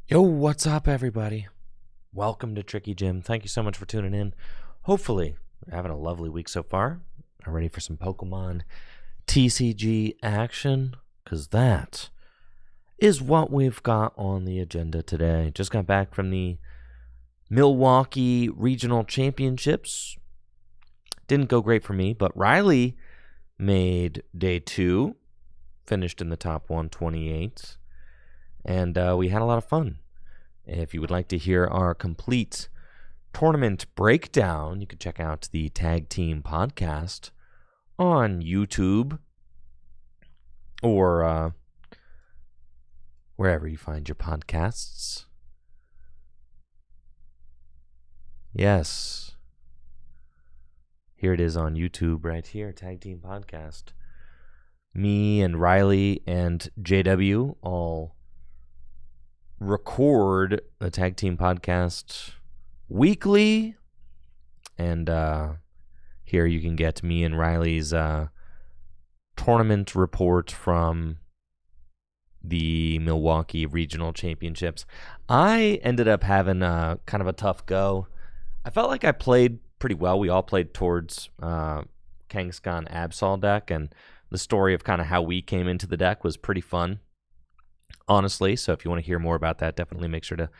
Yo, what's up, everybody? Welcome to Tricky Jim. Thank you so much for tuning in. Hopefully, you're having a lovely week so far. I'm ready for some Pokemon TCG action, because that is what we've got on the agenda today. Just got back from the Milwaukee Regional Championships. Didn't go great for me, but Riley made day two, finished in the top 128, and we had a lot of fun. If you would like to hear our complete tournament breakdown, you can check out the Tag Team Podcast on YouTube or wherever you find your podcasts. Yes. Here it is on YouTube right here, Tag Team Podcast. Me and Riley and JW all record a Tag Team Podcast weekly, and here you can get me and Riley's tournament report from the Milwaukee Regional Championships. I ended up having kind of a tough go. I felt like I played pretty well. We all played towards Kangaskhan Absol deck, and the story of kind of how we came into the deck was pretty fun, honestly. So if you want to hear more about that, definitely make sure to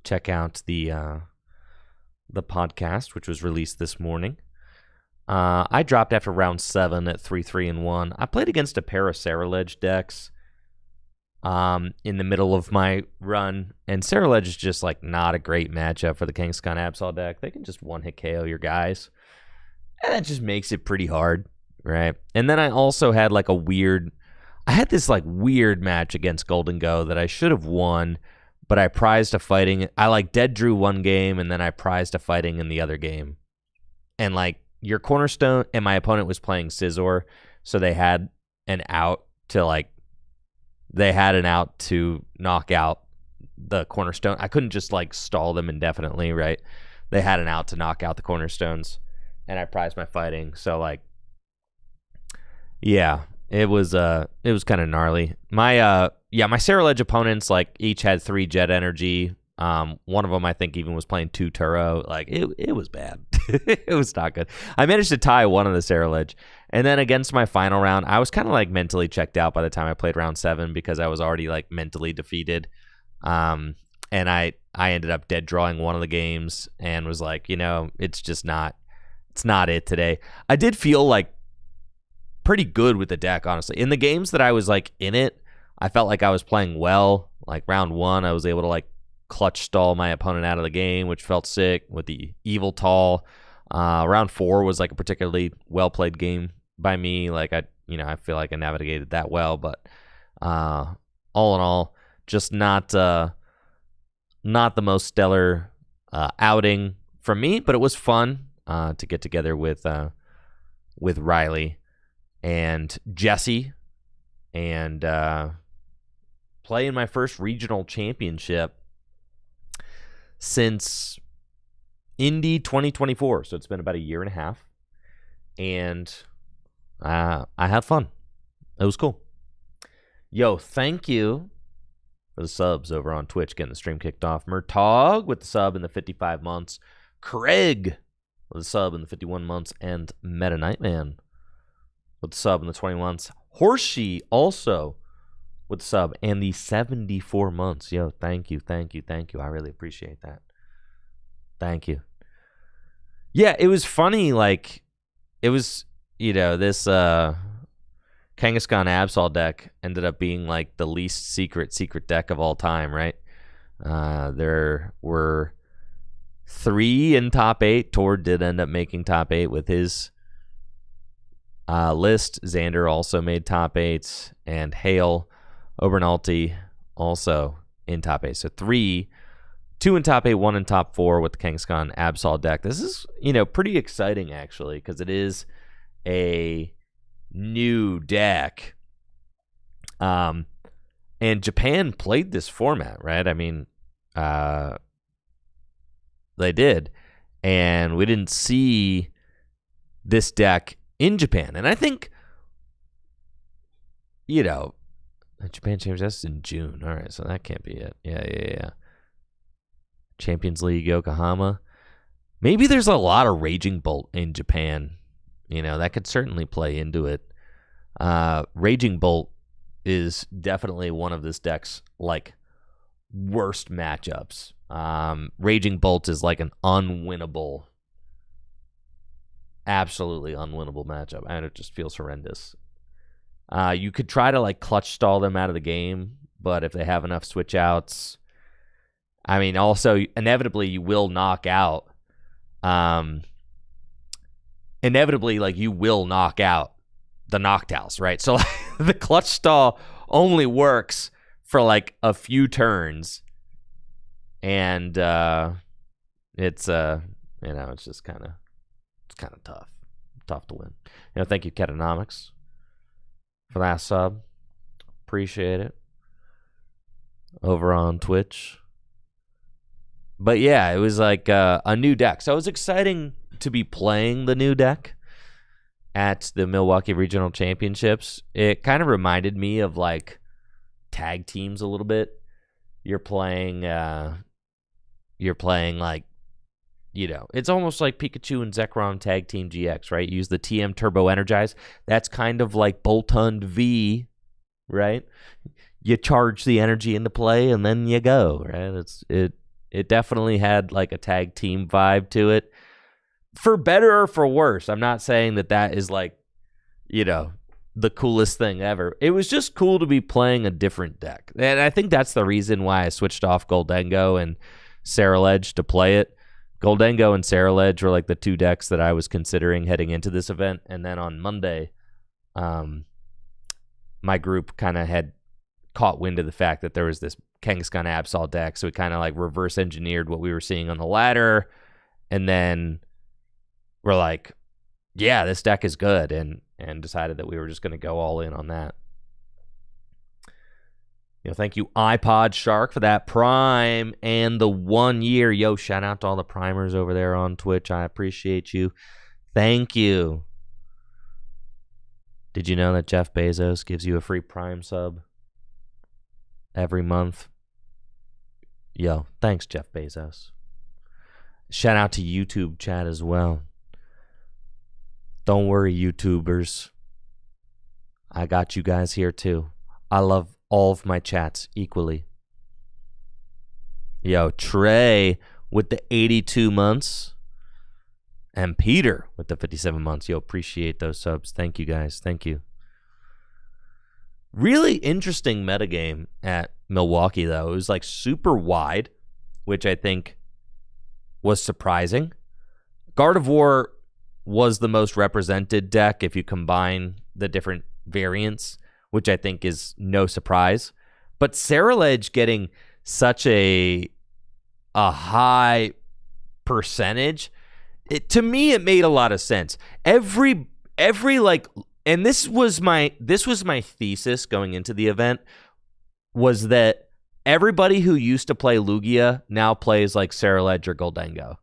check out the podcast, which was released this morning. I dropped after round 7 at 3-3-1. I played against a pair of Ceruledge decks in the middle of my run, and Ceruledge is just like not a great matchup for the Kangaskhan Absol deck. They can just one-hit KO your guys, and that just makes it pretty hard, right? And then I also had like I had this like weird match against Golden Go that I should have won, but I prized a fighting. I like dead drew one game, and then I prized a fighting in the other game. And like your cornerstone, and my opponent was playing Scizor, so they had an out to knock out the cornerstone. I couldn't just like stall them indefinitely, right? They had an out to knock out the cornerstones, and I prized my fighting. So like, yeah. It was kind of gnarly. My Ceruledge opponents like each had 3 Jet Energy. One of them I think even was playing 2 Turo. Like it was bad. It was not good. I managed to tie one of the Ceruledge, and then against my final round, I was kind of like mentally checked out by the time I played round 7 because I was already like mentally defeated. And I ended up dead drawing one of the games and was like, it's not it today. I did feel like pretty good with the deck, honestly. In the games that I was like in it, I felt like I was playing well. Like round 1, I was able to like clutch stall my opponent out of the game, which felt sick with the Evil Tall. Round 4 was like a particularly well played game by me. Like I feel like I navigated that well, but all in all, just not the most stellar outing from me. But it was fun to get together with Riley and Jesse and play in my first regional championship since Indy 2024. So it's been about a year and a half, and I had fun. It was cool. Yo, thank you for the subs over on Twitch, getting the stream kicked off. Murtog with the sub in the 55 months. Craig with the sub in the 51 months. And Meta Nightman with the sub in the 20 months. Horsey also with the sub and the 74 months. Yo, thank you. I really appreciate that. Thank you. Yeah, it was funny. Like, it was, this Kangaskhan Absol deck ended up being like the least secret deck of all time, right? There were 3 in top 8. Tord did end up making top 8 with his list. Xander also made top 8, and Hale Obernalty also in top 8. So 3, 2 in top 8, 1 in top 4 with the Kangaskhan Absol deck. This is, pretty exciting actually, because it is a new deck. And Japan played this format, right? I mean, they did, and we didn't see this deck in Japan. And I think, Japan Champions, that's in June. All right, so that can't be it. Yeah. Champions League Yokohama. Maybe there's a lot of Raging Bolt in Japan. That could certainly play into it. Raging Bolt is definitely one of this deck's worst matchups. Raging Bolt is like an unwinnable, absolutely unwinnable matchup, and it just feels horrendous. You could try to clutch stall them out of the game, but if they have enough switch outs, also inevitably you will knock out. Inevitably, you will knock out the Noctowls, right? So the clutch stall only works for a few turns, and it's it's just kind of tough to win. Thank you, Ketonomics, for that sub. Appreciate it. Over on Twitch. But yeah, it was a new deck. So it was exciting to be playing the new deck at the Milwaukee Regional Championships. It kind of reminded me of tag teams a little bit. You're playing it's almost like Pikachu and Zekrom Tag Team GX, right? Use the TM Turbo Energize. That's kind of like Boltund V, right? You charge the energy into play and then you go, right? It definitely had a tag team vibe to it. For better or for worse. I'm not saying that is the coolest thing ever. It was just cool to be playing a different deck. And I think that's the reason why I switched off Goldengo and Ceruledge to play it. Goldengo and Ceruledge were the two decks that I was considering heading into this event. And then on Monday, my group kind of had caught wind of the fact that there was this Kangaskhan Absol deck. So we kind of reverse engineered what we were seeing on the ladder. And then we're yeah, this deck is good. And decided that we were just going to go all in on that. Thank you, iPod Shark, for that Prime and the 1 year. Yo, shout out to all the primers over there on Twitch. I appreciate you. Thank you. Did you know that Jeff Bezos gives you a free Prime sub every month? Yo, thanks, Jeff Bezos. Shout out to YouTube chat as well. Don't worry, YouTubers. I got you guys here too. I love all of my chats equally. Yo, Trey with the 82 months. And Peter with the 57 months. Yo, appreciate those subs. Thank you, guys. Thank you. Really interesting metagame at Milwaukee, though. It was super wide, which I think was surprising. Gardevoir was the most represented deck if you combine the different variants, which I think is no surprise. But Ceruledge getting such a high percentage, to me it made a lot of sense. Every and this was my thesis going into the event, was that everybody who used to play Lugia now plays Ceruledge or Goldengo.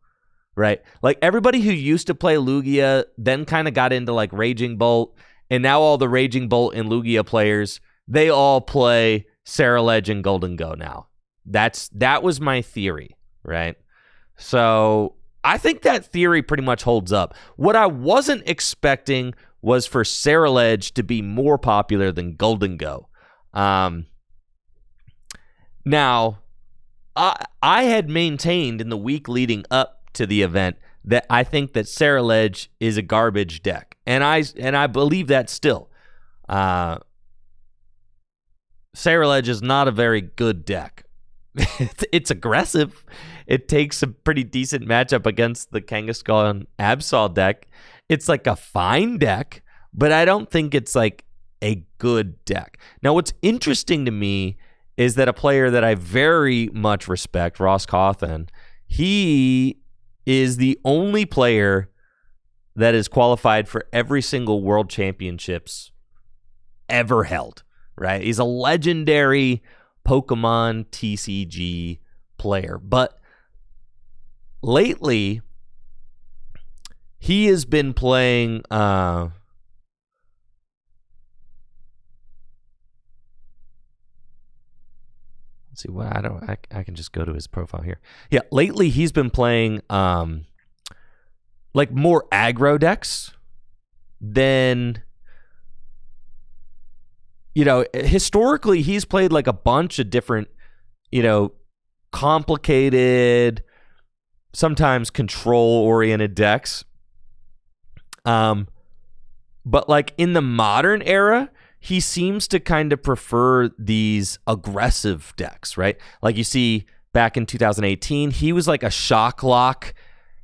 Right? Everybody who used to play Lugia then kind of got into Raging Bolt, and now all the Raging Bolt and Lugia players, they all play Ceruledge and Goldengo now. That was my theory, right? So I think that theory pretty much holds up. What I wasn't expecting was for Ceruledge to be more popular than Goldengo. Now, I had maintained in the week leading up to the event that I think that Ceruledge is a garbage deck, and I believe that still. Ceruledge is not a very good deck. It's aggressive. It takes a pretty decent matchup against the Kangaskhan Absol deck. It's a fine deck, but I don't think it's a good deck. Now, what's interesting to me is that a player that I very much respect, Ross Cawthon, he is the only player that is qualified for every single World Championships ever held, right? He's a legendary Pokemon TCG player. But lately, he has been playing Let's see what I can just go to his profile here. Yeah, lately he's been playing like more aggro decks than, you know, historically he's played like a bunch of different, you know, complicated, sometimes control oriented decks. But like in the modern era, he seems to kind of prefer these aggressive decks, right? Like you see back in 2018, he was like a shock lock.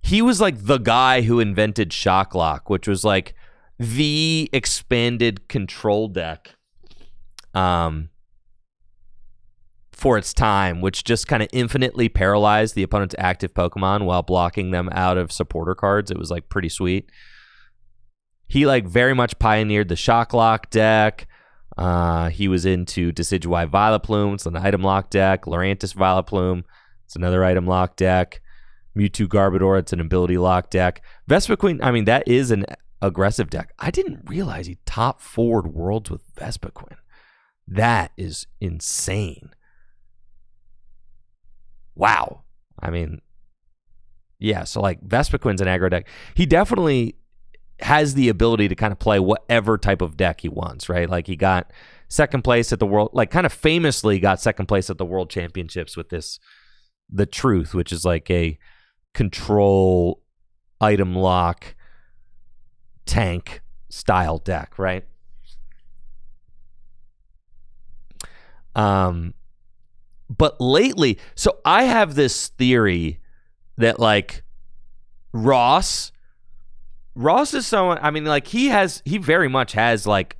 He was like the guy who invented shock lock, which was like the expanded control deck for its time, which just kind of infinitely paralyzed the opponent's active Pokemon while blocking them out of supporter cards. It was like pretty sweet. He like very much pioneered the shock lock deck. He was into Decidueye Vileplume. It's an item lock deck. Lurantis Vileplume. It's another item lock deck. Mewtwo Garbodor. It's an ability lock deck. Vespiquen, I mean, that is an aggressive deck. I didn't realize he top 4'd Worlds with Vespiquen. That is insane. Wow. I mean, yeah, so like Vespiquen's an aggro deck. He definitely has the ability to kind of play whatever type of deck he wants, right? Like he got second place at the world, like kind of famously got second place at the World Championships with this, the Truth, which is like a control item lock tank style deck, right? But lately, so I have this theory that like Ross is someone, I mean, like he very much has like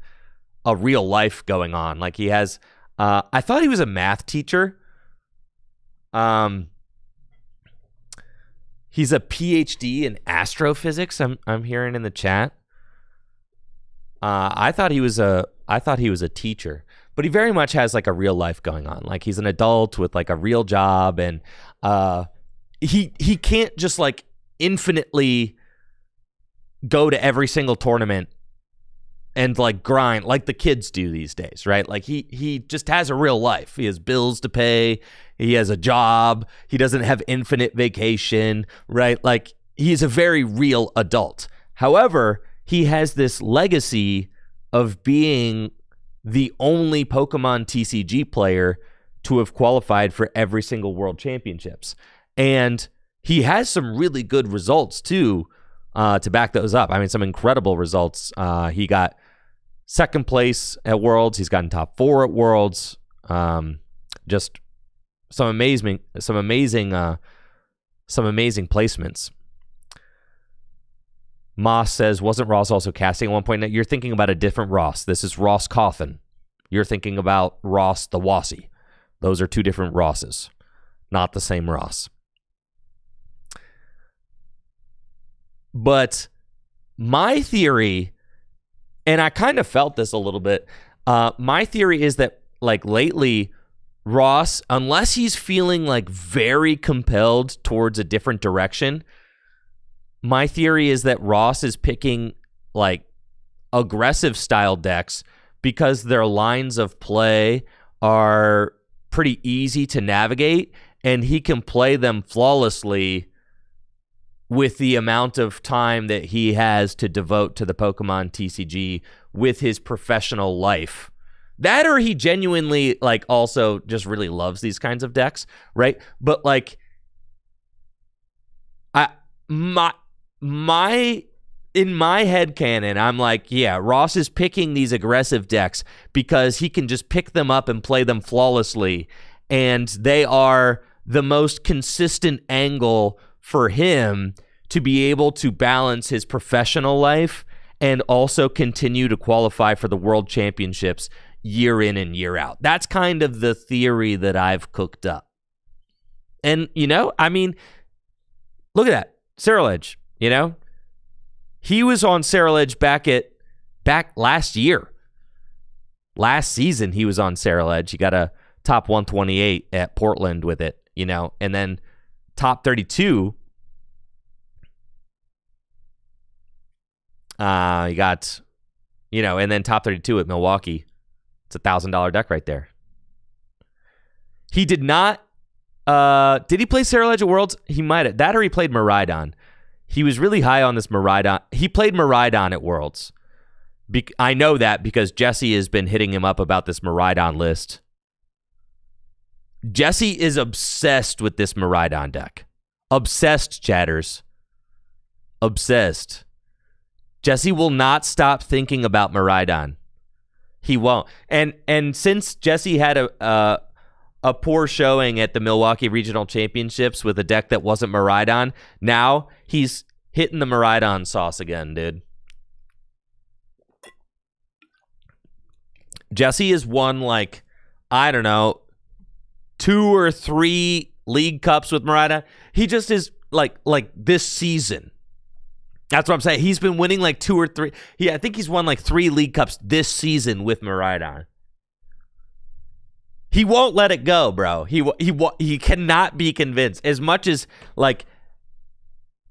a real life going on. Like he has, I thought he was a math teacher. He's a PhD in astrophysics. I'm hearing in the chat. I thought he was a teacher, but he very much has like a real life going on. Like he's an adult with like a real job, and he can't just like infinitely go to every single tournament and like grind like the kids do these days, right? Like he just has a real life. He has bills to pay. He has a job. He doesn't have infinite vacation, right? Like he's a very real adult. However, he has this legacy of being the only Pokemon TCG player to have qualified for every single World Championships. And he has some really good results too, to back those up. I mean, some incredible results. He got second place at Worlds. He's gotten top 4 at Worlds. Just some amazing placements. Moss says, wasn't Ross also casting at one point? You're thinking about a different Ross. This is Ross Coffin. You're thinking about Ross the Wassy. Those are two different Rosses, not the same Ross. But my theory, and I kind of felt this a little bit, my theory is that like lately, Ross, unless he's feeling like very compelled towards a different direction, my theory is that Ross is picking like aggressive style decks because their lines of play are pretty easy to navigate, and he can play them flawlessly with the amount of time that he has to devote to the Pokemon TCG with his professional life. That, or he genuinely like also just really loves these kinds of decks, right? But like in my headcanon, I'm like, yeah, Ross is picking these aggressive decks because he can just pick them up and play them flawlessly, and they are the most consistent angle for him to be able to balance his professional life and also continue to qualify for the World Championships year in and year out. That's kind of the theory that I've cooked up. And, you know, I mean, look at that. Ceruledge, you know? He was on Ceruledge back last year. Last season, he was on Ceruledge. He got a top 128 at Portland with it, you know, and then top 32. He got, you know, and then top 32 at Milwaukee. It's $1,000 deck right there. He did not. Did he play Ceruledge at Worlds? He might have. That or he played Miraidon. He was really high on this Miraidon. He played Miraidon at Worlds. I know that because Jesse has been hitting him up about this Miraidon list. Jesse is obsessed with this Miraidon deck. Obsessed, chatters. Obsessed. Jesse will not stop thinking about Miraidon. He won't. And since Jesse had a poor showing at the Milwaukee Regional Championships with a deck that wasn't Miraidon, now he's hitting the Miraidon sauce again, dude. Jesse has won, like, I don't know, 2 or 3 League Cups with Miraidon. He just is, like this season. That's what I'm saying. He's been winning, like, 2 or 3. I think he's won, like, 3 League Cups this season with Miraidon. He won't let it go, bro. He cannot be convinced. As much as, like,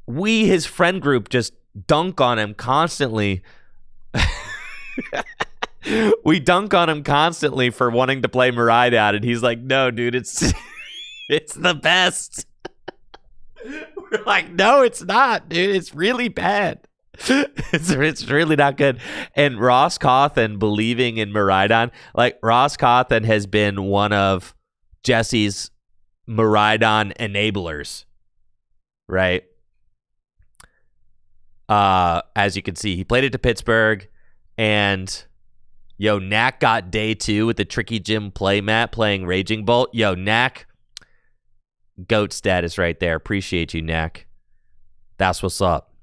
we, his friend group, just dunk on him constantly. We dunk on him constantly for wanting to play Miraidon, and he's like, no, dude, it's the best. We're like, no, it's not, dude. It's really bad. It's really not good. And Ross Cawthon believing in Miraidon, like, Ross Cawthon has been one of Jesse's Miraidon enablers, right? As you can see, he played it to Pittsburgh, and yo, Knack got day 2 with the Tricky Gym playmat playing Raging Bolt. Yo, Knack, GOAT status right there. Appreciate you, Knack. That's what's up.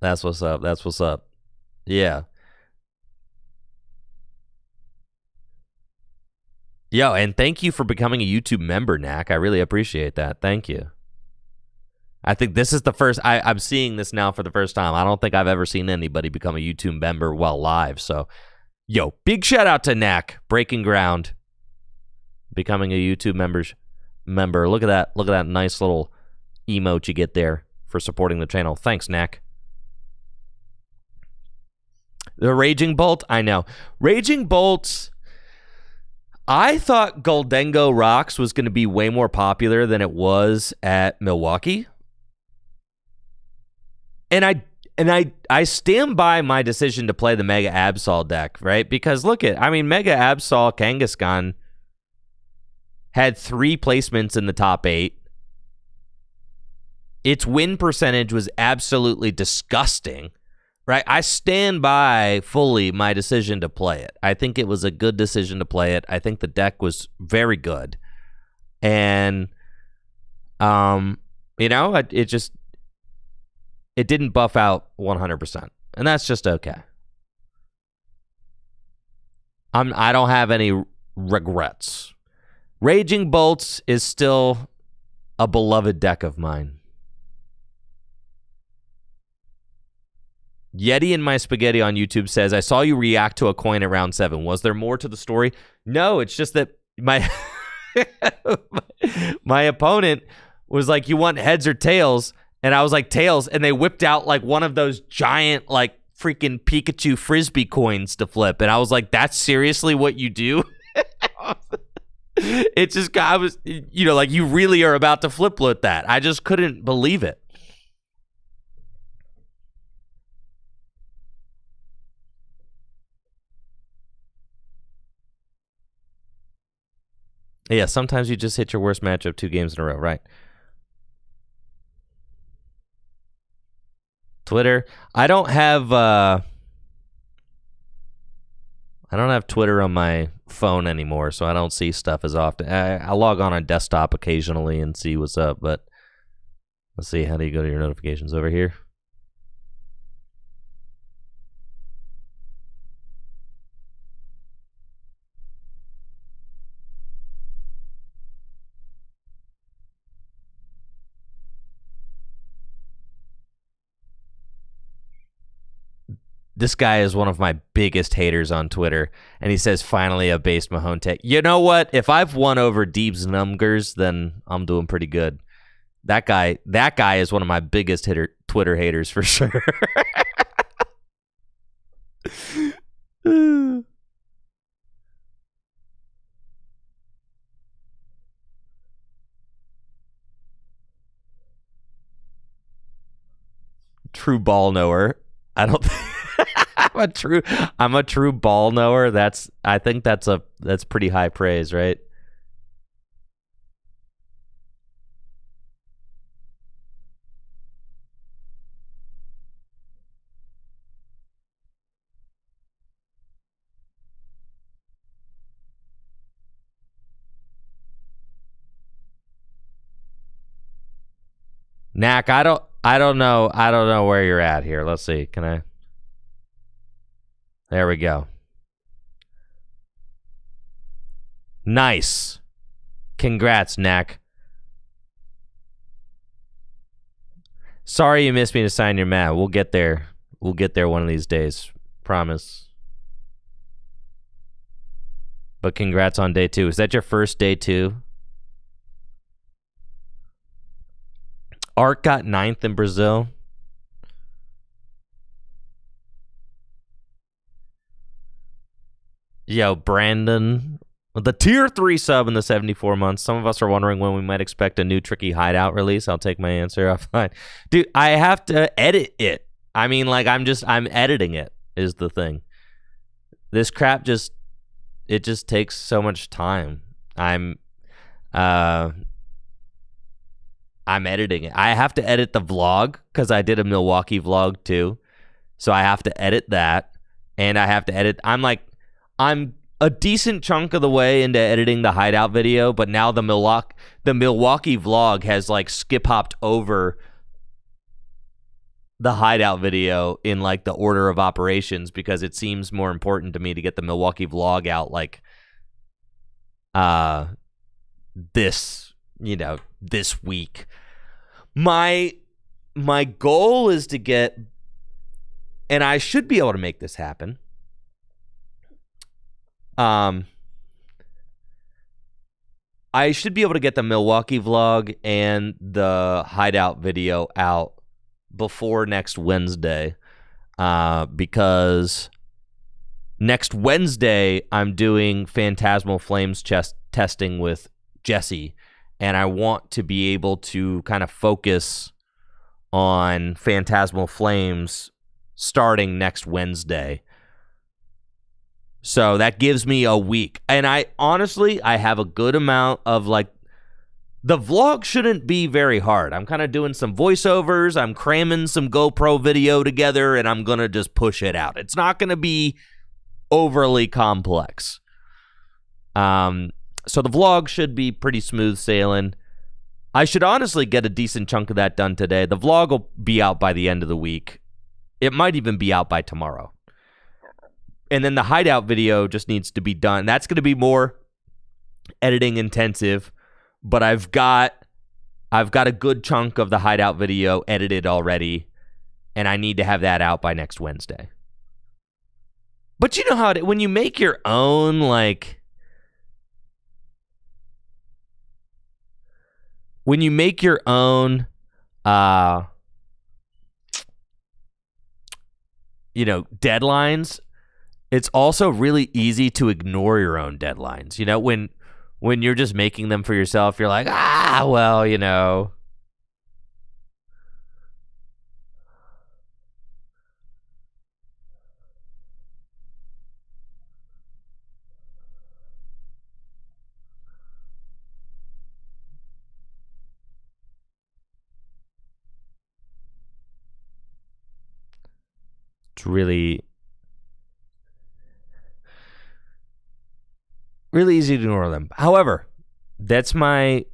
That's what's up. That's what's up. Yeah. Yo, and thank you for becoming a YouTube member, Knack. I really appreciate that. Thank you. I think this is the first, I'm seeing this now for the first time. I don't think I've ever seen anybody become a YouTube member while live. So, yo, big shout out to Knack, breaking ground, becoming a YouTube member. Look at that. Look at that nice little emote you get there for supporting the channel. Thanks, Knack. The Raging Bolt, I know. Raging Bolts, I thought Goldengo Rocks was going to be way more popular than it was at Milwaukee. And I stand by my decision to play the Mega Absol deck, right? Because look at, I mean, Mega Absol Kangaskhan had 3 placements in the top 8. Its win percentage was absolutely disgusting, right? I stand by fully my decision to play it. I think it was a good decision to play it. I think the deck was very good. And, you know, it didn't buff out 100%, and that's just okay. I don't have any regrets. Raging Bolts is still a beloved deck of mine. Yeti in My Spaghetti on YouTube says, I saw you react to a coin at round 7. Was there more to the story? No, it's just that my my opponent was like, you want heads or tails? And I was like, tails. And they whipped out like one of those giant, like, freaking Pikachu Frisbee coins to flip. And I was like, that's seriously what you do? It just, I was, you know, like, you really are about to flip with that. I just couldn't believe it. Yeah, sometimes you just hit your worst matchup 2 games in a row, right? Twitter. I don't have Twitter on my phone anymore, so I don't see stuff as often. I log on desktop occasionally and see what's up, but let's see. How do you go to your notifications over here? This guy is one of my biggest haters on Twitter, and he says, finally a based Mahone tech. You know what? If I've won over Deeb's Numgers, then I'm doing pretty good. That guy is one of my biggest Twitter haters for sure. true ball knower. I don't. I'm a true ball knower. I think that's pretty high praise, right? Knack, I don't know where you're at here. Let's see. Can I? There we go. Nice. Congrats, Knack. Sorry you missed me to sign your mat. We'll get there. We'll get there one of these days. Promise. But congrats on day 2. Is that your first day 2? Art got 9th in Brazil. Yo, Brandon, the tier 3 sub in the 74 months. Some of us are wondering when we might expect a new Tricky Hideout release. I'll take my answer offline. Dude, I have to edit it. I mean, like, I'm editing it is the thing. This crap just takes so much time. I'm editing it. I have to edit the vlog because I did a Milwaukee vlog too. So I have to edit that. And I have to edit. I'm a decent chunk of the way into editing the Hideout video, but now the Milwaukee vlog has like skip hopped over the Hideout video in like the order of operations because it seems more important to me to get the Milwaukee vlog out like this week. My goal is to get, and I should be able to make this happen. I should be able to get the Milwaukee vlog and the Hideout video out before next Wednesday, because next Wednesday I'm doing Phantasmal Flames testing with Jesse, and I want to be able to kind of focus on Phantasmal Flames starting next Wednesday. So that gives me a week. And I have a good amount of like, the vlog shouldn't be very hard. I'm kind of doing some voiceovers. I'm cramming some GoPro video together and I'm going to just push it out. It's not going to be overly complex. So the vlog should be pretty smooth sailing. I should honestly get a decent chunk of that done today. The vlog will be out by the end of the week. It might even be out by tomorrow. And then the Hideout video just needs to be done. That's going to be more editing intensive, but I've got a good chunk of the Hideout video edited already, and I need to have that out by next Wednesday. But you know how when you make your own, like, when you make your own, deadlines, it's also really easy to ignore your own deadlines. You know, when you're just making them for yourself, you're like, well, it's really easy to ignore them. However, that is my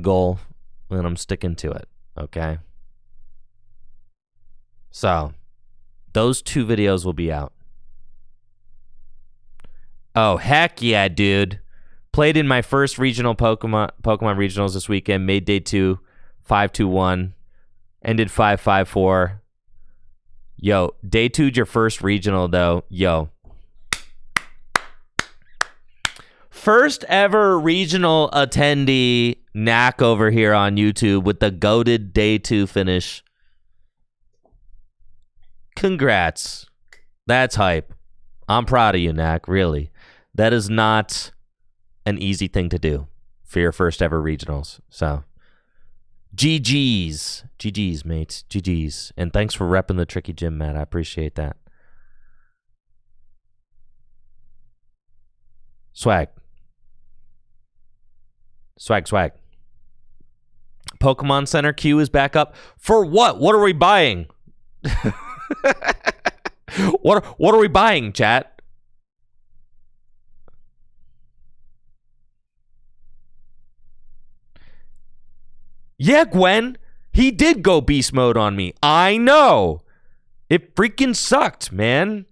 goal, and I'm sticking to it. Okay. So, those 2 videos will be out. Oh, heck yeah, dude. Played in my first regional Pokemon regionals this weekend. Made day 2, 5-2-1. Ended 5-5-4. Yo, day 2's your first regional, though. Yo. First ever regional attendee, Knack over here on YouTube with the goated day 2 finish. Congrats. That's hype. I'm proud of you, Knack, really. That is not an easy thing to do for your first ever regionals. So, GG's. GG's, mates. GG's. And thanks for repping the Tricky Gym, Matt. I appreciate that. Swag. Swag. Pokemon Center queue is back up. For what? What are we buying? What are we buying, chat? Yeah, Gwen. He did go beast mode on me. I know. It freaking sucked, man.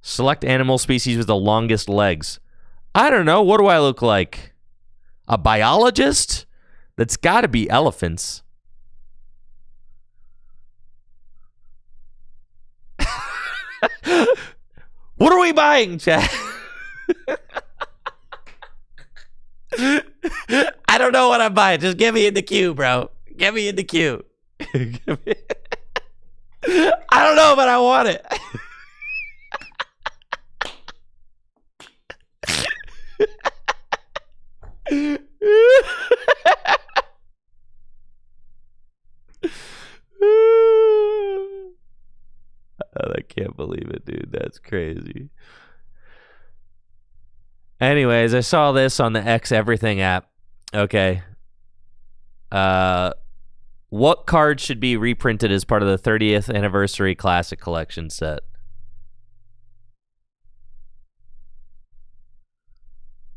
Select animal species with the longest legs. I don't know. What do I look like? A biologist? That's got to be elephants. What are we buying, chat? I don't know what I'm buying. Just get me in the queue, bro. Get me in the queue. I don't know, but I want it. I can't believe it, dude. That's crazy. Anyways, I saw this on the X Everything app. Okay. What card should be reprinted as part of the 30th anniversary classic collection set?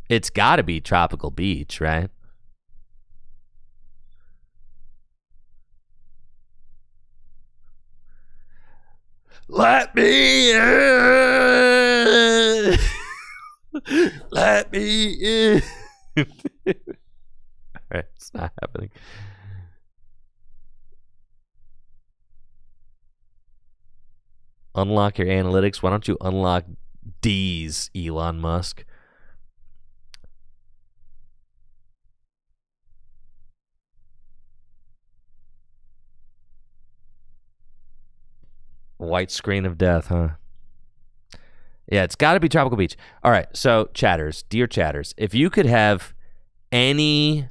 It's got to be Tropical Beach, right? Let me in. Let me in. All right, it's not happening. Unlock your analytics. Why don't you unlock D's, Elon Musk? White screen of death, huh? Yeah, it's got to be Tropical Beach. All right, so chatters, dear chatters, if you could have any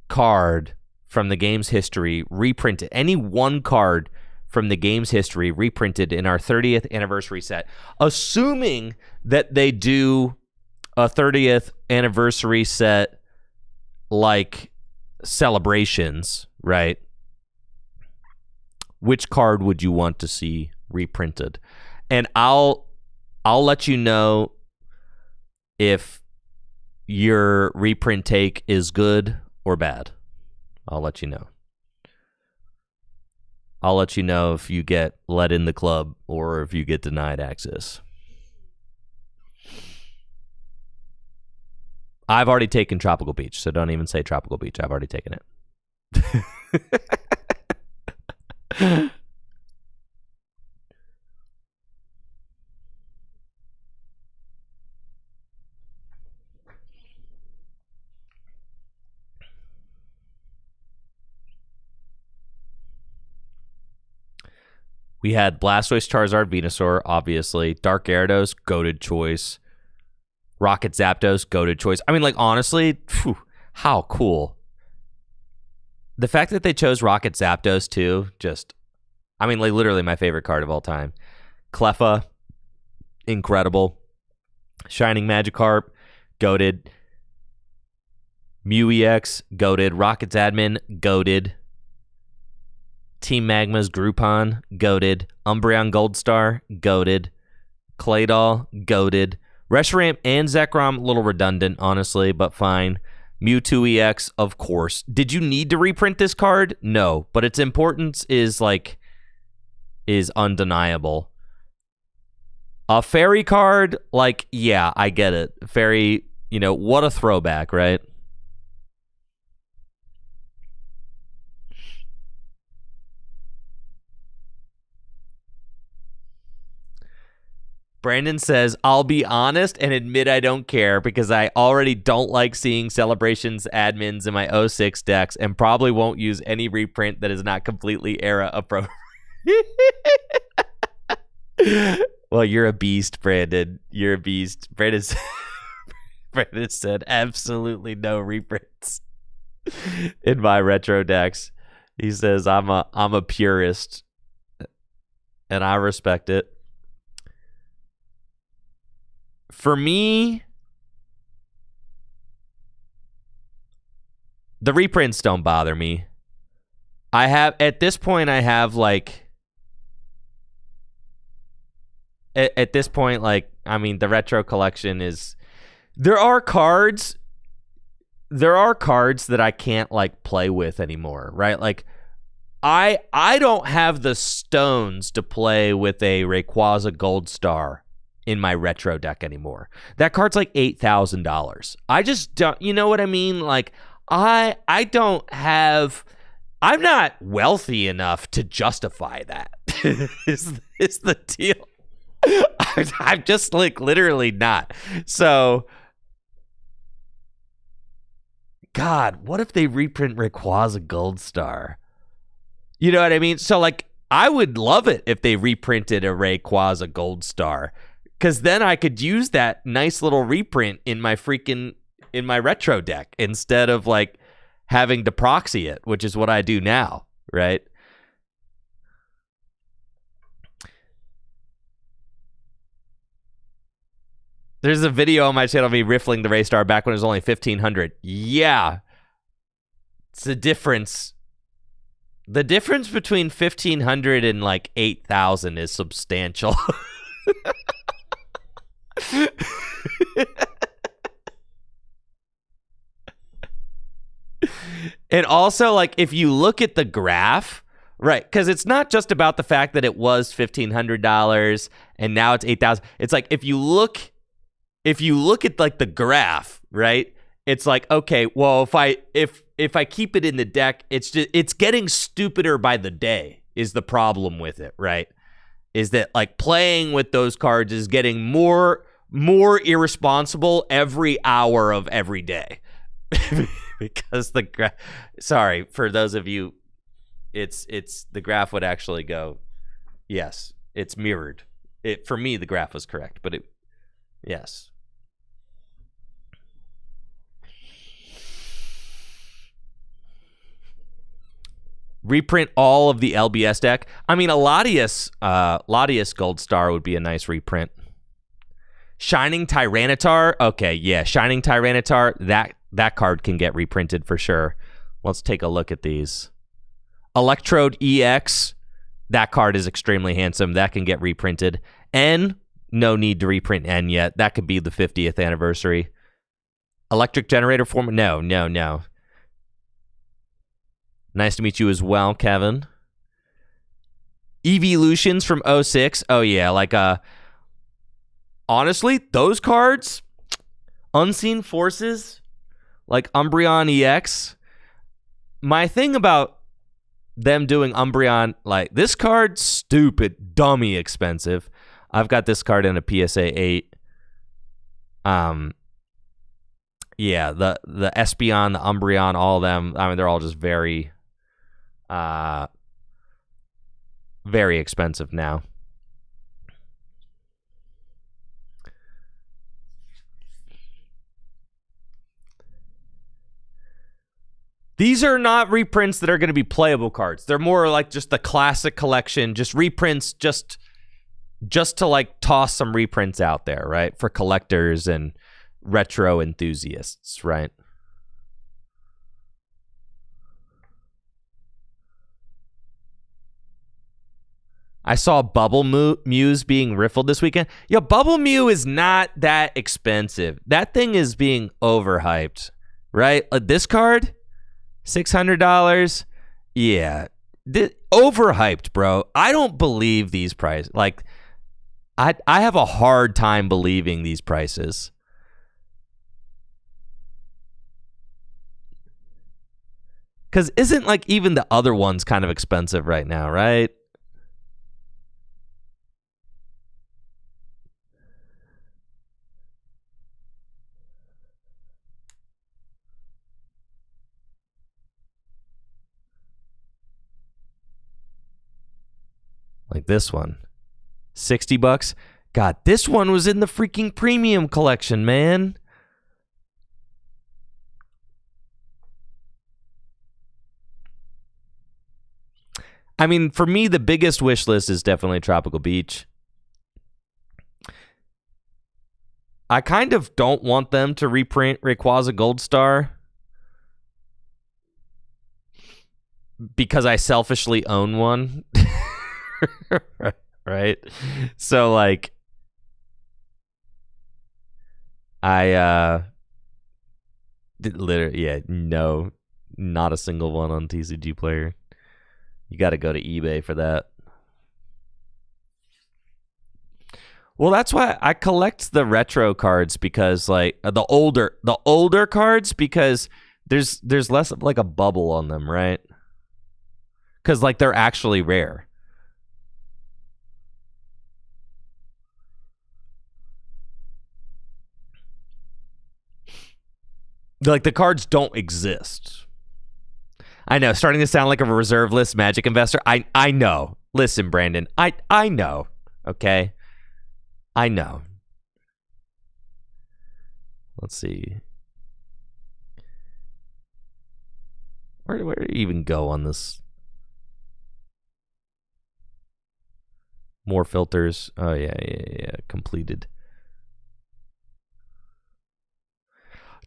card from the game's history reprinted, any one card from the game's history reprinted in our 30th anniversary set, assuming that they do a 30th anniversary set like celebrations, right? Which card would you want to see reprinted? And I'll let you know if your reprint take is good or bad. I'll let you know. I'll let you know if you get let in the club or if you get denied access. I've already taken Tropical Beach, so don't even say Tropical Beach. I've already taken it. We had Blastoise, Charizard, Venusaur, obviously. Dark Gyarados, goated choice. Rocket Zapdos, goated choice. I mean, like, honestly, phew, how cool. The fact that they chose Rocket Zapdos, too, just, I mean, like, literally my favorite card of all time. Cleffa, incredible. Shining Magikarp, goated. Mew EX, goated. Rocket's admin, goated. Team Magma's Groupon, goated. Umbreon Goldstar, goated. Claydol, goated. Reshiram and Zekrom, a little redundant, honestly, but fine. Mewtwo EX, of course. Did you need to reprint this card? No, but its importance is undeniable. A fairy card, like, yeah, I get it. Fairy, what a throwback, right? Brandon says, I'll be honest and admit I don't care because I already don't like seeing Celebrations admins in my 06 decks and probably won't use any reprint that is not completely era appropriate. Well, you're a beast, Brandon. You're a beast. Brandon's Brandon said absolutely no reprints in my retro decks. He says I'm a purist, and I respect it. For me, the reprints don't bother me. At this point, the retro collection is, there are cards that I can't like play with anymore, right? Like I don't have the stones to play with a Rayquaza Gold Star in my retro deck anymore. That card's like $8,000. I just don't, you know what I mean? Like I'm not wealthy enough to justify that. is the deal. I'm just like literally not. So God, what if they reprint Rayquaza Gold Star? You know what I mean? So like I would love it if they reprinted a Rayquaza Gold Star, because then I could use that nice little reprint in my retro deck instead of like having to proxy it, which is what I do now, right? There's a video on my channel of me riffling the Raystar back when it was only 1,500. Yeah. It's a difference. The difference between 1,500 and like 8,000 is substantial. And also, like, if you look at the graph, right, because it's not just about the fact that it was $1,500 and now it's 8,000. It's like if you look at like the graph, right, it's like, okay, well, if I keep it in the deck, it's getting stupider by the day is the problem with it, right? Is that like playing with those cards is getting more irresponsible every hour of every day. Because sorry for those of you, it's the graph would actually go, yes, it's mirrored. For me the graph was correct, but yes. Reprint all of the LBS deck. I mean, a Latias Gold Star would be a nice reprint. Shining Tyranitar. Okay, yeah, Shining Tyranitar. That card can get reprinted for sure. Let's take a look at these. Electrode EX. That card is extremely handsome. That can get reprinted. N. No need to reprint N yet. That could be the 50th anniversary. Electric Generator form. No. Nice to meet you as well, Kevin. Evolutions from 06. Oh, yeah. Like, honestly, those cards, Unseen Forces, like Umbreon EX. My thing about them doing Umbreon, like, this card, stupid, dummy expensive. I've got this card in a PSA 8. Yeah, the Espeon, the Umbreon, all of them, I mean, they're all just very, very expensive now. These are not reprints that are going to be playable cards. They're more like just the classic collection, just reprints, just to like toss some reprints out there, right? For collectors and retro enthusiasts, right? I saw Bubble Muse being riffled this weekend. Yo, Bubble Mew is not that expensive. That thing is being overhyped, right? This card, $600. Yeah, overhyped, bro. I don't believe these prices. Like, I have a hard time believing these prices. Because isn't like even the other ones kind of expensive right now, right? Like this one, $60. God, this one was in the freaking premium collection, man. I mean, for me, the biggest wish list is definitely Tropical Beach. I kind of don't want them to reprint Rayquaza Gold Star because I selfishly own one. Right? So, like, I literally, yeah, no, not a single one on TCG Player. You got to go to eBay for that. Well, that's why I collect the retro cards, because like the older cards, because there's less of like a bubble on them, right? Because like they're actually rare. Like the cards don't exist. I know, starting to sound like a reserve list Magic investor. I know. Listen, Brandon, I know. Okay, I know. Let's see. Where do you even go on this? More filters. Oh yeah. Completed.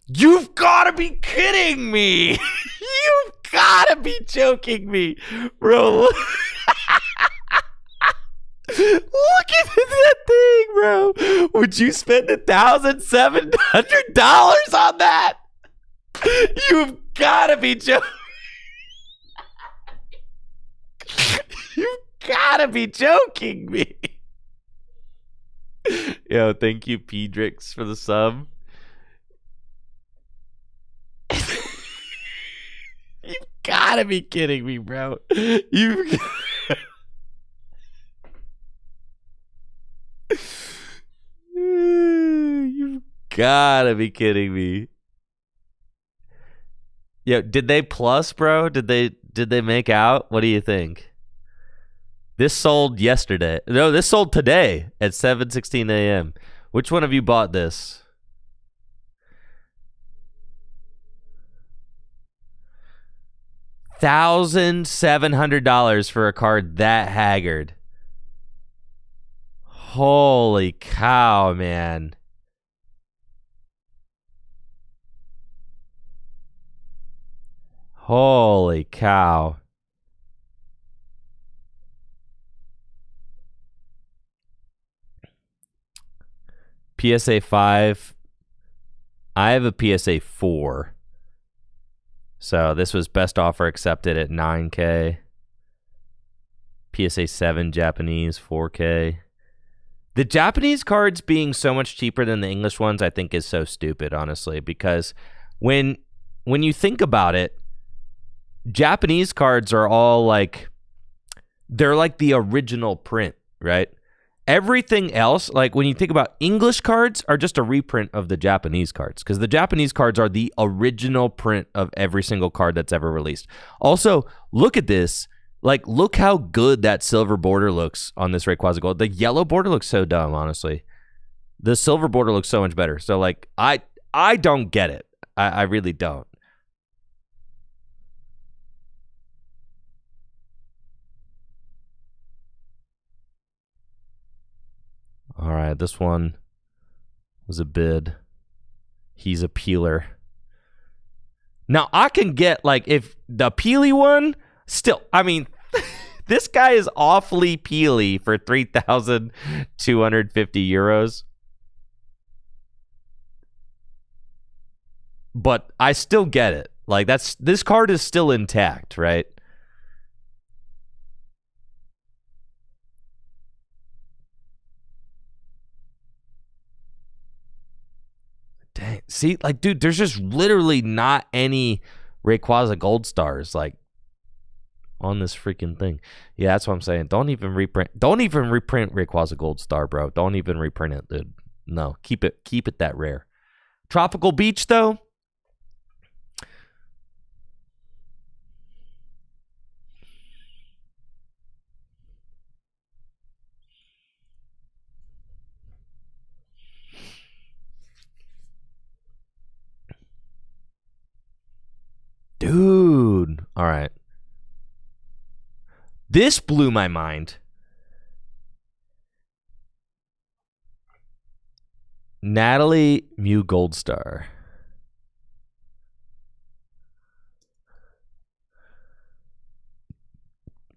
You've got to be kidding me! You've got to be joking me, bro. Look at that thing, bro. Would you spend $1,700 on that? You've got to be joking. You've got to be joking me. Yo, thank you, Pedrix, for the sub. You've got to be kidding me, bro. You've gotta be kidding me. Yo, did they plus, bro? Did they make out? What do you think? This sold yesterday. No, this sold today at 7:16 a.m. Which one of you bought this? $1,700 for a card that haggard. Holy cow, man. Holy cow. PSA 5. I have a PSA 4. So this was best offer accepted at 9K. PSA 7 Japanese, 4K. The Japanese cards being so much cheaper than the English ones, I think is so stupid, honestly, because when you think about it, Japanese cards are all like, they're like the original print, right? Everything else, like when you think about English cards, are just a reprint of the Japanese cards, because the Japanese cards are the original print of every single card that's ever released. Also, look at this. Like, look how good that silver border looks on this Rayquaza Gold. The yellow border looks so dumb, honestly. The silver border looks so much better. So, like, I don't get it. I really don't. All right, this one was a bid. He's a peeler. Now, I can get, like, if the peely one, still, I mean, this guy is awfully peely for 3,250 euros. But I still get it. Like, this card is still intact, right? Dang. See, like, dude, there's just literally not any Rayquaza Gold Stars, like, on this freaking thing. Yeah, that's what I'm saying. Don't even reprint Rayquaza Gold Star, bro. Don't even reprint it, dude. No, keep it that rare. Tropical Beach, though. Dude. All right. This blew my mind. Natalie Mew Goldstar.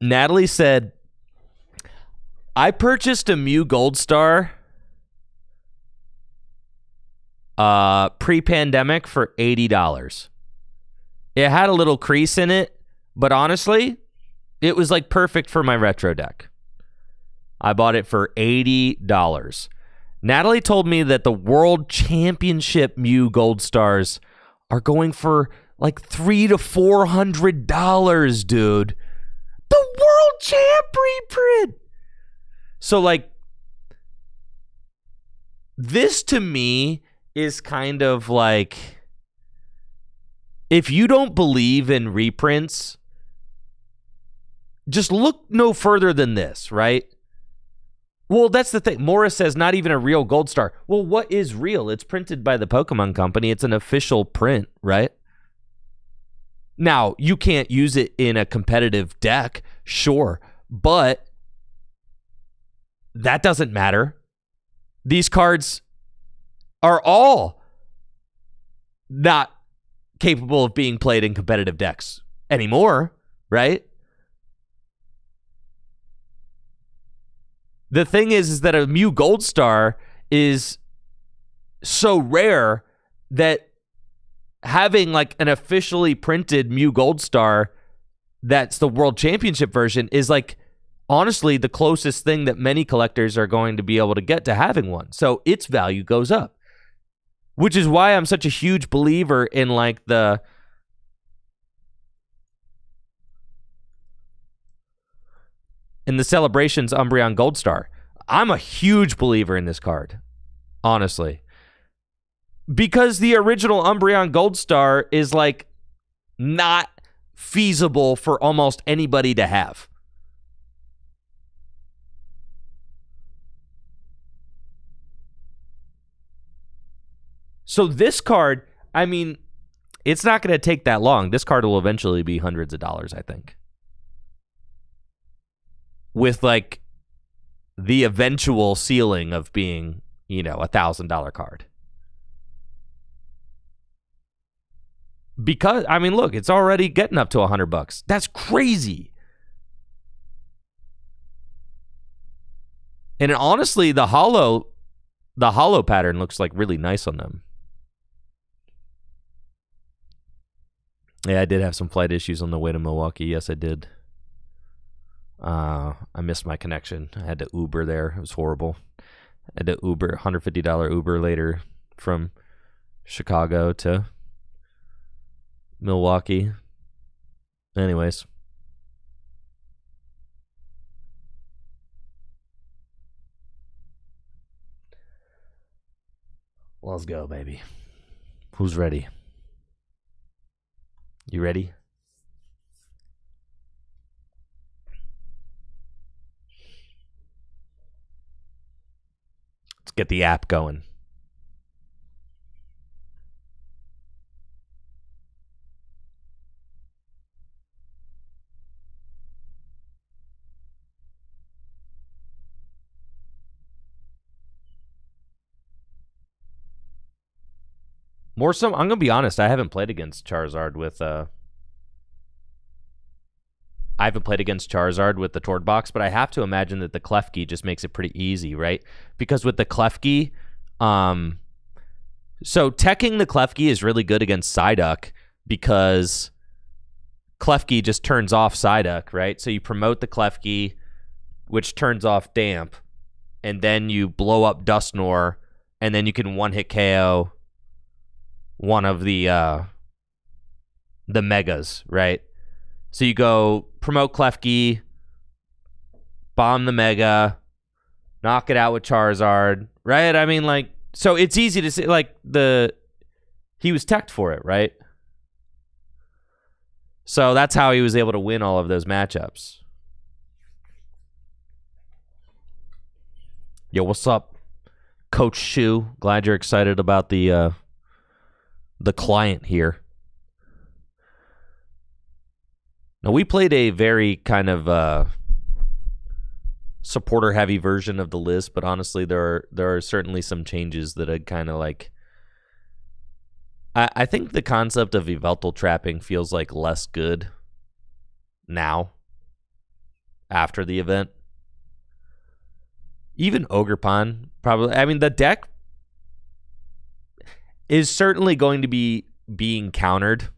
Natalie said, I purchased a Mew Goldstar pre-pandemic for $80. It had a little crease in it, but honestly, it was like perfect for my retro deck. I bought it for $80. Natalie told me that the World Championship Mew Gold Stars are going for like $300 to $400, dude. The World Champ reprint. So like, this to me is kind of like, if you don't believe in reprints, just look no further than this, right? Well, that's the thing. Morris says not even a real gold star. Well, what is real? It's printed by the Pokemon Company. It's an official print, right? Now, you can't use it in a competitive deck, sure, but that doesn't matter. These cards are all not capable of being played in competitive decks anymore, right? The thing is that a Mew Gold Star is so rare that having like an officially printed Mew Gold Star that's the World Championship version is like honestly the closest thing that many collectors are going to be able to get to having one. So its value goes up, which is why I'm such a huge believer in like the Celebrations Umbreon Gold Star. I'm a huge believer in this card, honestly. Because the original Umbreon Gold Star is like not feasible for almost anybody to have. So this card, I mean, it's not going to take that long. This card will eventually be hundreds of dollars, I think. With like the eventual ceiling of being, you know, $1,000 card. Because, I mean, look, it's already getting up to $100. That's crazy. And honestly, the hollow pattern looks like really nice on them. Yeah, I did have some flight issues on the way to Milwaukee. Yes, I did. I missed my connection. I had to Uber there. It was horrible. I had to Uber, $150 Uber later from Chicago to Milwaukee. Anyways. Let's go, baby. Who's ready? You ready? Let's get the app going. More so, I'm gonna be honest. I haven't played against Charizard with the Tord box, but I have to imagine that the Klefki just makes it pretty easy, right? Because with the Klefki, so teching the Klefki is really good against Psyduck because Klefki just turns off Psyduck, right? So you promote the Klefki, which turns off Damp, and then you blow up Dusknoir, and then you can one-hit KO one of the megas, right? So you go promote Klefki, bomb the mega, knock it out with Charizard, right? I mean, like, so it's easy to say, like, he was teched for it, right? So that's how he was able to win all of those matchups. Yo, what's up, Coach Shu? Glad you're excited about the client here. Now, we played a very kind of supporter heavy version of the list, but honestly, there are certainly some changes that I kind of like. I think the concept of Yveltal trapping feels like less good now after the event. Even Ogerpon probably. I mean, the deck is certainly going to be being countered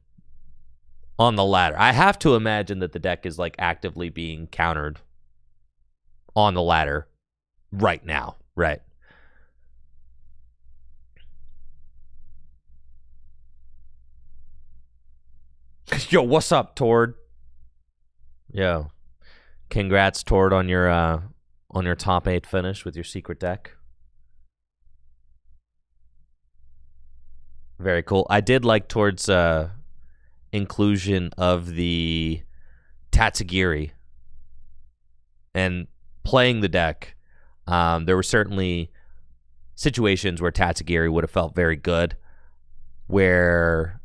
on the ladder. I have to imagine that the deck is like actively being countered on the ladder right now, right? Yo, what's up, Tord? Yo, congrats, Tord, on your top 8 finish with your secret deck. Very cool. I did like Tord's inclusion of the Tatsugiri and playing the deck. There were certainly situations where Tatsugiri would have felt very good, where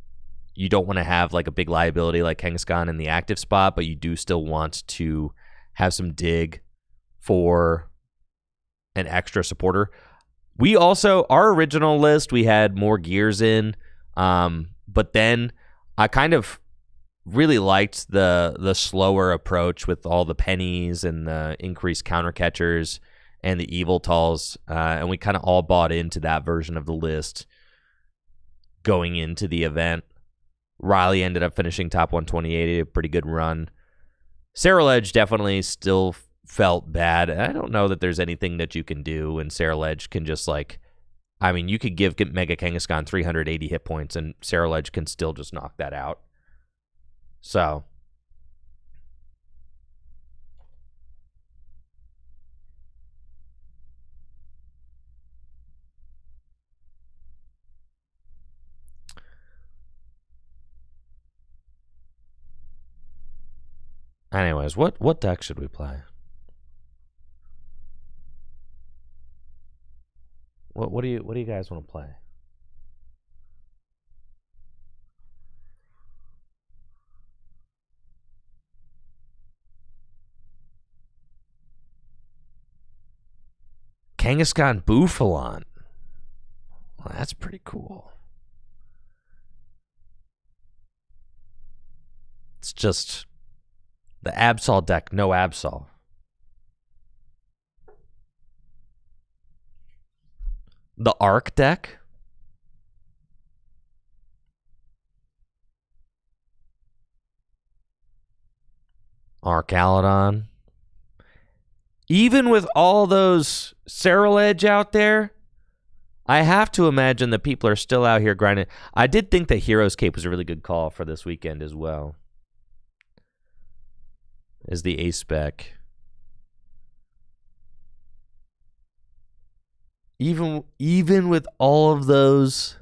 you don't want to have like a big liability like Kangaskhan in the active spot, but you do still want to have some dig for an extra supporter. We also, our original list, we had more gears in, but then I kind of really liked the slower approach with all the pennies and the increased counter catchers and the evil talls, and we kind of all bought into that version of the list going into the event. Riley ended up finishing top 128, a pretty good run. Saraledge definitely still felt bad. I don't know that there's anything that you can do, and Saraledge can just like, I mean, you could give Mega Kangaskhan 380 hit points, and Saraledge can still just knock that out. So, anyways, what deck should we play? What do you guys want to play? Kangaskhan Bouffalon. Well, that's pretty cool. It's just the Absol deck, no Absol. The Arc deck. Arcalodon. Even with all those Saraledge out there, I have to imagine that people are still out here grinding. I did think that Hero's Cape was a really good call for this weekend as well. Is the ace spec. Even with all of those,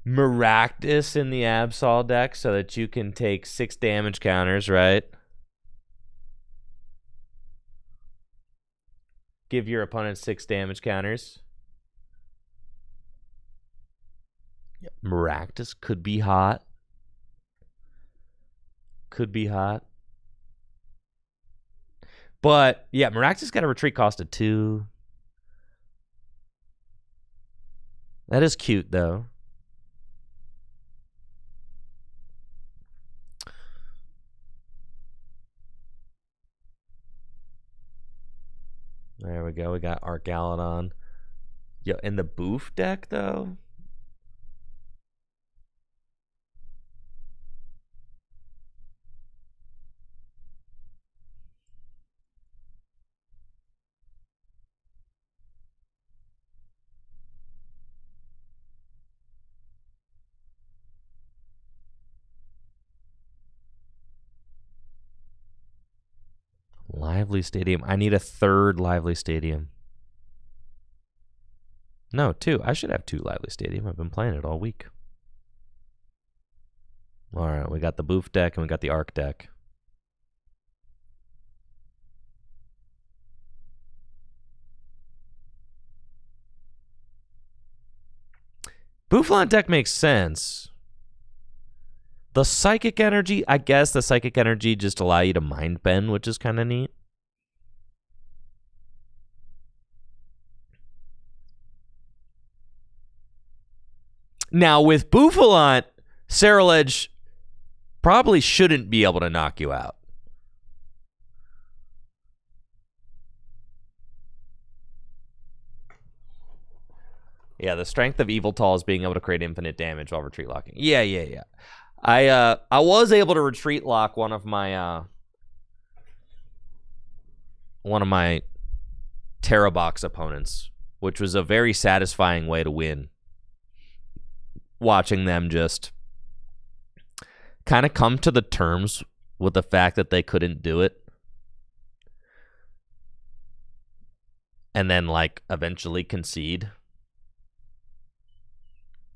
Maractus in the Absol deck so that you can take 6 damage counters, right? Give your opponent 6 damage counters. Yep. Maractus could be hot. Could be hot. But, yeah, Maractus got a retreat cost of 2. That is cute, though. There we go. We got Arcalodon. Yo, in the Boof deck, though? Lively Stadium. I need a 3rd Lively Stadium. No, 2. I should have 2 Lively Stadium. I've been playing it all week. All right, we got the Boof deck and we got the Arc deck. Bouffalant deck makes sense. The Psychic Energy, I guess the Psychic Energy just allow you to Mind Bend, which is kind of neat. Now, with Bouffalant, Ceruledge probably shouldn't be able to knock you out. Yeah, the strength of Yveltal is being able to create infinite damage while retreat locking. Yeah. I was able to retreat lock one of my Terra Box opponents, which was a very satisfying way to win. Watching them just kind of come to the terms with the fact that they couldn't do it. And then, like, eventually concede.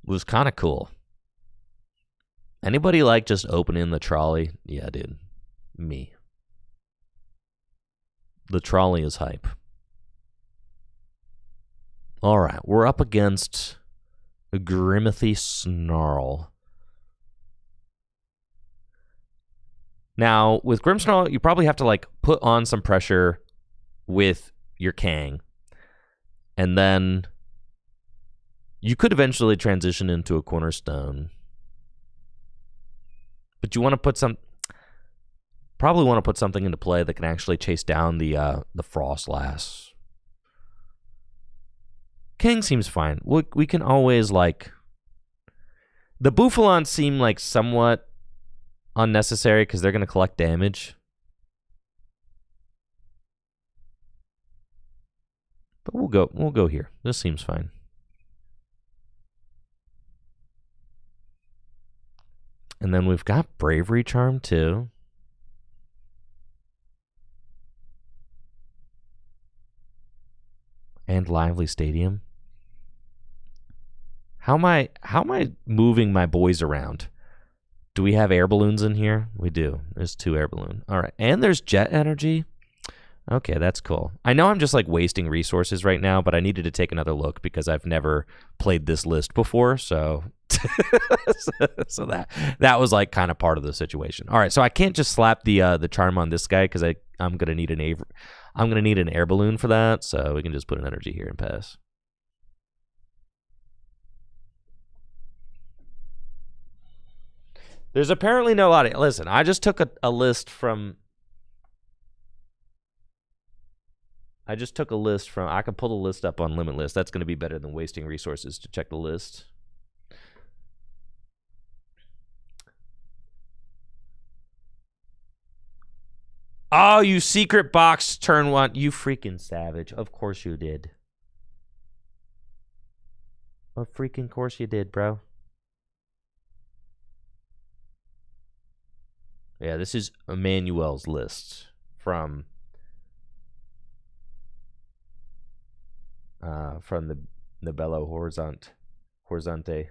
Was kind of cool. Anybody like just opening the trolley? Yeah, dude. Me. The trolley is hype. All right, we're up against a Grimmothy Snarl. Now, with Grimmsnarl, you probably have to like put on some pressure with your Kang. And then you could eventually transition into a Cornerstone. But you want to put probably want to put something into play that can actually chase down the Frostlass. Kang seems fine. We can always, like... The Bouffalants seem like somewhat unnecessary because they're going to collect damage. But we'll go here. This seems fine. And then we've got Bravery Charm too. And Lively Stadium. How am I moving my boys around? Do we have air balloons in here? We do. There's 2 air balloons. All right. And there's jet energy. Okay, that's cool. I know I'm just like wasting resources right now, but I needed to take another look because I've never played this list before, so so that was like kind of part of the situation. All right, so I can't just slap the charm on this guy because I'm gonna need an air balloon for that, so we can just put an energy here and pass. There's apparently no audio. Listen, I just took a list from. I can pull the list up on Limitless. That's going to be better than wasting resources to check the list. Oh, you secret box turn 1. You freaking savage. Of course you did. Of freaking course you did, bro. Yeah, this is Emmanuel's list from the Belo Horizonte.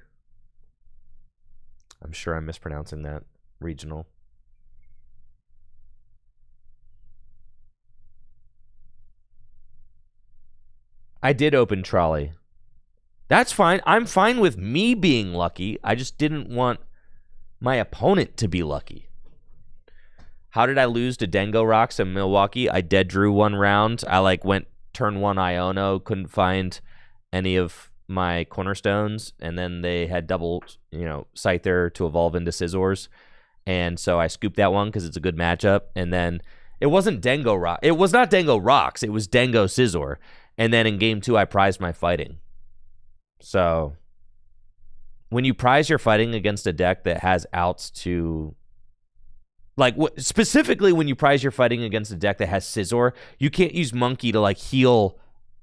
I'm sure I'm mispronouncing that. Regional. I did open Trolley. That's fine. I'm fine with me being lucky. I just didn't want my opponent to be lucky. How did I lose to Dengo Rocks in Milwaukee? I dead drew 1 round. I like went turn 1 Iono, couldn't find any of my cornerstones, and then they had double, Scyther to evolve into Scizors, and so I scooped that one because it's a good matchup. And then it wasn't Dengo Rock. It was not Dengo Rocks. It was Dengo Scizor. And then in game 2, I prized my fighting. So when you prize your fighting against a deck that has outs to... Like, specifically when you prize your fighting against a deck that has Scizor, you can't use Monkey to, like, heal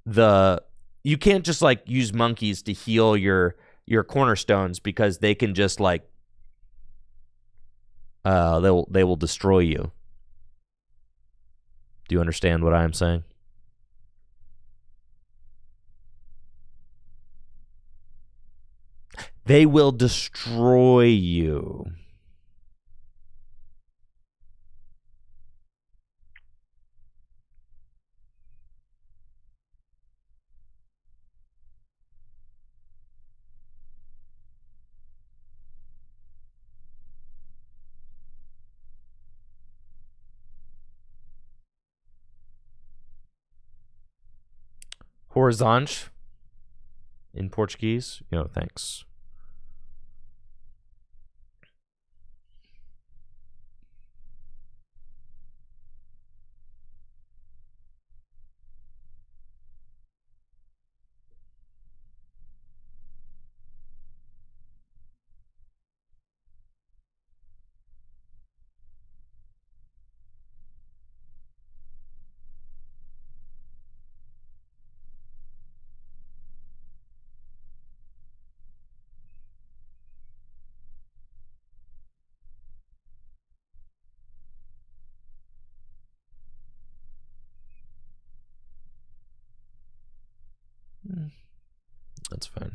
the... You can't just, like, use Monkeys to heal your cornerstones because they can just, like... They will destroy you. Do you understand what I'm saying? They will destroy you. Horizonte in Portuguese. Thanks. That's fine.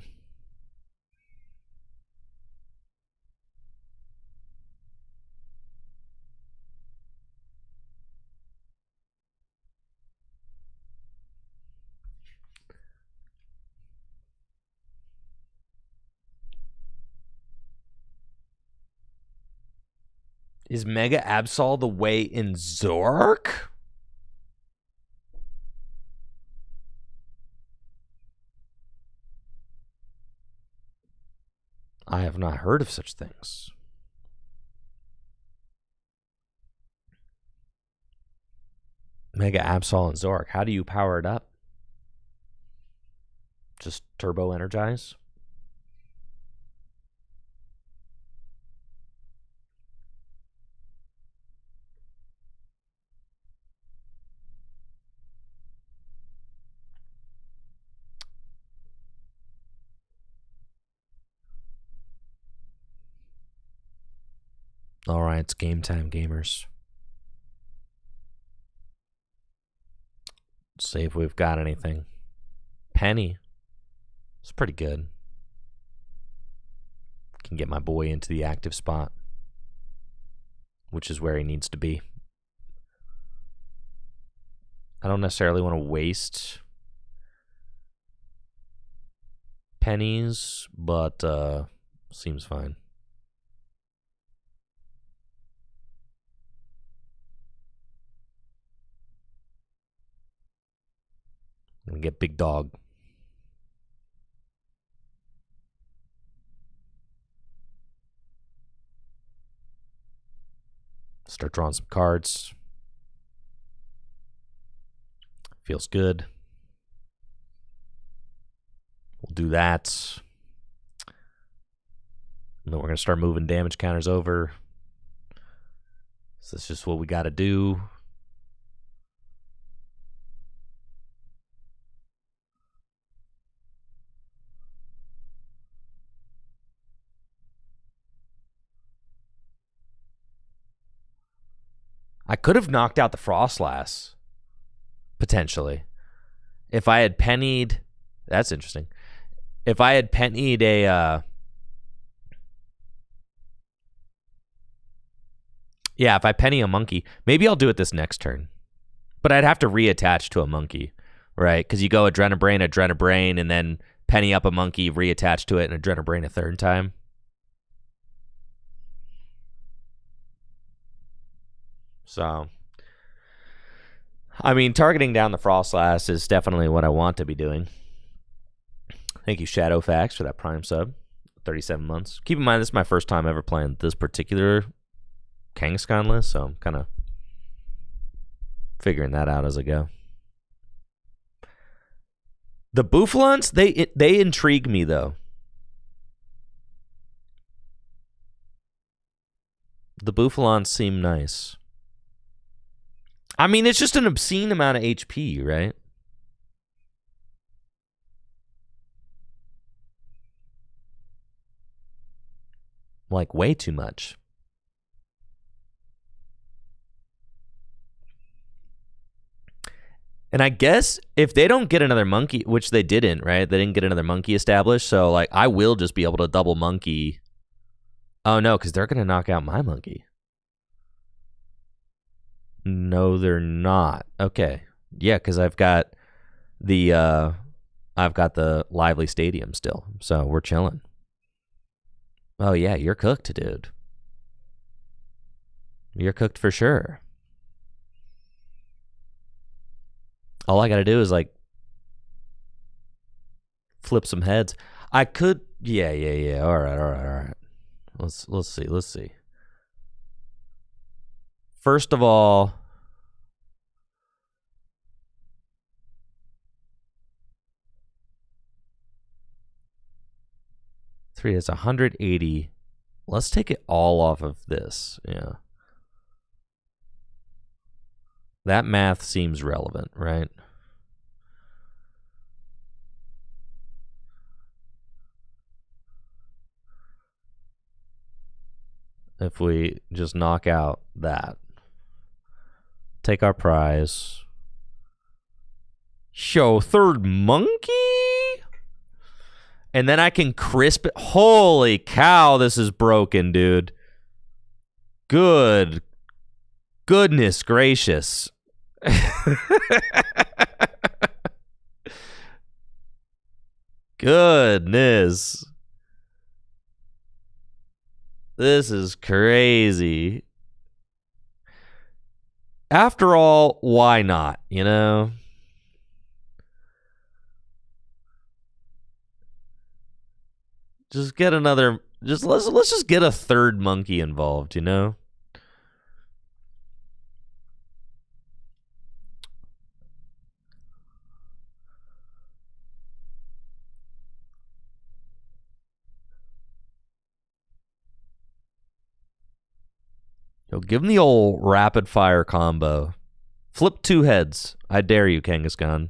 Is Mega Absol the way in Zork? I have not heard of such things. Mega Absol and Zork. How do you power it up? Just turbo energize? All right, it's game time, gamers. Let's see if we've got anything. Penny. It's pretty good. Can get my boy into the active spot, which is where he needs to be. I don't necessarily want to waste pennies, but seems fine. I'm gonna get big dog. Start drawing some cards. Feels good. We'll do that. And then we're going to start moving damage counters over. So that's just what we got to do. I could have knocked out the Frostlass, potentially. If I had pennied... That's interesting. If I had pennied a... Yeah, if I penny a monkey, maybe I'll do it this next turn. But I'd have to reattach to a monkey, right? Because you go Adrenabrain, and then penny up a monkey, reattach to it, and Adrenabrain a third time. So, I mean, targeting down the Frostlass is definitely what I want to be doing. Thank you, Shadowfax, for that Prime sub. 37 months. Keep in mind, this is my first time ever playing this particular Kangaskhan list, so I'm kind of figuring that out as I go. The Bouffalants, they intrigue me, though. The Bouffalants seem nice. I mean, it's just an obscene amount of HP, right? Like, way too much. And I guess if they don't get another monkey, which they didn't, right? They didn't get another monkey established, so, like, I will just be able to double monkey. Oh, no, because they're going to knock out my monkey. No, they're not. Okay. Yeah, because I've got the lively stadium still, so we're chilling. Oh yeah, you're cooked, dude. You're cooked for sure. All I gotta do is, like, flip some heads. I could. Yeah. All right. Let's see. First of all, three is 180. Let's take it all off of this. Yeah. That math seems relevant, right? If we just knock out that, take our prize. Show third monkey? And then I can crisp it. Holy cow, this is broken, dude. Goodness gracious. Goodness. This is crazy. After all, why not, you know? Just get another, let's just get a third monkey involved, you know? Yo, give him the old rapid fire combo. Flip two heads. I dare you, Kangaskhan.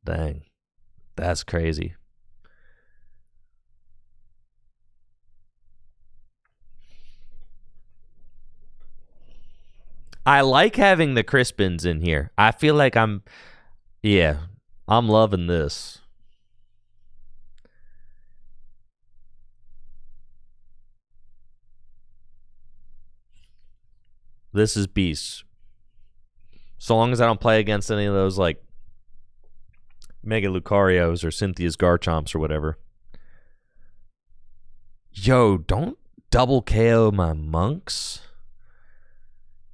Dang. That's crazy. I like having the Crispins in here. I feel like I'm loving this. This is beast. So long as I don't play against any of those like Mega Lucarios or Cynthia's Garchomps or whatever. Yo, don't double KO my monks.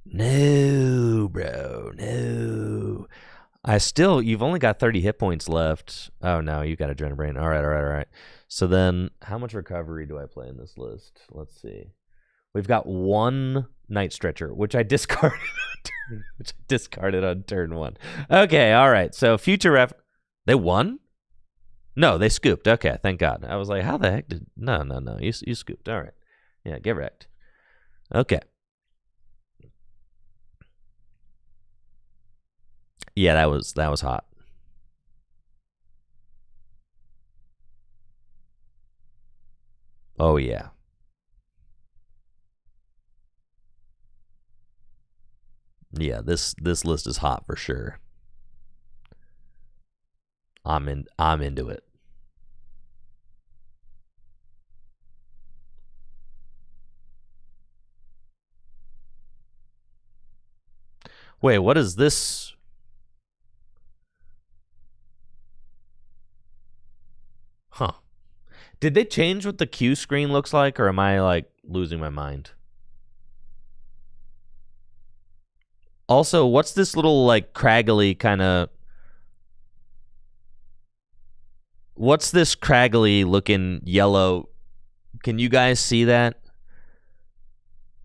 No, bro, no. You've only got 30 hit points left. Oh, no, you got a Adrenabrain. All right. So then, how much recovery do I play in this list? Let's see. We've got one Night Stretcher, which I discarded on turn one. Okay, all right. So future ref, they won? No, they scooped. Okay, thank God. I was like, how the heck did? No. You scooped. All right. Yeah, get wrecked. Okay. Yeah, that was hot. Oh yeah. Yeah, this list is hot for sure. I'm into it. Wait, what is this? Huh. Did they change what the Q screen looks like, or am I like losing my mind? Also, what's this little like craggly kind of? What's this craggly looking yellow? Can you guys see that?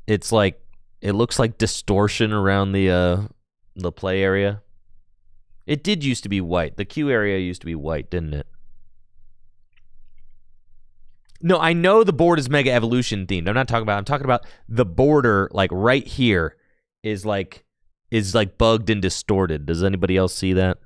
It's like it looks like distortion around the play area. It did used to be white. The Q area used to be white, didn't it? No, I know the board is Mega Evolution themed. I'm talking about the border like right here is like bugged and distorted. Does anybody else see that?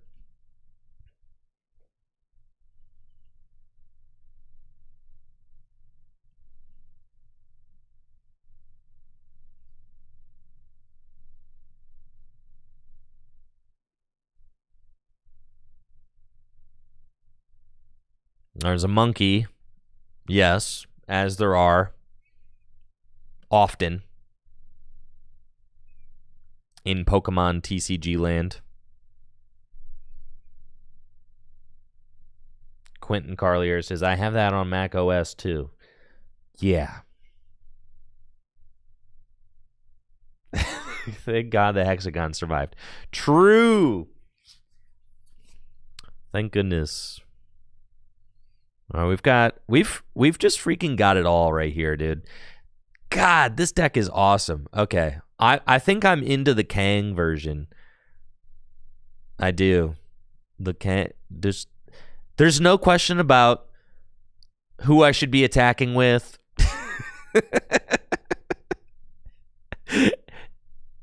There's a monkey. Yes, as there are often in Pokemon TCG land. Quentin Carlier says, I have that on Mac OS too. Yeah. Thank God the Hexagon survived. True. Thank goodness. We've just freaking got it all right here, dude. God, this deck is awesome. Okay. I think I'm into the Kang version. I do. The Kang there's no question about who I should be attacking with.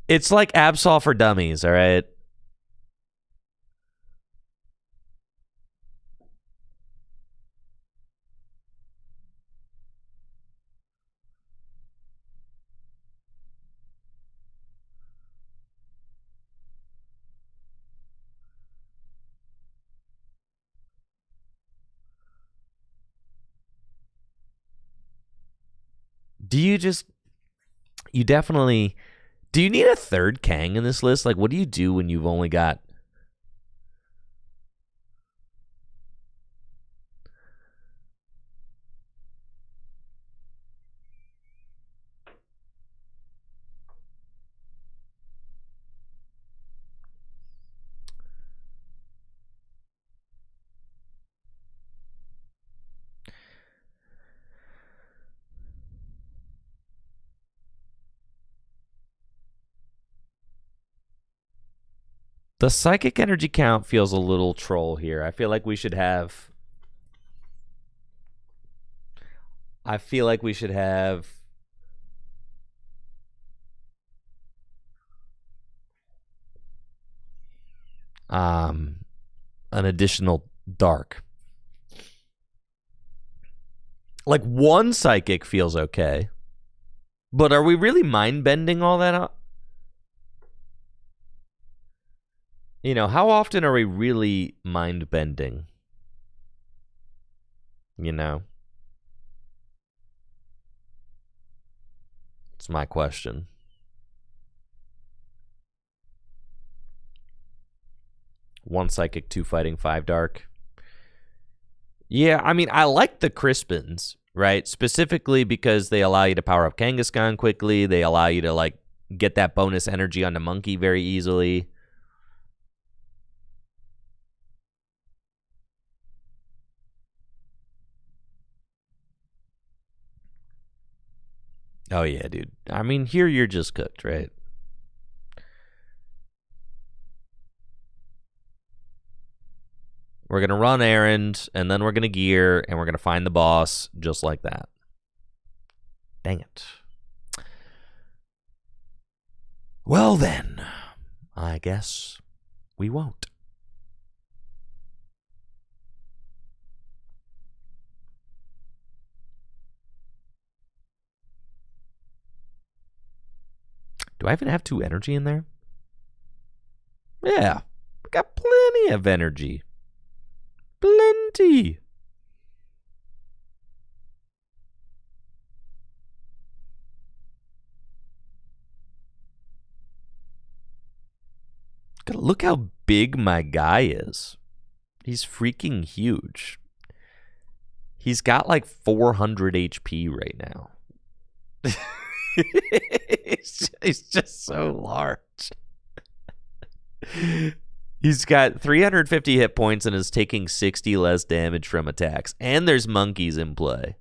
It's like Absol for dummies, all right? Do you just you definitely do you need a third Kang in this list? Like what do you do when you've only got the psychic energy count feels a little troll here. I feel like we should have um an additional dark. Like one psychic feels okay. But are we really mind bending all that up? You know, how often are we really mind bending? You know? It's my question. One psychic, two fighting, five dark. Yeah, I mean, I like the Crispins, right? Specifically because they allow you to power up Kangaskhan quickly. They allow you to, like, get that bonus energy on the monkey very easily. Oh, yeah, dude. I mean, here you're just cooked, right? We're going to run errand, and then we're going to gear, and we're going to find the boss just like that. Dang it. Well, then, I guess we won't. Do I even have 2 energy in there? Yeah, we got plenty of energy. Plenty. Look how big my guy is. He's freaking huge. He's got like 400 HP right now. he's just so large. He's got 350 hit points and is taking 60 less damage from attacks. And there's monkeys in play.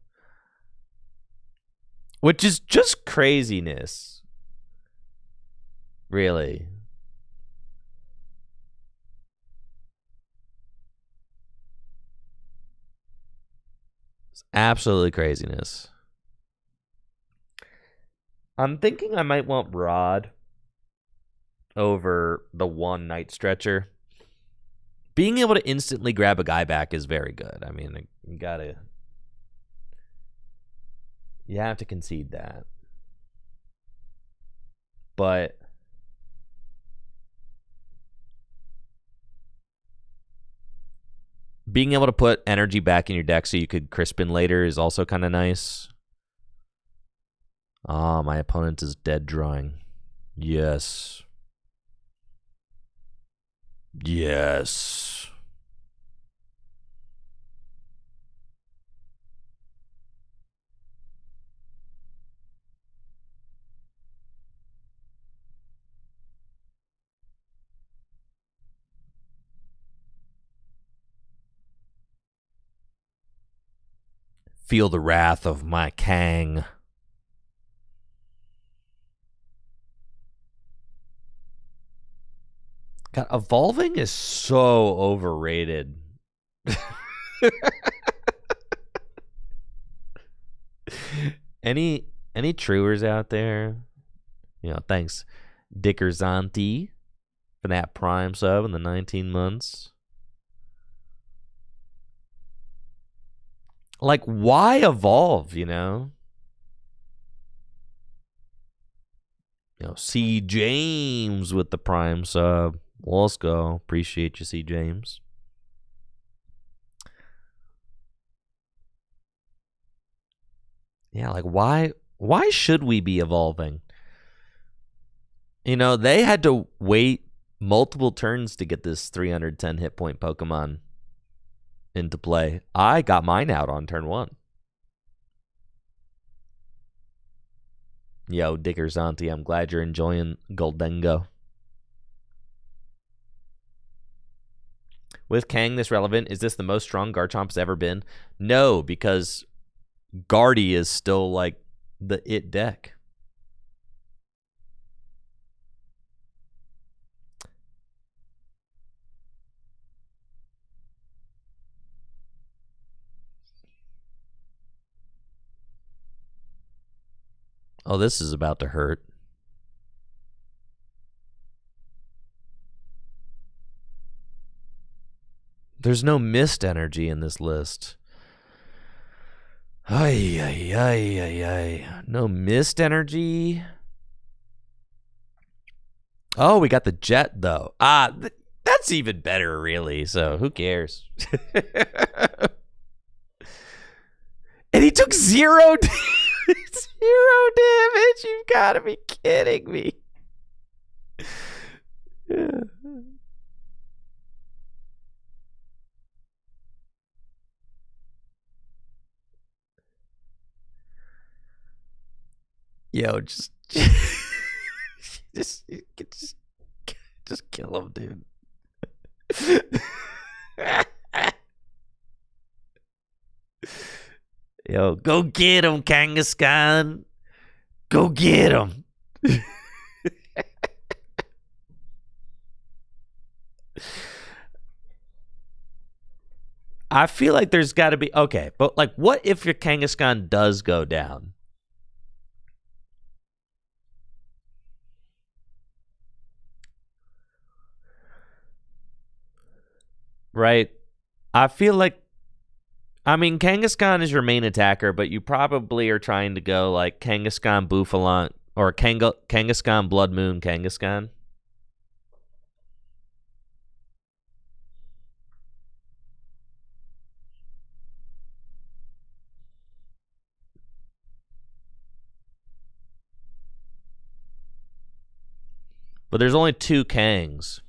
Which is just craziness. Really. It's absolutely craziness. I'm thinking I might want Rod over the one Night Stretcher. Being able to instantly grab a guy back is very good. I mean, you have to concede that. But being able to put energy back in your deck so you could Crispin later is also kind of nice. Ah, my opponent is dead drawing. Yes. Yes. Feel the wrath of my Kang. God, evolving is so overrated. any truers out there? Thanks, Dickerzanti, for that Prime sub in the 19 months. Like, why evolve? C. James with the Prime sub. Let's go. Appreciate you, C. James. Yeah, like why should we be evolving? They had to wait multiple turns to get this 310 hit point Pokemon into play. I got mine out on turn 1. Yo, Dickerzanti, I'm glad you're enjoying Goldengo. With Kang this relevant, is this the most strong Garchomp has ever been? No, because Guardy is still like the it deck. Oh, this is about to hurt. There's no mist energy in this list. Ay, ay, ay, ay, ay. No mist energy. Oh, we got the jet, though. That's even better, really. So who cares? And he took 0 damage. 0 damage. You've got to be kidding me. Yeah. Yo, just kill him, dude. Yo, go get him, Kangaskhan. Go get him. I feel like there's got to be okay, but like, what if your Kangaskhan does go down? Right? I feel like, Kangaskhan is your main attacker, but you probably are trying to go like Kangaskhan Buffalant or Kangaskhan Blood Moon Kangaskhan. But there's only 2 Kangs.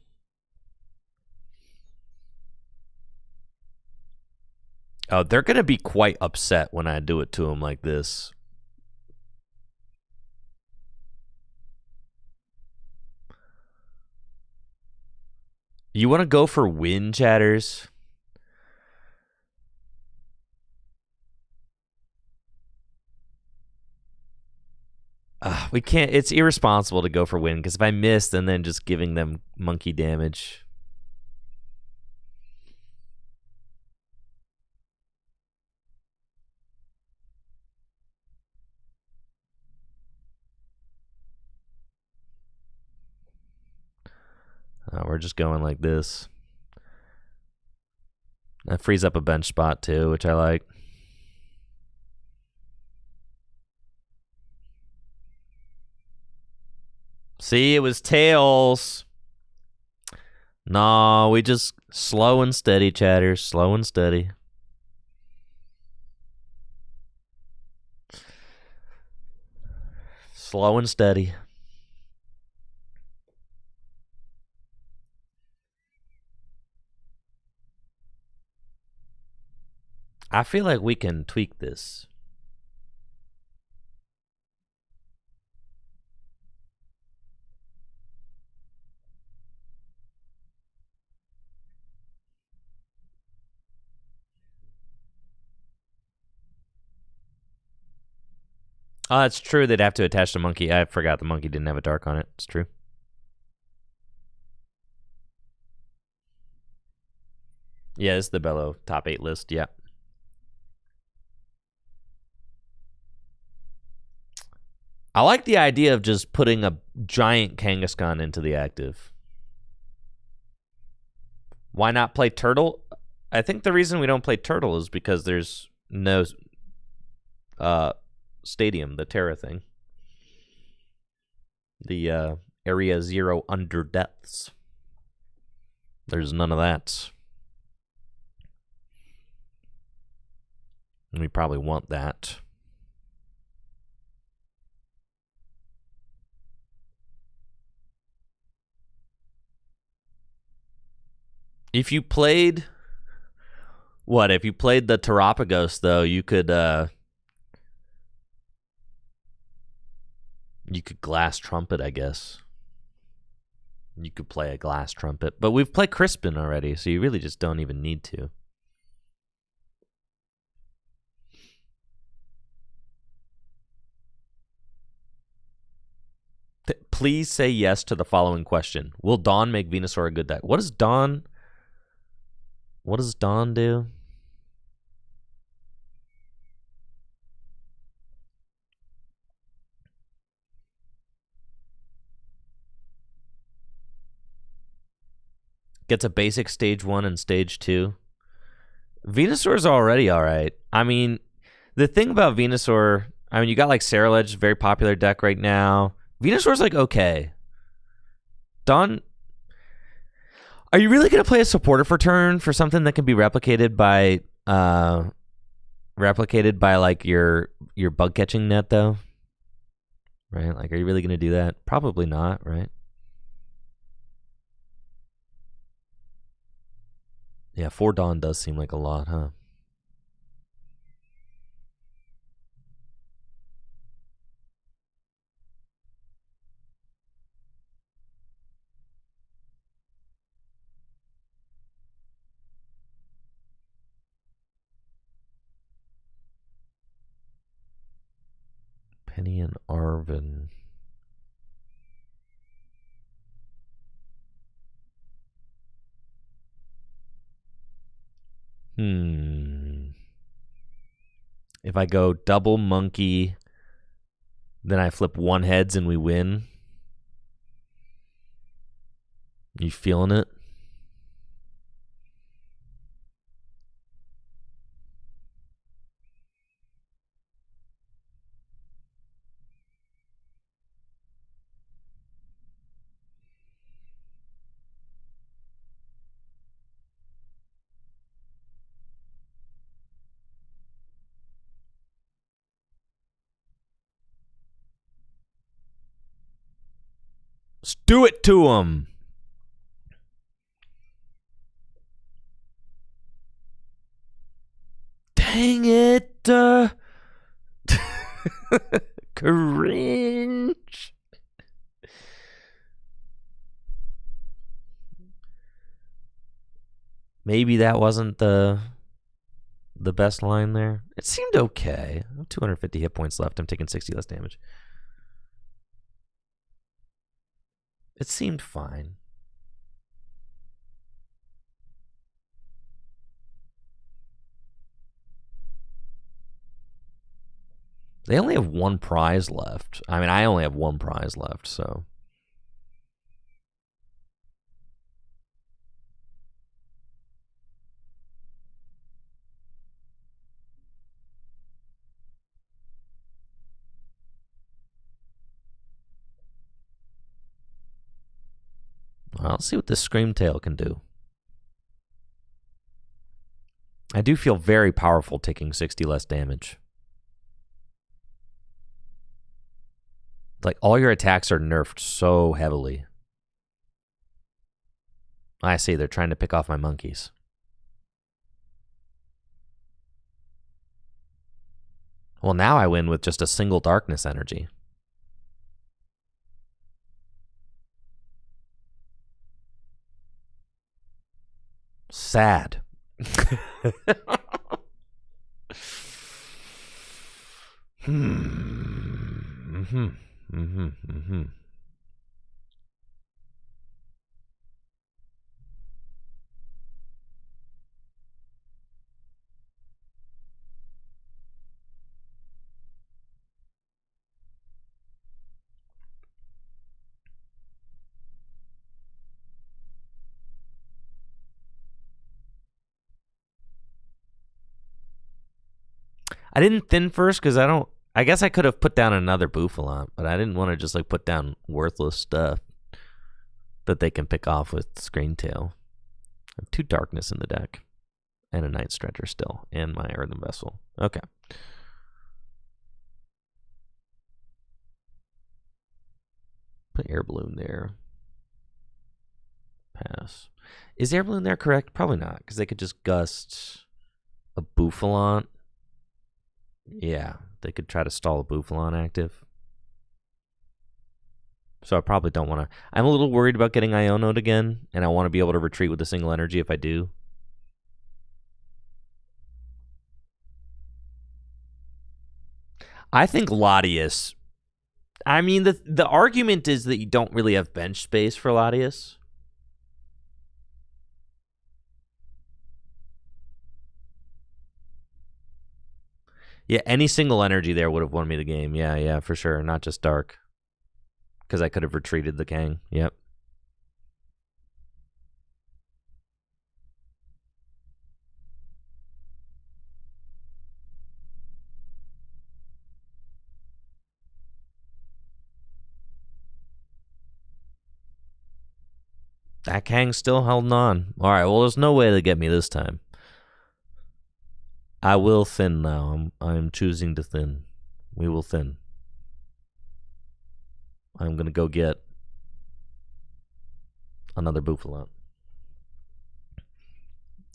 Oh, they're going to be quite upset when I do it to them like this. You want to go for win, chatters? We can't. It's irresponsible to go for win because if I missed and then just giving them monkey damage. We're just going like this. That frees up a bench spot too, which I like. See, it was tails. No, we just slow and steady, chatters. Slow and steady. Slow and steady. I feel like we can tweak this. Oh, it's true. They'd have to attach the monkey. I forgot the monkey didn't have a dark on it. It's true. Yeah, it's the Bello top 8 list. Yeah. I like the idea of just putting a giant Kangaskhan into the active. Why not play Turtle? I think the reason we don't play Turtle is because there's no stadium, the Terra thing. The Area Zero under depths. There's none of that. And we probably want that. If you played... What? If you played the Terapagos, though, you could Glass Trumpet, I guess. You could play a Glass Trumpet. But we've played Crispin already, so you really just don't even need to. Please say yes to the following question. Will Dawn make Venusaur a good deck? What does Dawn do? Gets a basic stage 1 and stage 2. Venusaur's already alright. I mean, the thing about Venusaur, I mean, you got like Ceruledge, very popular deck right now. Venusaur's like okay. Dawn, are you really going to play a supporter for turn for something that can be replicated by like your bug catching net though? Right? Like, are you really going to do that? Probably not, right? Yeah, 4 Dawn does seem like a lot, huh? Penny and Arvin. If I go double monkey, then I flip 1 heads and we win. You feeling it? Let's do it to him. Dang it. Cringe. Maybe that wasn't the best line there. It seemed okay. I have 250 hit points left. I'm taking 60 less damage. It seemed fine. They only have 1 prize left. I mean, I only have 1 prize left, so. Well, let's see what this Screamtail can do. I do feel very powerful taking 60 less damage. Like, all your attacks are nerfed so heavily. I see, they're trying to pick off my monkeys. Well, now I win with just a single darkness energy. Sad. Mm-hmm. Mm-hmm. Mm-hmm. I didn't thin first because I guess I could have put down another Bouffalant, but I didn't want to just like put down worthless stuff that they can pick off with Screentail. I have 2 Darkness in the deck. And a Night Stretcher still. And my Earthen Vessel. Okay. Put Air Balloon there. Pass. Is Air Balloon there correct? Probably not, because they could just gust a Bouffalant. Yeah, they could try to stall a Bouffalant active. So I probably don't want to. I'm a little worried about getting Iono'd again, and I want to be able to retreat with a single energy if I do. I think Latias. I mean, the argument is that you don't really have bench space for Latias. Yeah, any single energy there would have won me the game. Yeah, for sure. Not just Dark. Because I could have retreated the Kang. Yep. That Kang's still holding on. All right, well, there's no way to get me this time. I will thin now. I'm choosing to thin. We will thin. I'm going to go get another Bouffalant.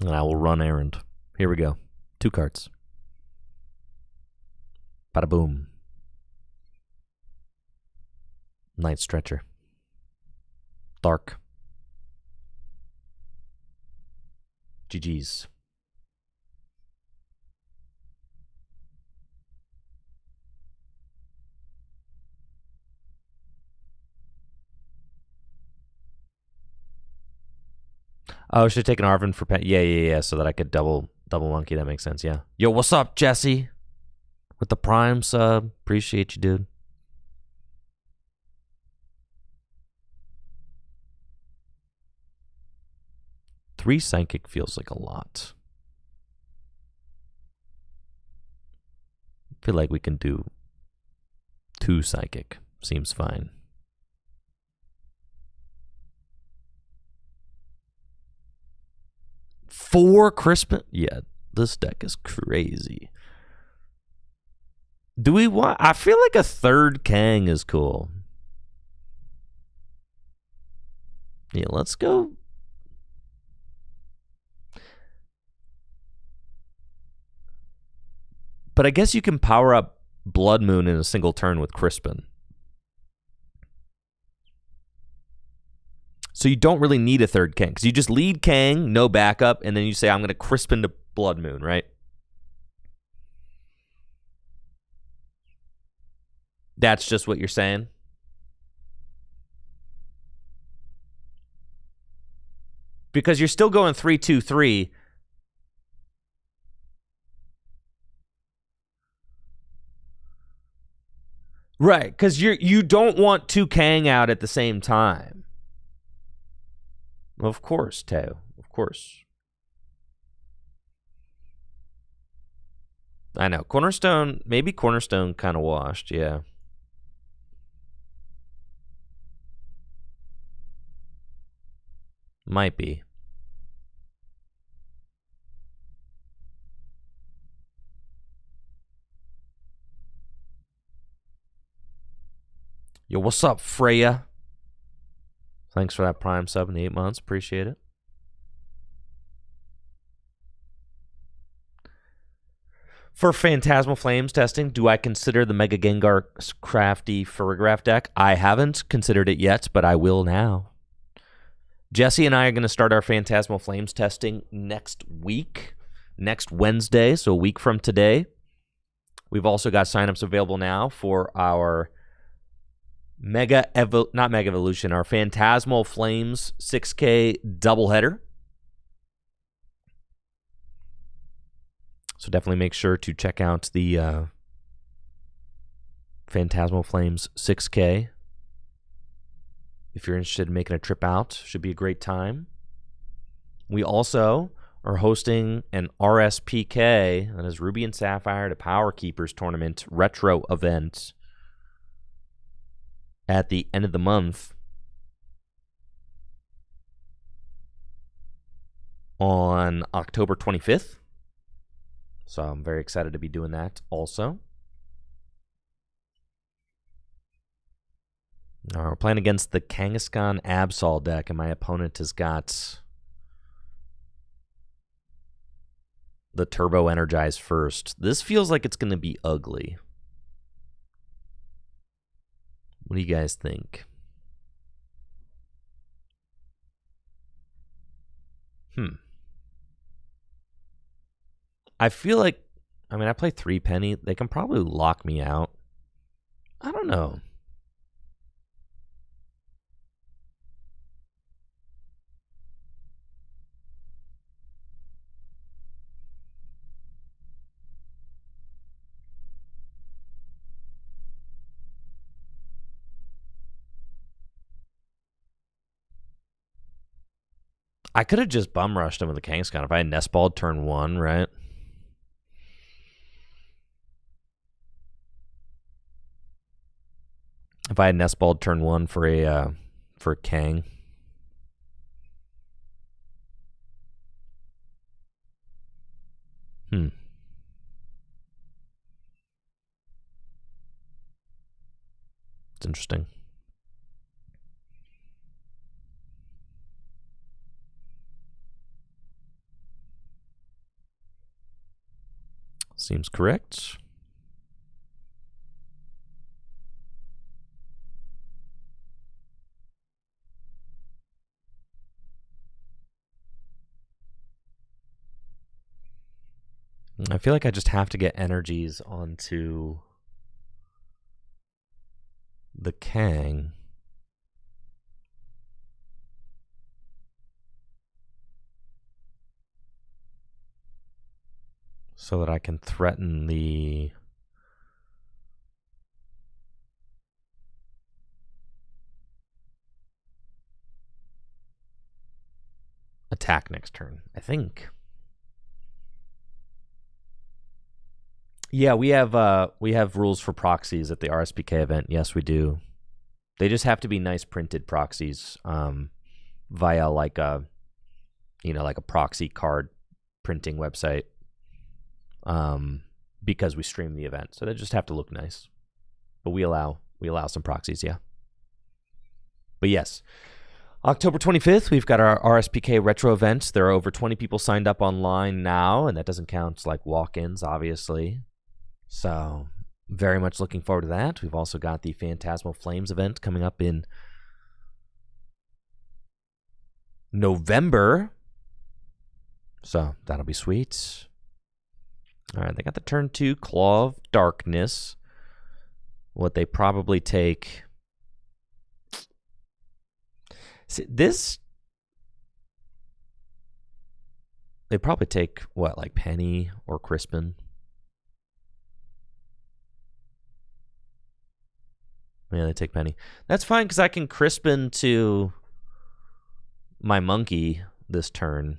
And I will run errand. Here we go. 2 cards. Bada boom. Night Stretcher. Dark. GG's. Oh, I should have taken Arvin for pet. Yeah. So that I could double monkey. That makes sense. Yeah. Yo, what's up, Jesse? With the Prime sub. Appreciate you, dude. Three Psychic feels like a lot. I feel like we can do 2 Psychic. Seems fine. Four Crispin? Yeah, this deck is crazy. Do we want... I feel like a 3rd Kang is cool. Yeah, let's go. But I guess you can power up Blood Moon in a single turn with Crispin. So you don't really need a 3rd Kang. Because you just lead Kang, no backup, and then you say, I'm going to Crispin to Blood Moon, right? That's just what you're saying? Because you're still going 3-2-3. Right, because you don't want 2 Kang out at the same time. Of course, Teo. Of course. I know. Cornerstone, maybe Cornerstone kind of washed, yeah. Might be. Yo, what's up, Freya? Thanks for that Prime sub in the 8 months. Appreciate it. For Phantasmal Flames testing, do I consider the Mega Gengar crafty Ferrograph deck? I haven't considered it yet, but I will now. Jesse and I are going to start our Phantasmal Flames testing next week, next Wednesday, so a week from today. We've also got signups available now for our not Mega Evolution, our Phantasmal Flames 6K doubleheader. So definitely make sure to check out the Phantasmal Flames 6K. If you're interested in making a trip out, should be a great time. We also are hosting an RSPK, that is Ruby and Sapphire to Power Keepers tournament retro event at the end of the month on October 25th. So I'm very excited to be doing that also. We're playing against the Kangaskhan Absol deck, and my opponent has got the Turbo Energize first. This feels like it's going to be ugly. What do you guys think? I feel like, I play 3 penny. They can probably lock me out. I don't know. I could have just bum rushed him with the Kangaskhan if I had Nestballed turn 1, right? If I had Nestballed turn 1 for a Kang. It's interesting. Seems correct. I feel like I just have to get energies onto the Kang. So that I can threaten the attack next turn, I think. Yeah, we have rules for proxies at the RSPK event. Yes, we do. They just have to be nice printed proxies via like a proxy card printing website. Because we stream the event. So they just have to look nice. But we allow some proxies, yeah. But yes, October 25th, we've got our RSPK retro event. There are over 20 people signed up online now, and that doesn't count like walk-ins, obviously. So very much looking forward to that. We've also got the Phantasmal Flames event coming up in November. So that'll be sweet. All right, they got the turn 2 Claw of Darkness. What they probably take... See, this... They probably take, what, like Penny or Crispin? Yeah, they take Penny. That's fine, because I can Crispin to my monkey this turn.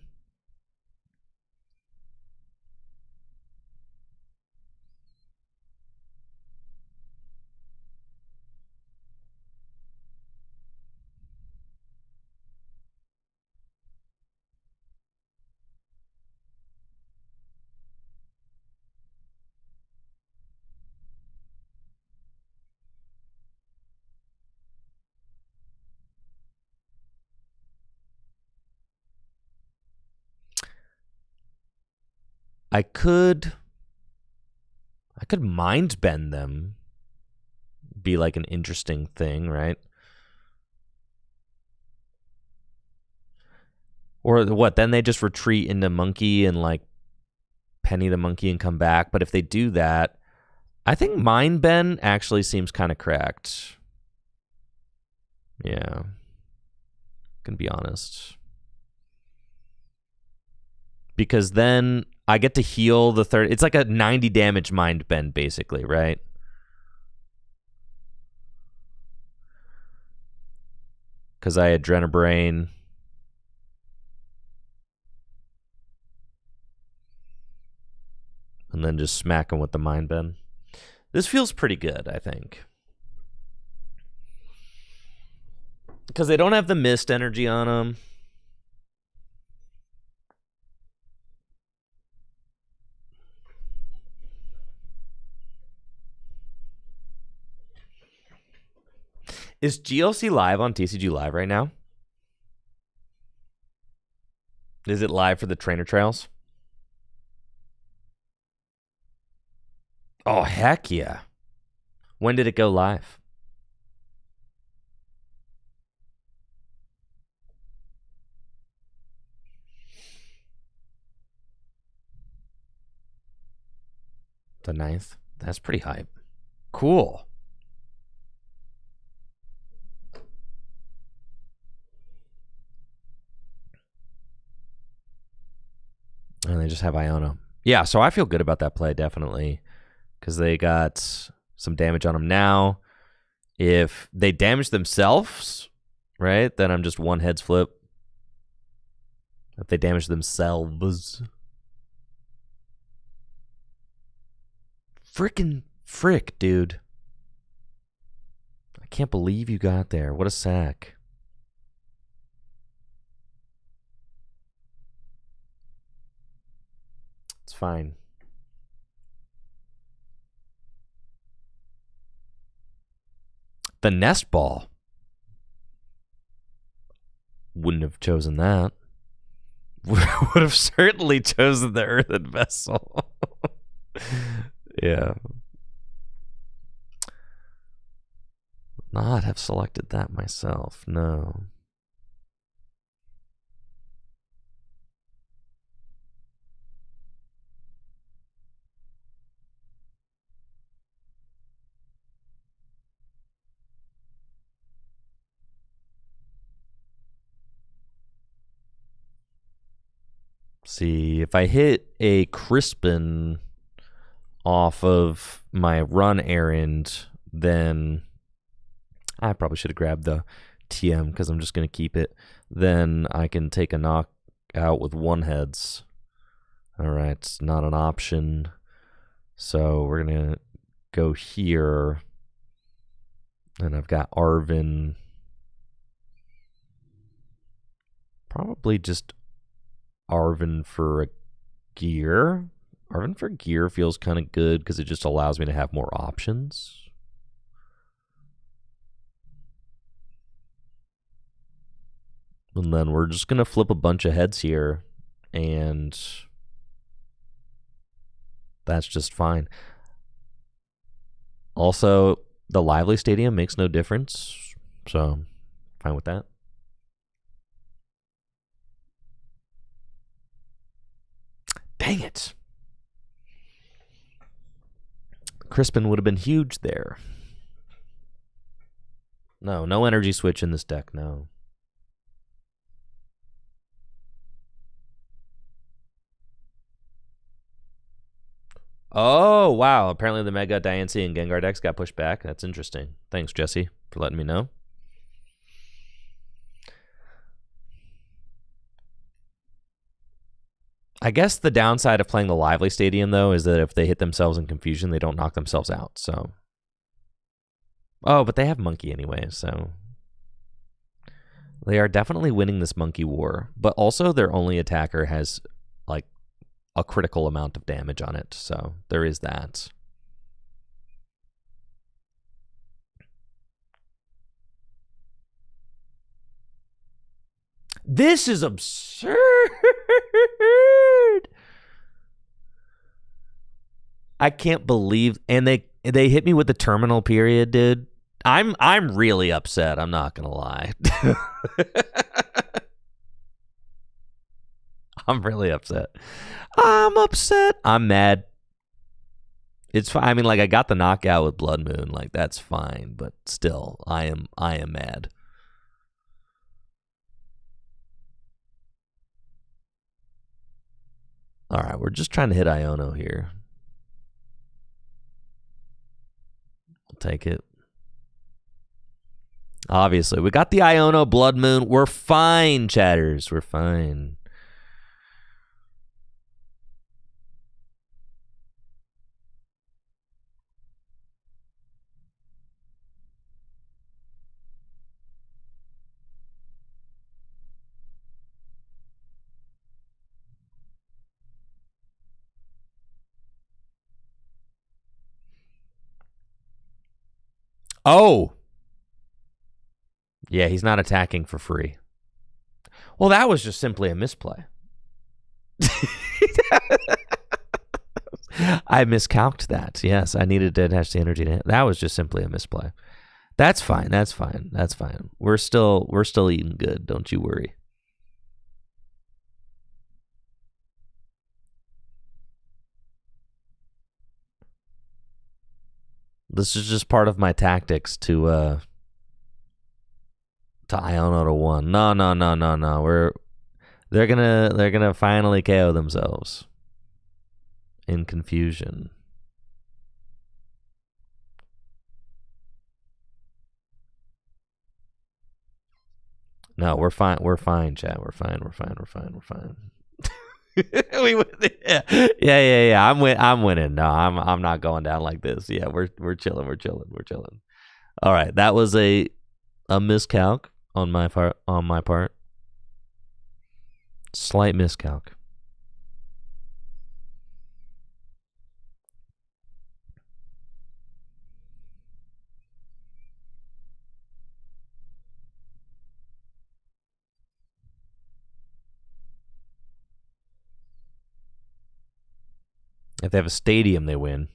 I could mind bend them. Be like an interesting thing, right? Or what? Then they just retreat into monkey and like penny the monkey and come back. But if they do that, I think mind bend actually seems kind of cracked. Yeah. Can be honest. Because then I get to heal the third. It's like a 90 damage mind bend, basically, right? Because I had Adrenabrain. And then just smack him with the mind bend. This feels pretty good, I think. Because they don't have the mist energy on them. Is GLC live on TCG Live right now? Is it live for the trainer trails? Oh, heck yeah. When did it go live? The 9th? That's pretty hype. Cool. And they just have Iona. Yeah, so I feel good about that play, definitely. Because they got some damage on them now. If they damage themselves, right, then I'm just one heads flip. If they damage themselves. Frick, dude. I can't believe you got there. What a sack. It's fine. The nest ball. Wouldn't have chosen that. Would have certainly chosen the earthen vessel. Yeah. Would not have selected that myself. No. See, if I hit a Crispin off of my run errand, then I probably should have grabbed the TM because I'm just going to keep it. Then I can take a knockout with one heads. All right, it's not an option. So we're going to go here. And I've got Arvin. Probably just Arvin for a gear. Arvin for gear feels kind of good because it just allows me to have more options. And then we're just going to flip a bunch of heads here. And that's just fine. Also, the Lively Stadium makes no difference. So, fine with that. Dang it. Crispin would have been huge there. No energy switch in this deck, no. Oh, wow. Apparently the Mega Diancie and Gengar decks got pushed back. That's interesting. Thanks, Jesse, for letting me know. I guess the downside of playing the Lively Stadium, though, is that if they hit themselves in confusion, they don't knock themselves out. So, oh, but they have Monkey anyway, so they are definitely winning this Monkey War. But also, their only attacker has like a critical amount of damage on it, so there is that. This is absurd. I can't believe, and they hit me with the terminal period, dude. I'm really upset. I'm not gonna lie. I'm really upset. I'm upset. I'm mad. It's fine. I mean, like I got the knockout with Blood Moon, like that's fine, but still, I am mad. All right, we're just trying to hit Iono here. We'll take it. Obviously, we got the Iono Blood Moon. We're fine, chatters. We're fine. Oh! Yeah, he's not attacking for free. Well, that was just simply a misplay. I miscalculated that. Yes, I needed to attach the energy to it. That was just simply a misplay. That's fine. That's fine. That's fine. We're still eating good. Don't you worry. This is just part of my tactics to Iono to 1. No. They're gonna finally KO themselves in confusion. No, we're fine. We're fine, chat. We're fine. Yeah. I'm winning. No, I'm not going down like this. Yeah, we're chilling. All right, that was a miscalc on my part. Slight miscalc. If they have a stadium, they win.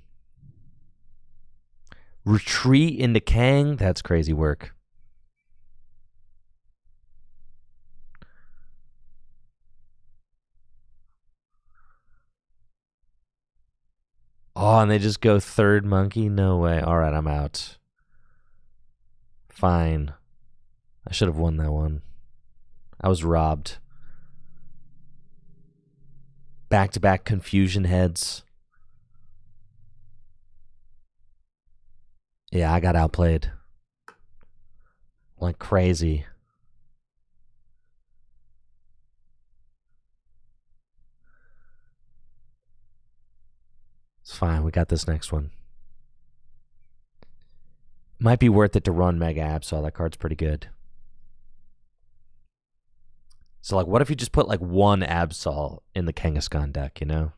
Retreat into Kang? That's crazy work. Oh, and they just go third monkey? No way. All right, I'm out. Fine. I should have won that one. I was robbed. Back-to-back confusion heads. Yeah, I got outplayed. Like crazy. It's fine. We got this next one. Might be worth it to run Mega Absol. That card's pretty good. So, like, what if you just put, like, one Absol in the Kangaskhan deck, you know?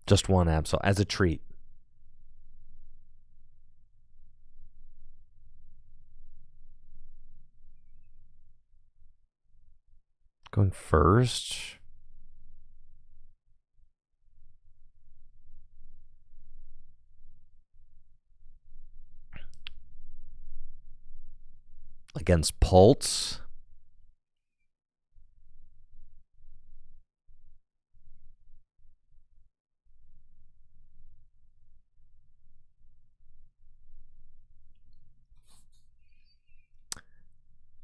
Just one Absol as a treat. Going first. Against Pulse.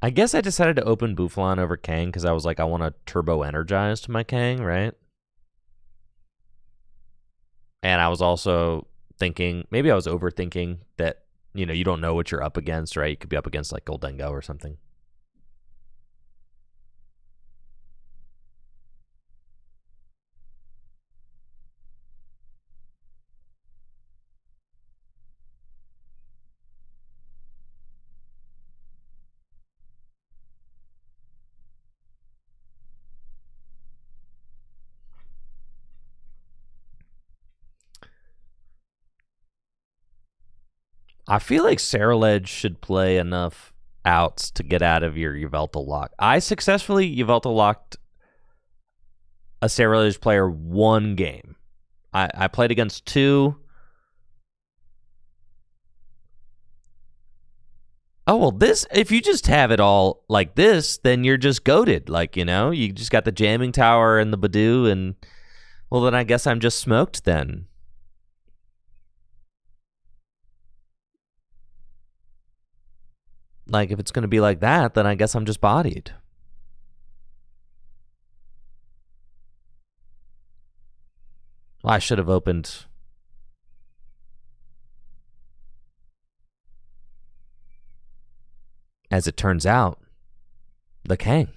I guess I decided to open Bouffalant over Kang because I was like, I want to turbo energize to my Kang, right? And I was also thinking, maybe I was overthinking that, you know, you don't know what you're up against, right? You could be up against like Goldengo or something. I feel like Ceruledge should play enough outs to get out of your Yveltal lock. I successfully Yveltal locked a Ceruledge player one game. I played against two. Oh, well, this, if you just have it all like this, then you're just goated. Like, you know, you just got the jamming tower and the Badoo, and, well, then I guess I'm just smoked then. Like, if it's going to be like that, then I guess I'm just bodied. Well, I should have opened... As it turns out, the Kang.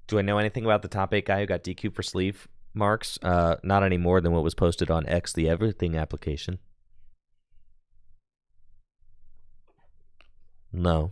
Do I know anything about the top 8 guy who got DQ for sleeve marks? Not any more than what was posted on X, the Everything application. No.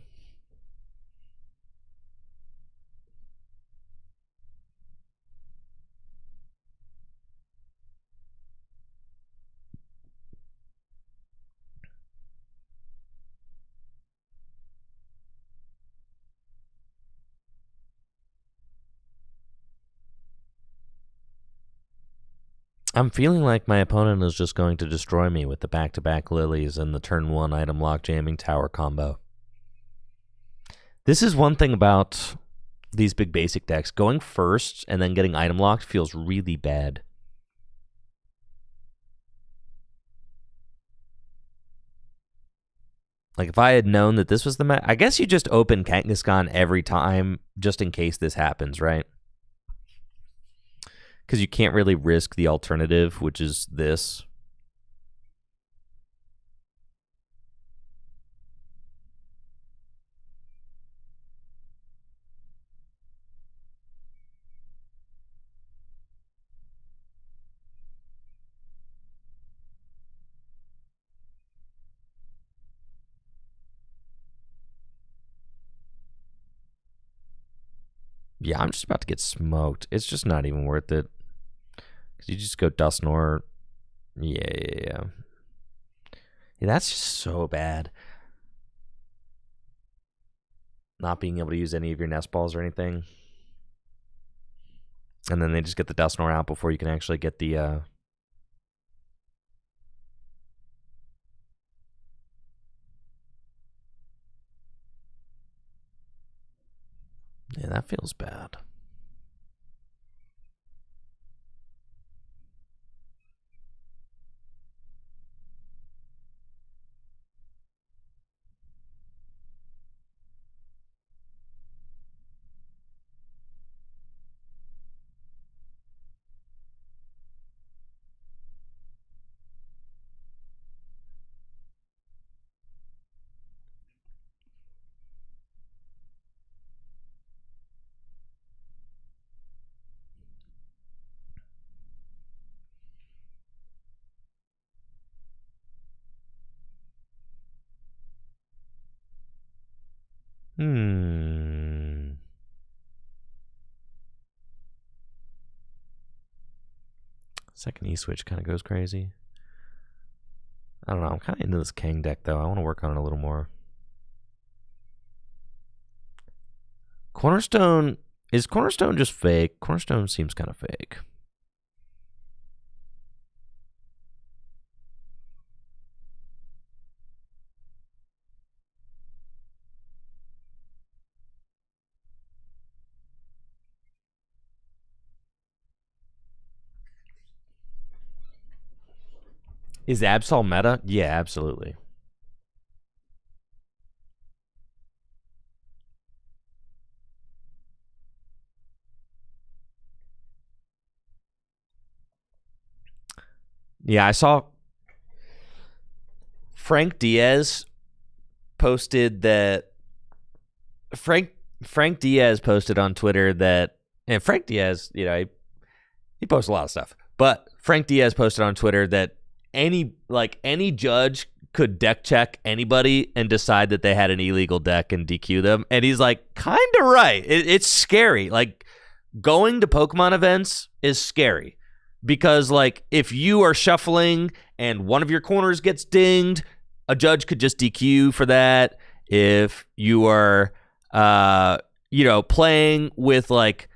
I'm feeling like my opponent is just going to destroy me with the back-to-back lilies and the turn 1 item lock jamming tower combo. This is one thing about these big basic decks. Going first and then getting item locked feels really bad. Like, if I had known that this was the I guess you just open Kangaskhan every time just in case this happens, right? Because you can't really risk the alternative, which is this. Yeah, I'm just about to get smoked. It's just not even worth it. Because you just go Dustnor. Yeah. Yeah, that's just so bad. Not being able to use any of your nest balls or anything. And then they just get the Dustnor out before you can actually get the... Yeah, that feels bad. Second E-switch kind of goes crazy. I don't know. I'm kind of into this Kang deck, though. I want to work on it a little more. Cornerstone... Is Cornerstone just fake? Cornerstone seems kind of fake. Is Absol meta? Yeah, absolutely. Yeah, I saw Frank Diaz posted that Frank Diaz posted on Twitter that, and Frank Diaz, you know, he posts a lot of stuff, but Frank Diaz posted on Twitter that any judge could deck check anybody and decide that they had an illegal deck and DQ them. And he's like, kind of right. It's scary. Like, going to Pokemon events is scary because, like, if you are shuffling and one of your corners gets dinged, a judge could just DQ for that. If you are, playing with, like,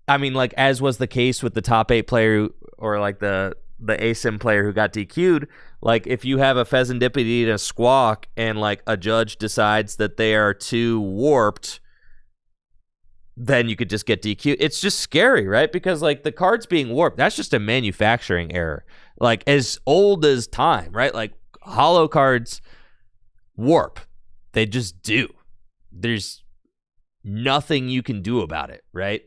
I mean, like, as was the case with the top 8 player or like the the ASIM player who got DQ'd, like if you have a Pheasantipity and a Squawk and like a judge decides that they are too warped, then you could just get DQ'd. It's just scary, right? Because like the cards being warped, that's just a manufacturing error. Like as old as time, right? Like holo cards warp. They just do. There's nothing you can do about it, right?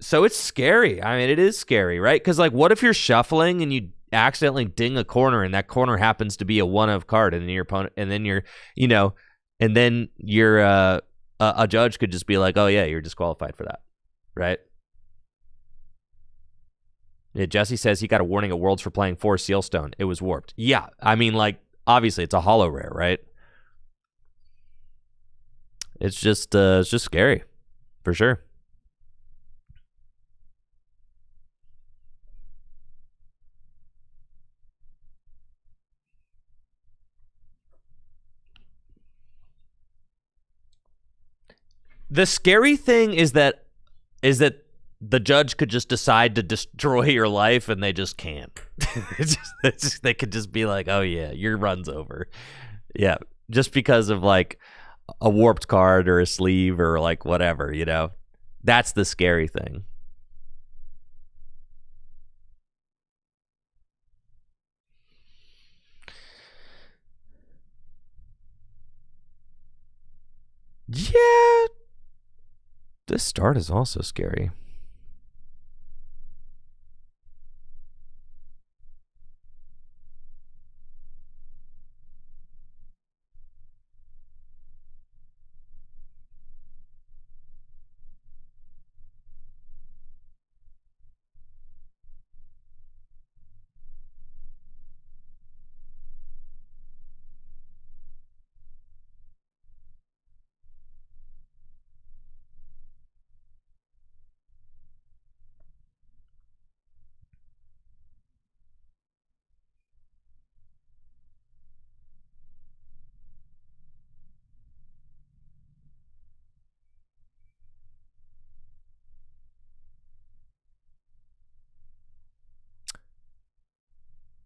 So it's scary. I mean, it is scary, right? Because like, what if you're shuffling and you accidentally ding a corner, and that corner happens to be a 1-of card, and then your opponent, and then you're, and then your a judge could just be like, oh yeah, you're disqualified for that, right? Yeah, Jesse says he got a warning at Worlds for playing 4 Sealstone. It was warped. Yeah, I mean, like obviously it's a holo rare, right? It's just scary, for sure. The scary thing is that the judge could just decide to destroy your life, and they just can't. They could just be like, oh yeah, your run's over. Yeah, just because of like a warped card or a sleeve or like whatever, That's the scary thing. Yeah. This start is also scary.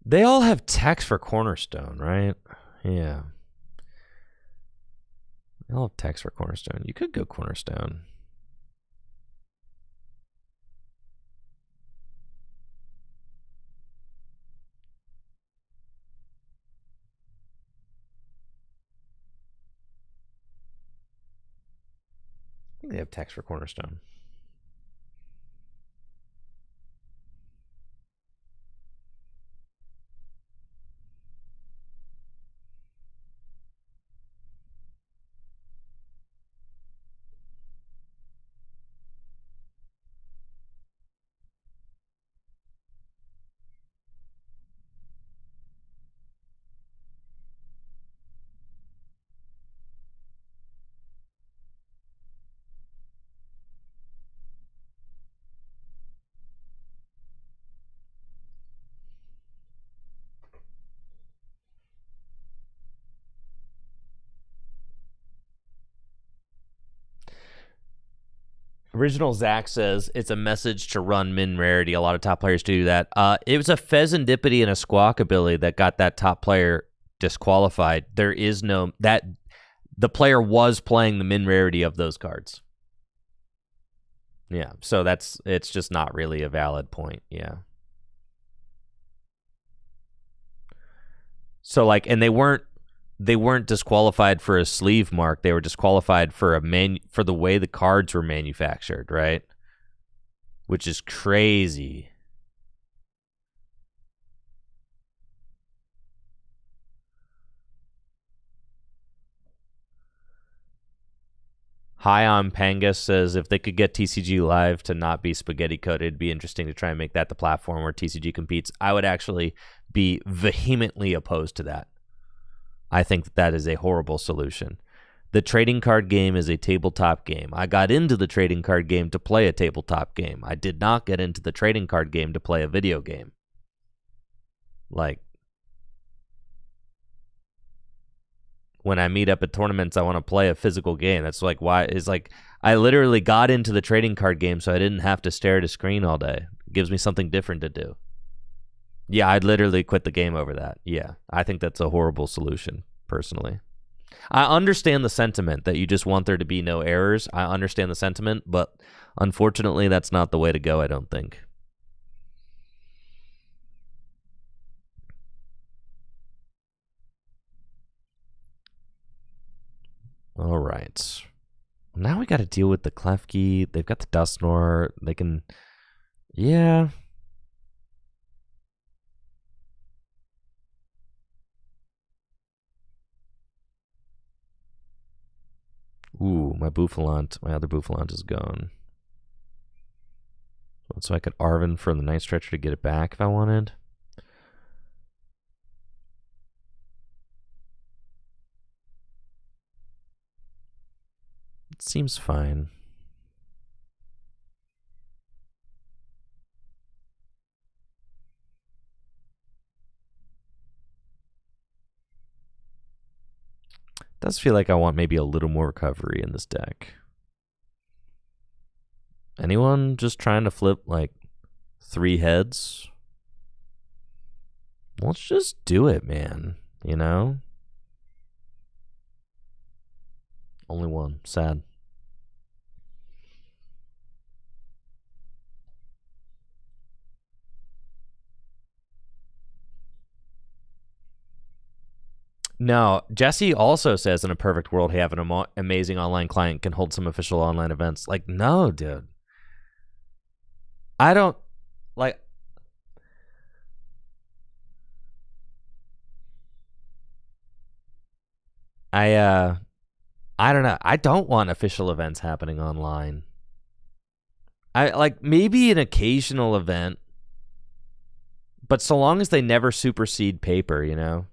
They all have text for Cornerstone, right? Yeah. They all have text for Cornerstone. You could go Cornerstone. I think they have text for Cornerstone. Original Zach says it's a message to run min rarity. A lot of top players do that. It was a Pheasantipity and a Squawk ability that got that top player disqualified. There is no that the player was playing the min rarity of those cards. Yeah, so it's just not really a valid point. Yeah. So like, and they weren't disqualified for a sleeve mark. They were disqualified for for the way the cards were manufactured, right? Which is crazy. Hi on Pangus says if they could get TCG Live to not be spaghetti coded, it'd be interesting to try and make that the platform where TCG competes. I would actually be vehemently opposed to that. I think that is a horrible solution. The trading card game is a tabletop game. I got into the trading card game to play a tabletop game. I did not get into the trading card game to play a video game. Like, when I meet up at tournaments, I want to play a physical game. That's like why it's like I literally got into the trading card game so I didn't have to stare at a screen all day. gives me something different to do. Yeah, I'd literally quit the game over that. Yeah, I think that's a horrible solution, personally. I understand the sentiment that you just want there to be no errors. I understand the sentiment, but unfortunately, that's not the way to go, I don't think. All right. Now we got to deal with the Klefki. They've got the Dusknoir. They can... Yeah. Ooh, my Bouffalant. My other Bouffalant is gone. So I could Arven for the Night Stretcher to get it back if I wanted. It seems fine. Does feel like I want maybe a little more recovery in this deck. Anyone just trying to flip like 3 heads? Let's just do it, man. You know? Only one. Sad. No, Jesse also says in a perfect world, have an amazing online client can hold some official online events. Like, no, dude. I don't like. I don't know. I don't want official events happening online. I like maybe an occasional event, but so long as they never supersede paper, you know.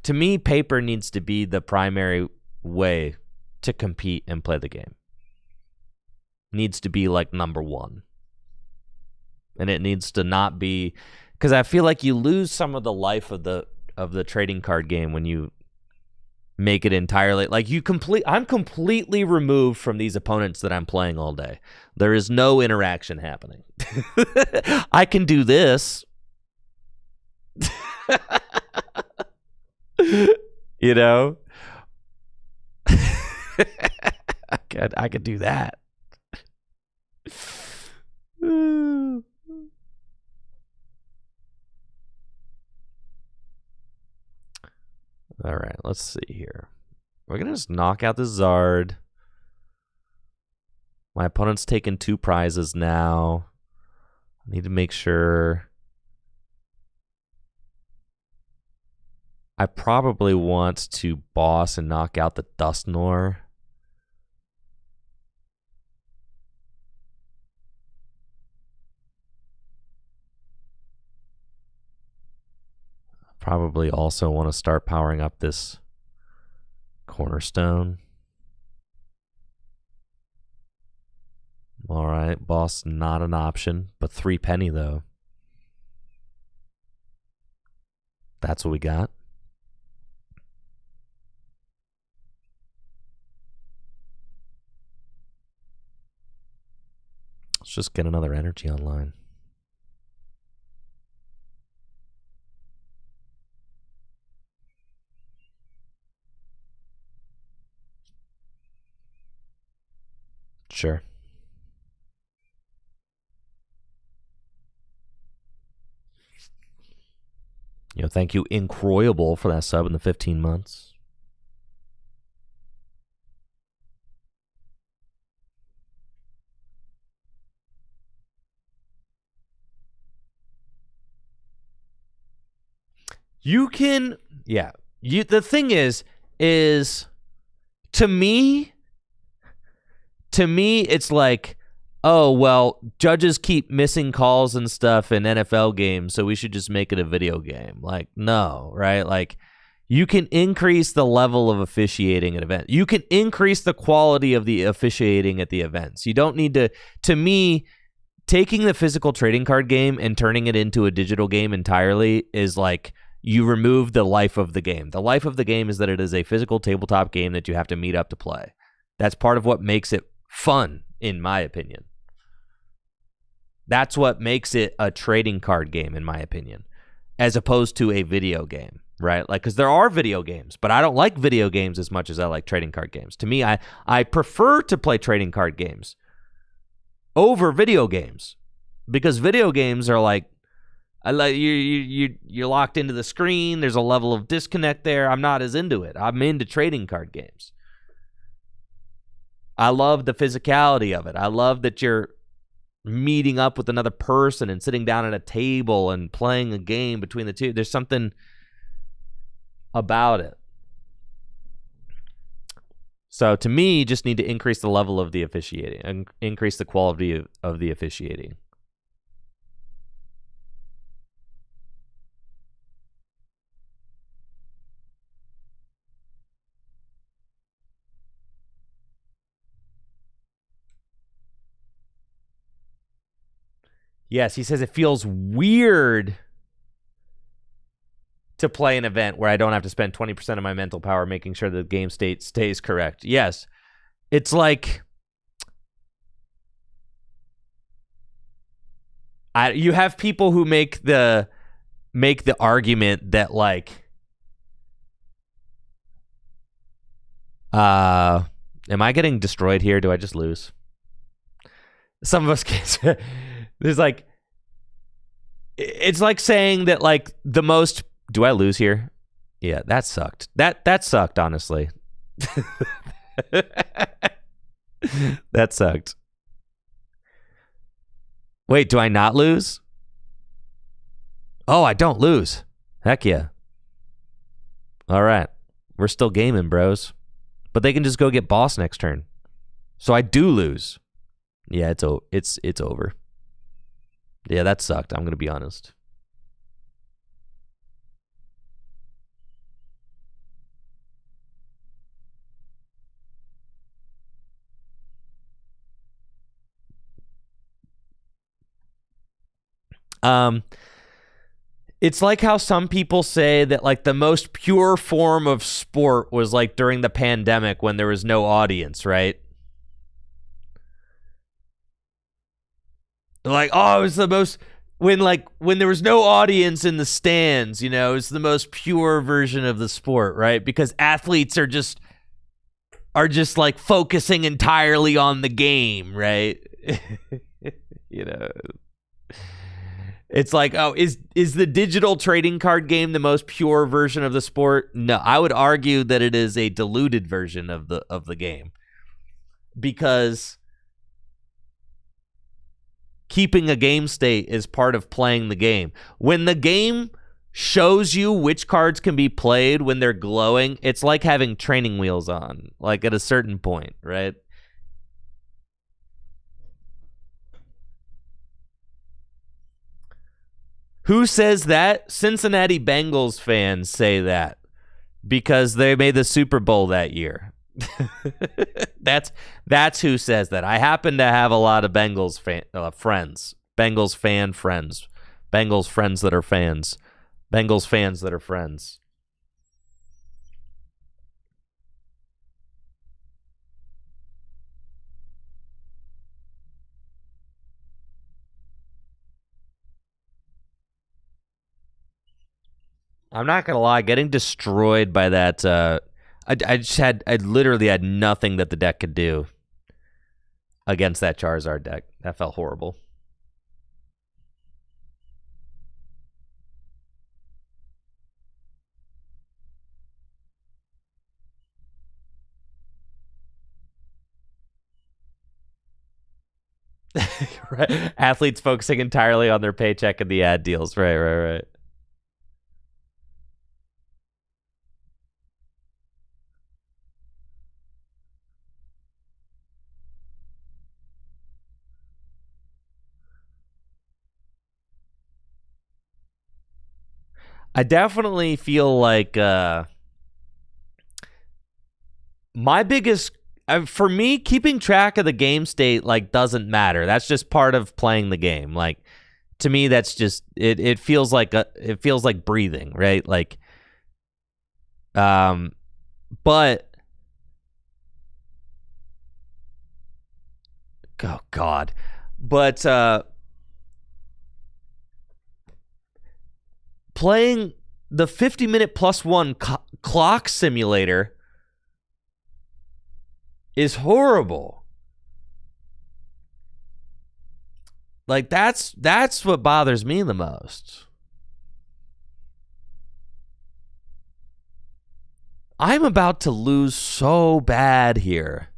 To me, paper needs to be the primary way to compete and play the game. Needs to be like number one. And it needs to not be, because I feel like you lose some of the life of the trading card game when you make it entirely like I'm completely removed from these opponents that I'm playing all day. There is no interaction happening. I can do this. You know? I could do that. All right, let's see here. We're going to just knock out the Zard. My opponent's taken 2 prizes now. I need to make sure. I probably want to boss and knock out the Dusknoir. Probably also want to start powering up this Cornerstone. All right, boss, not an option, but 3 penny though. That's what we got. Let's just get another energy online. Sure. You know, thank you, Incroyable, for that sub in the 15 months. You can, yeah. The thing is to me, it's like, oh, well, judges keep missing calls and stuff in NFL games, so we should just make it a video game. Like, no, right? Like, you can increase the level of officiating at events. You can increase the quality of the officiating at the events. You don't need to me, taking the physical trading card game and turning it into a digital game entirely is like, you remove the life of the game. The life of the game is that it is a physical tabletop game that you have to meet up to play. That's part of what makes it fun, in my opinion. That's what makes it a trading card game, in my opinion, as opposed to a video game, right? Like, because there are video games, but I don't like video games as much as I like trading card games. To me, I prefer to play trading card games over video games, because video games are like, I like you're locked into the screen. There's a level of disconnect there. I'm not as into it. I'm into trading card games. I love the physicality of it. I love that you're meeting up with another person and sitting down at a table and playing a game between the two. There's something about it. So to me, just need to increase the level of the officiating and increase the quality of the officiating. Yes, he says it feels weird to play an event where I don't have to spend 20% of my mental power making sure the game state stays correct. Yes. It's like you have people who make the argument that like am I getting destroyed here? Do I just lose? Some of us can't. There's like, it's like saying that like the most. Do I lose here? Yeah, that sucked. That sucked, honestly. That sucked. Wait, do I not lose? Oh, I don't lose. Heck yeah. All right. We're still gaming, bros. But they can just go get boss next turn. So I do lose. Yeah, it's over. Yeah, that sucked. I'm going to be honest. It's like how some people say that like the most pure form of sport was like during the pandemic when there was no audience, right? Like, oh, it was the most when there was no audience in the stands, you know, it's the most pure version of the sport, right? Because athletes are just like focusing entirely on the game, right? You know. It's like, oh, is the digital trading card game the most pure version of the sport? No, I would argue that it is a diluted version of the game, because keeping a game state is part of playing the game. When the game shows you which cards can be played when they're glowing, it's like having training wheels on, like at a certain point, right? Who says that? Cincinnati Bengals fans say that because they made the Super Bowl that year. That's who says that. I happen to have a lot of Bengals friends, Bengals fan friends, Bengals friends that are fans, Bengals fans that are friends. I'm not gonna lie, getting destroyed by that. I literally had nothing that the deck could do against that Charizard deck. That felt horrible. Right. Athletes focusing entirely on their paycheck and the ad deals. Right. I definitely feel like my biggest for me, keeping track of the game state like doesn't matter. That's just part of playing the game. Like, to me, that's just it feels like breathing, right? Like, but oh god, but playing the 50-minute plus one clock simulator is horrible. Like, that's what bothers me the most. I'm about to lose so bad here.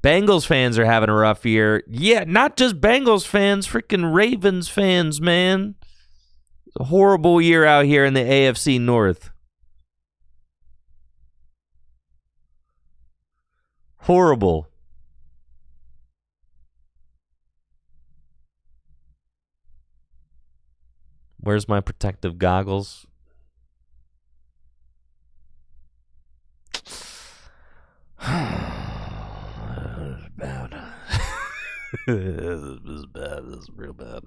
Bengals fans are having a rough year. Yeah, not just Bengals fans, freaking Ravens fans, man. It's a horrible year out here in the AFC North. Horrible. Where's my protective goggles? This is bad. This is bad. This is real bad.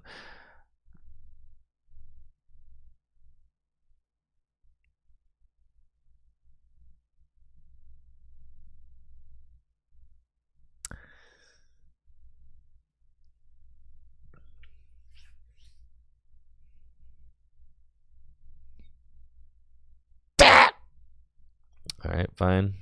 All right, fine.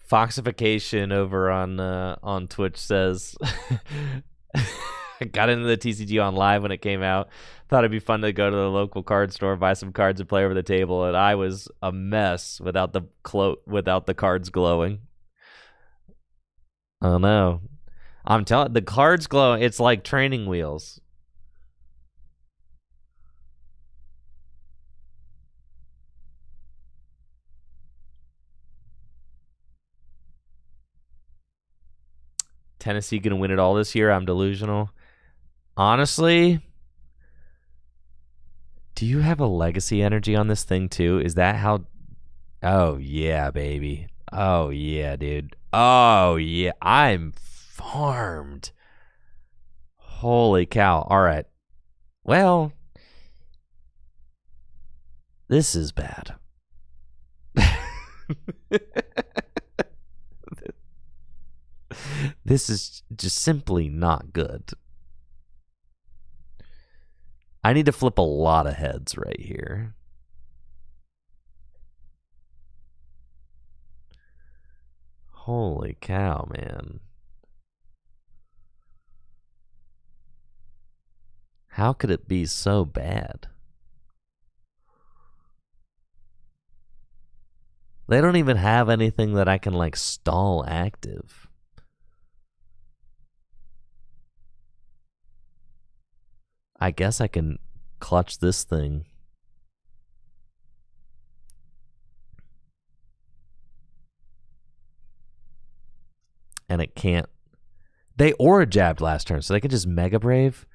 Foxification over on Twitch says, I got into the TCG on live when it came out. Thought it'd be fun to go to the local card store, buy some cards, and play over the table. And I was a mess without the cards glowing. Oh no, I'm telling the cards glow. It's like training wheels. Tennessee gonna win it all this year? I'm delusional. Honestly, do you have a legacy energy on this thing too? Is that how? Oh yeah, baby. Oh yeah, dude. Oh yeah, I'm farmed. Holy cow. All right. Well, this is bad. This is just simply not good. I need to flip a lot of heads right here. Holy cow, man. How could it be so bad? They don't even have anything that I can like stall active. I guess I can clutch this thing. And it can't. They aura jabbed last turn, so they can just Mega Brave.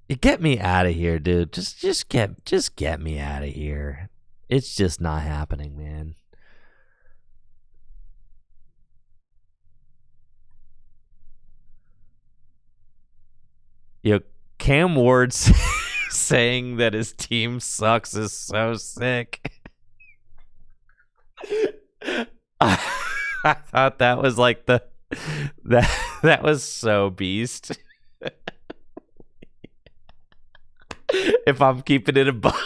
Get me out of here, dude. Just get me out of here. It's just not happening, man. Cam Ward's saying that his team sucks is so sick. I thought that was like that was so beast. If I'm keeping it a buck,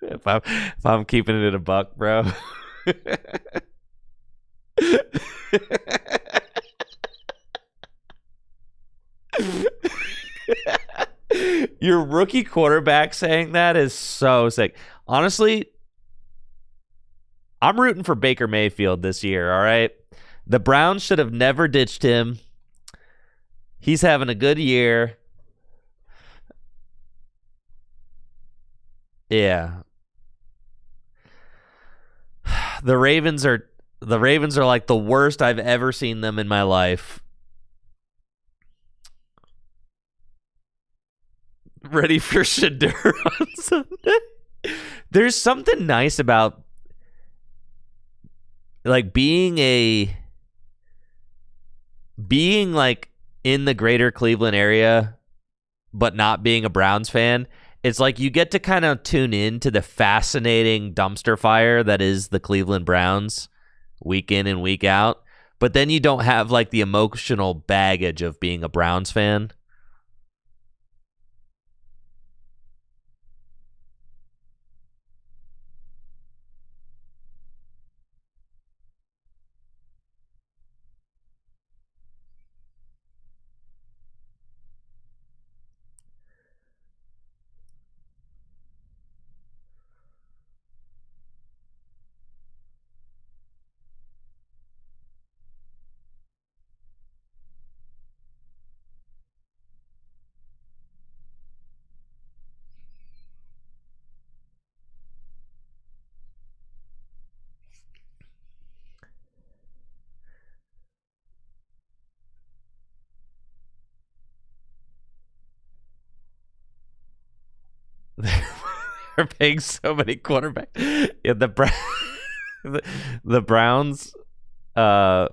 if I'm keeping it a buck, bro. Your rookie quarterback saying that is so sick. Honestly, I'm rooting for Baker Mayfield this year, all right? The Browns should have never ditched him. He's having a good year. Yeah. The Ravens are like the worst I've ever seen them in my life. Ready for Shadur on Sunday. There's something nice about like being like in the greater Cleveland area but not being a Browns fan. It's like you get to kind of tune in to the fascinating dumpster fire that is the Cleveland Browns week in and week out. But then you don't have like the emotional baggage of being a Browns fan. They're paying so many quarterbacks. Yeah, the Browns, uh,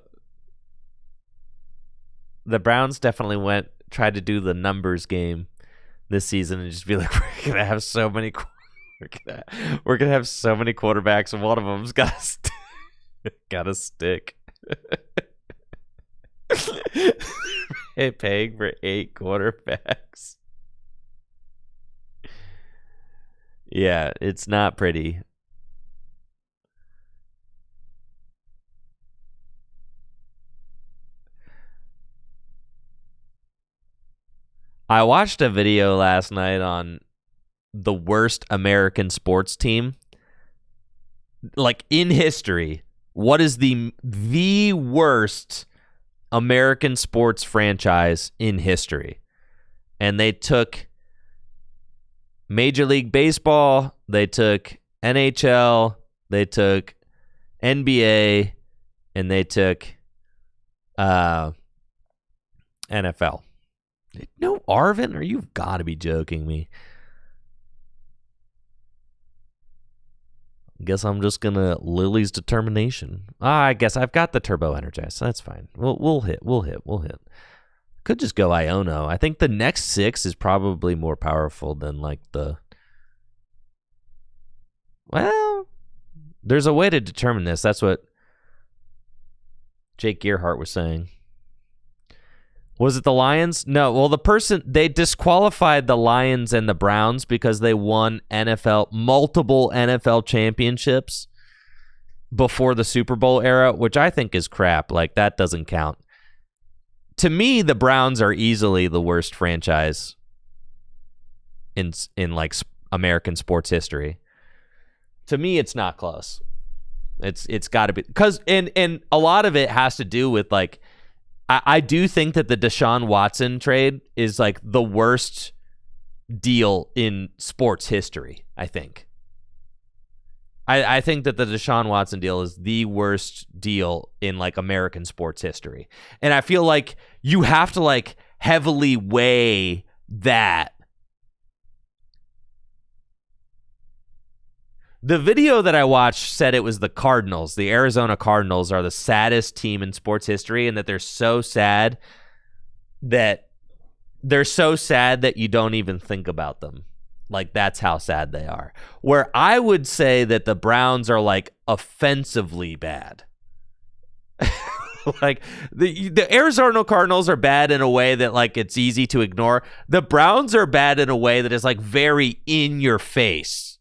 the Browns definitely tried to do the numbers game this season and just be like, we're gonna have so many, we're gonna have so many quarterbacks, and one of them's gotta stick. Paying for 8 quarterbacks. Yeah, it's not pretty. I watched a video last night on the worst American sports team, like in history. What is the worst American sports franchise in history? And they took Major League Baseball, they took NHL, they took NBA, and they took NFL. No, Arvin? Or you've got to be joking me. Guess I'm just gonna Lily's determination. I guess I've got the turbo energize. That's fine. We'll hit. Could just go Iono. I think the next 6 is probably more powerful than like the. Well, there's a way to determine this. That's what Jake Gearhart was saying. Was it the Lions? No. Well, they disqualified the Lions and the Browns because they won multiple NFL championships before the Super Bowl era, which I think is crap. Like, that doesn't count. To me, the Browns are easily the worst franchise in like American sports history. To me, it's not close. It's got to be because and a lot of it has to do with like. I do think that the Deshaun Watson trade is like the worst deal in sports history, I think. I think that the Deshaun Watson deal is the worst deal in like American sports history. And I feel like you have to like heavily weigh that. The video that I watched said it was the Cardinals. The Arizona Cardinals are the saddest team in sports history, and that they're so sad that you don't even think about them. Like, that's how sad they are. Where I would say that the Browns are like offensively bad. Like the Arizona Cardinals are bad in a way that like it's easy to ignore. The Browns are bad in a way that is like very in your face.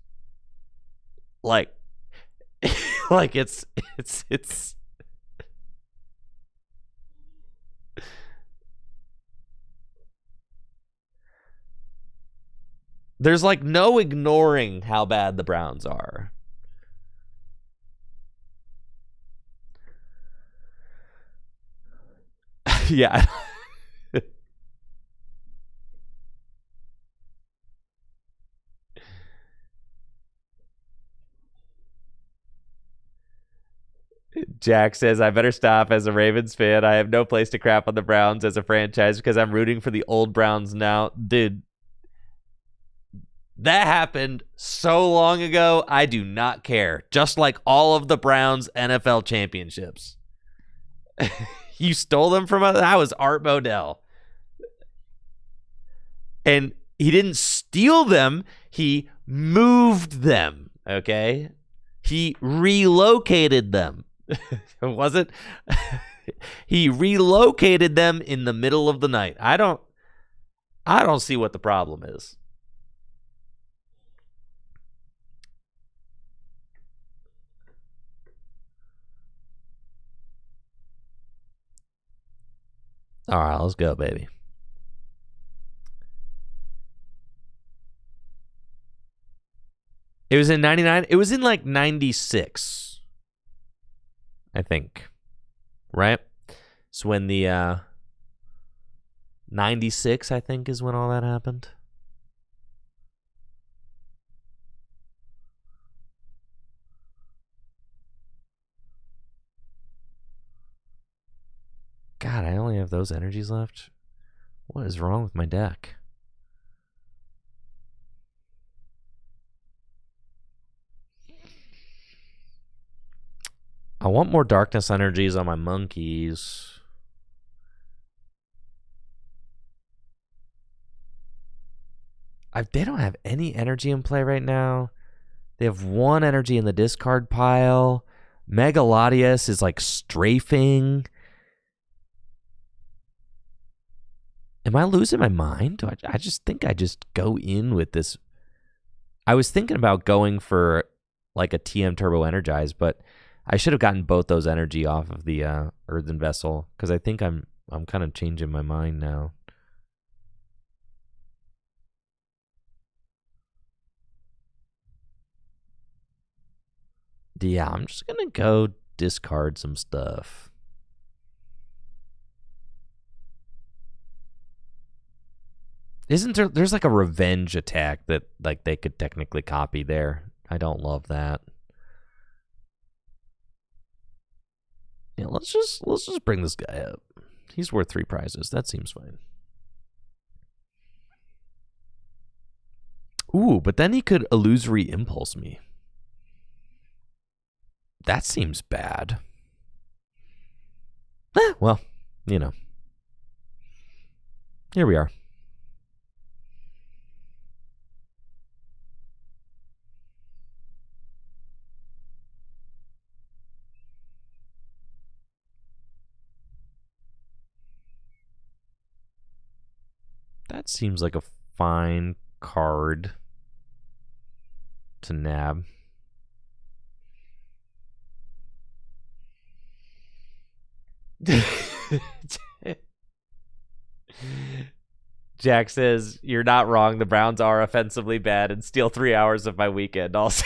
Like, like it's. There's like no ignoring how bad the Browns are. Yeah. Jack says, I better stop as a Ravens fan. I have no place to crap on the Browns as a franchise because I'm rooting for the old Browns now. Dude, that happened so long ago. I do not care. Just like all of the Browns NFL championships. You stole them from us? That was Art Modell. And he didn't steal them. He moved them. Okay? He relocated them. Was it? He relocated them in the middle of the night. I don't see what the problem is. All right, let's go, baby. It was in 99. It was in like 96, I think. Right? It's when the 96, I think, is when all that happened. God, I only have those energies left. What is wrong with my deck? I want more darkness energies on my monkeys. They don't have any energy in play right now. They have one energy in the discard pile. Megalodius is like strafing. Am I losing my mind? I just think I just go in with this. I was thinking about going for like a TM Turbo Energize, but I should have gotten both those energy off of the Earthen Vessel because I think I'm kind of changing my mind now. Yeah, I'm just gonna go discard some stuff. Isn't there's like a revenge attack that like they could technically copy there? I don't love that. Yeah, let's just bring this guy up. He's worth 3 prizes. That seems fine. Ooh, but then he could illusory impulse me. That seems bad. Well, you know. Here we are. That seems like a fine card to nab. Jack says, you're not wrong. The Browns are offensively bad and steal 3 hours of my weekend. Also,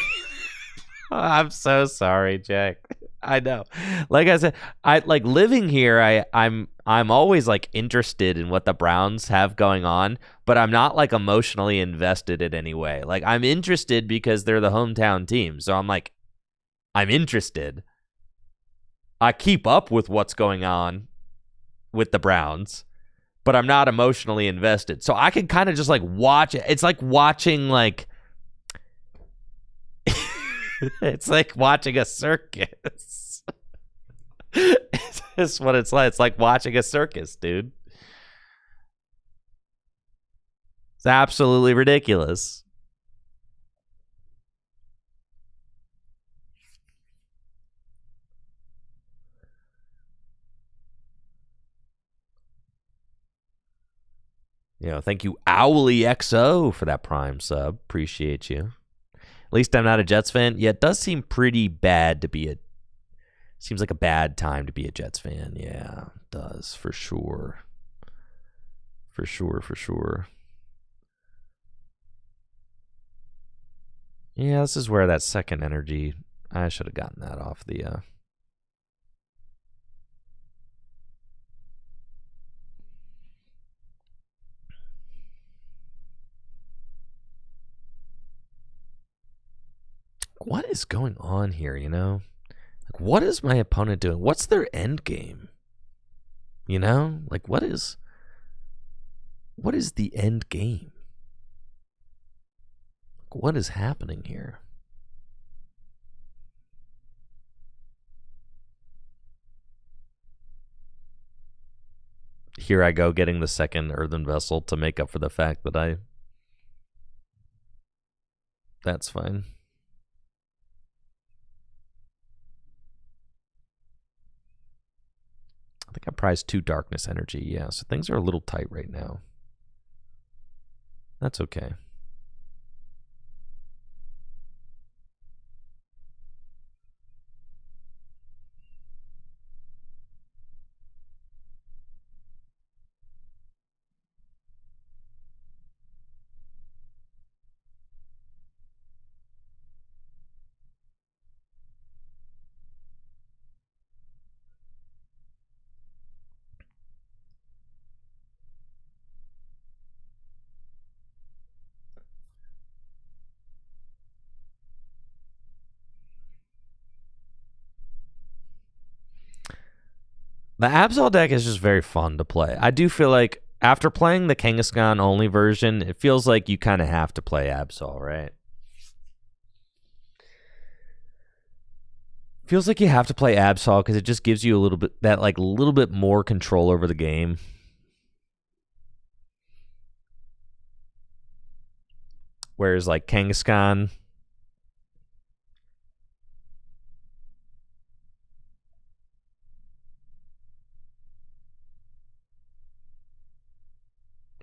I'm so sorry, Jack. I know. Like I said, I like living here. I'm always like interested in what the Browns have going on, but I'm not like emotionally invested in any way. Like I'm interested because they're the hometown team. So I'm interested. I keep up with what's going on with the Browns, but I'm not emotionally invested. So I can kind of just like watch it. It's like watching like it's like watching a circus. It's just what it's like. It's like watching a circus, dude. It's absolutely ridiculous. You know, thank you, Owly XO, for that Prime sub. Appreciate you. At least I'm not a Jets fan. Yeah, it does seem pretty bad to be a. Seems like a bad time to be a Jets fan. Yeah, it does, for sure. For sure. Yeah, this is where that second energy. I should have gotten that off the. What is going on here, you know? Like, Like, what is my opponent doing? What's their end game? You know? Like, what is the end game? What is happening here? Here I go getting the second earthen vessel to make up for the fact that that's fine. I think I prized 2 darkness energy. Yeah, so things are a little tight right now. That's okay. The Absol deck is just very fun to play. I do feel like after playing the Kangaskhan only version, it feels like you kind of have to play Absol, right? Feels like you have to play Absol because it just gives you a little bit more control over the game. Whereas like Kangaskhan,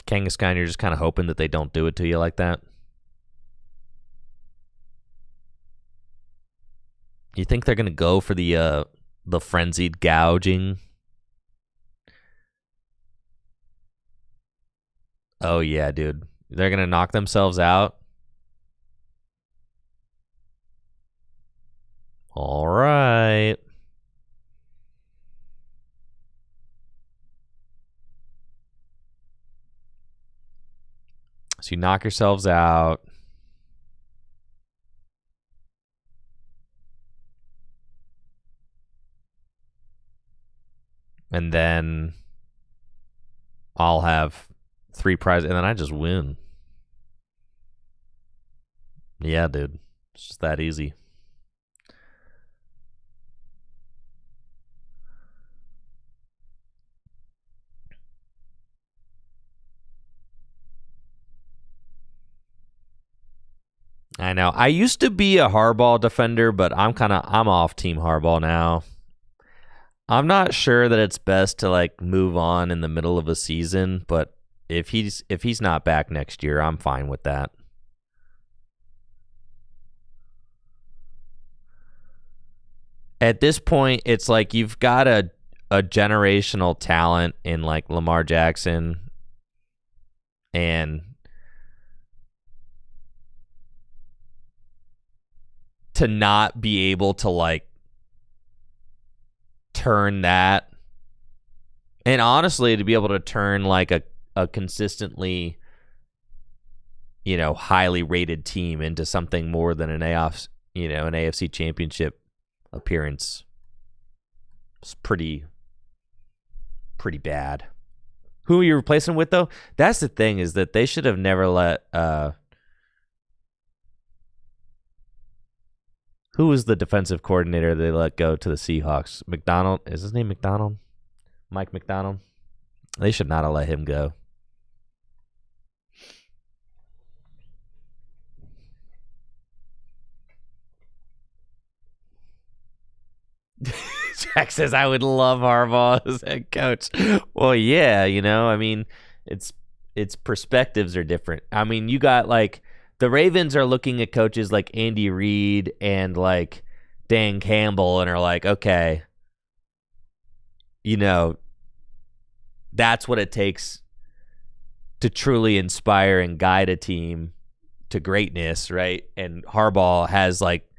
you're just kind of hoping that they don't do it to you like that. You think they're gonna go for the frenzied gouging? Oh yeah, dude. They're gonna knock themselves out. All right. So you knock yourselves out. And then I'll have 3 prizes, and then I just win. Yeah, dude. It's just that easy. I know. I used to be a hardball defender, but I'm off Team Hardball now. I'm not sure that it's best to like move on in the middle of a season, but if he's not back next year, I'm fine with that. At this point, it's like you've got a generational talent in like Lamar Jackson, and to not be able to like turn that, and honestly to be able to turn like a consistently, you know, highly rated team into something more than an AFC championship appearance. It's pretty bad. Who are you replacing with though? That's the thing, is that they should have never let who was the defensive coordinator they let go to the Seahawks? McDonald? Is his name McDonald? Mike McDonald? They should not have let him go. Jack says, I would love Harbaugh as head coach. Well, yeah, you know, I mean, it's perspectives are different. I mean, you got like the Ravens are looking at coaches like Andy Reid and like Dan Campbell and are like, okay, you know, that's what it takes to truly inspire and guide a team to greatness, right? And Harbaugh has like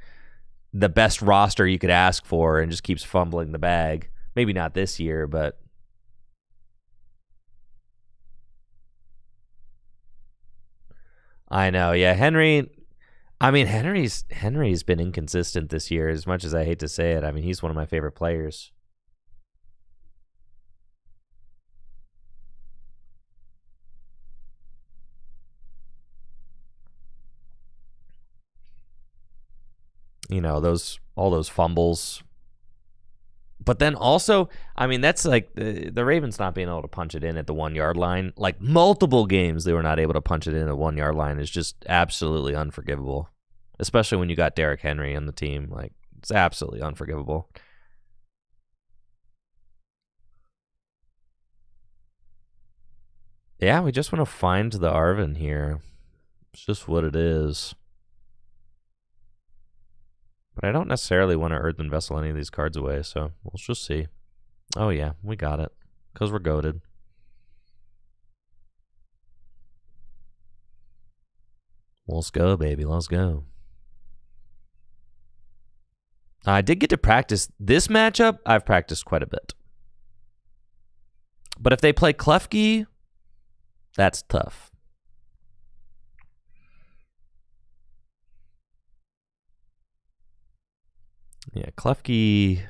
the best roster you could ask for and just keeps fumbling the bag. Maybe not this year, but I know. Yeah, Henry, I mean, Henry's been inconsistent this year. As much as I hate to say it, I mean, he's one of my favorite players. You know, all those fumbles. But then also, I mean, that's like the Ravens not being able to punch it in at the 1 yard line. Like multiple games, they were not able to punch it in at the 1 yard line. Is just absolutely unforgivable, especially when you got Derrick Henry on the team. Like it's absolutely unforgivable. Yeah, we just want to find the Arvin here. It's just what it is. But I don't necessarily want to Earthen Vessel any of these cards away, so we'll just see. Oh yeah, we got it. Because we're goated. Let's go, baby. Let's go. I did get to practice this matchup. I've practiced quite a bit. But if they play Klefki, that's tough. Yeah, Klefki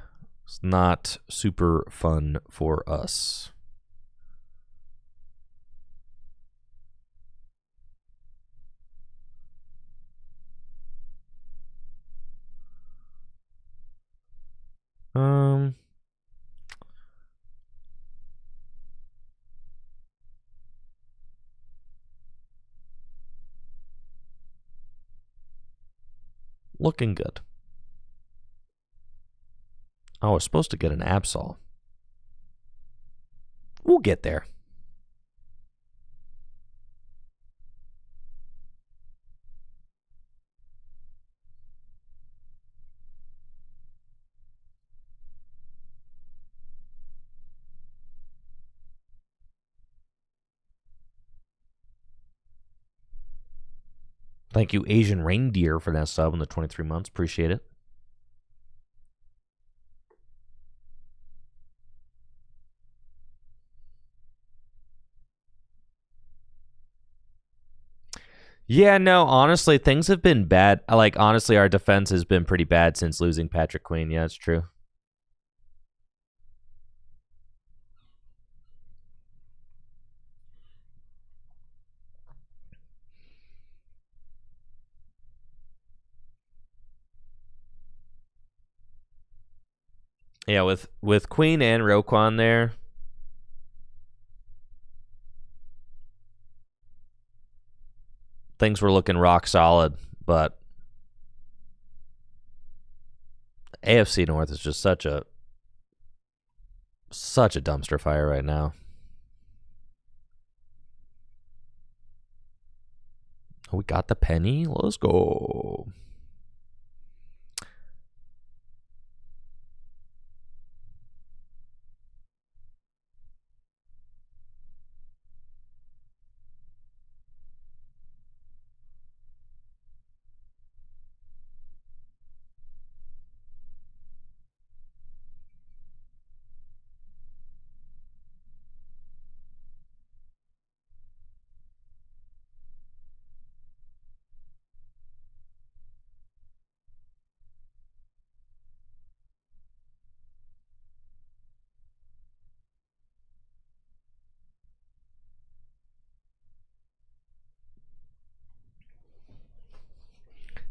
is not super fun for us. Looking good. Oh, we're supposed to get an Absol. We'll get there. Thank you, Asian Reindeer, for that sub in the 23 months. Appreciate it. Yeah, no, honestly, things have been bad. Like, honestly, our defense has been pretty bad since losing Patrick Queen. Yeah, it's true. Yeah, with Queen and Roquan there, things were looking rock solid, but AFC North is just such a dumpster fire right now. Oh, we got the penny. Let's go.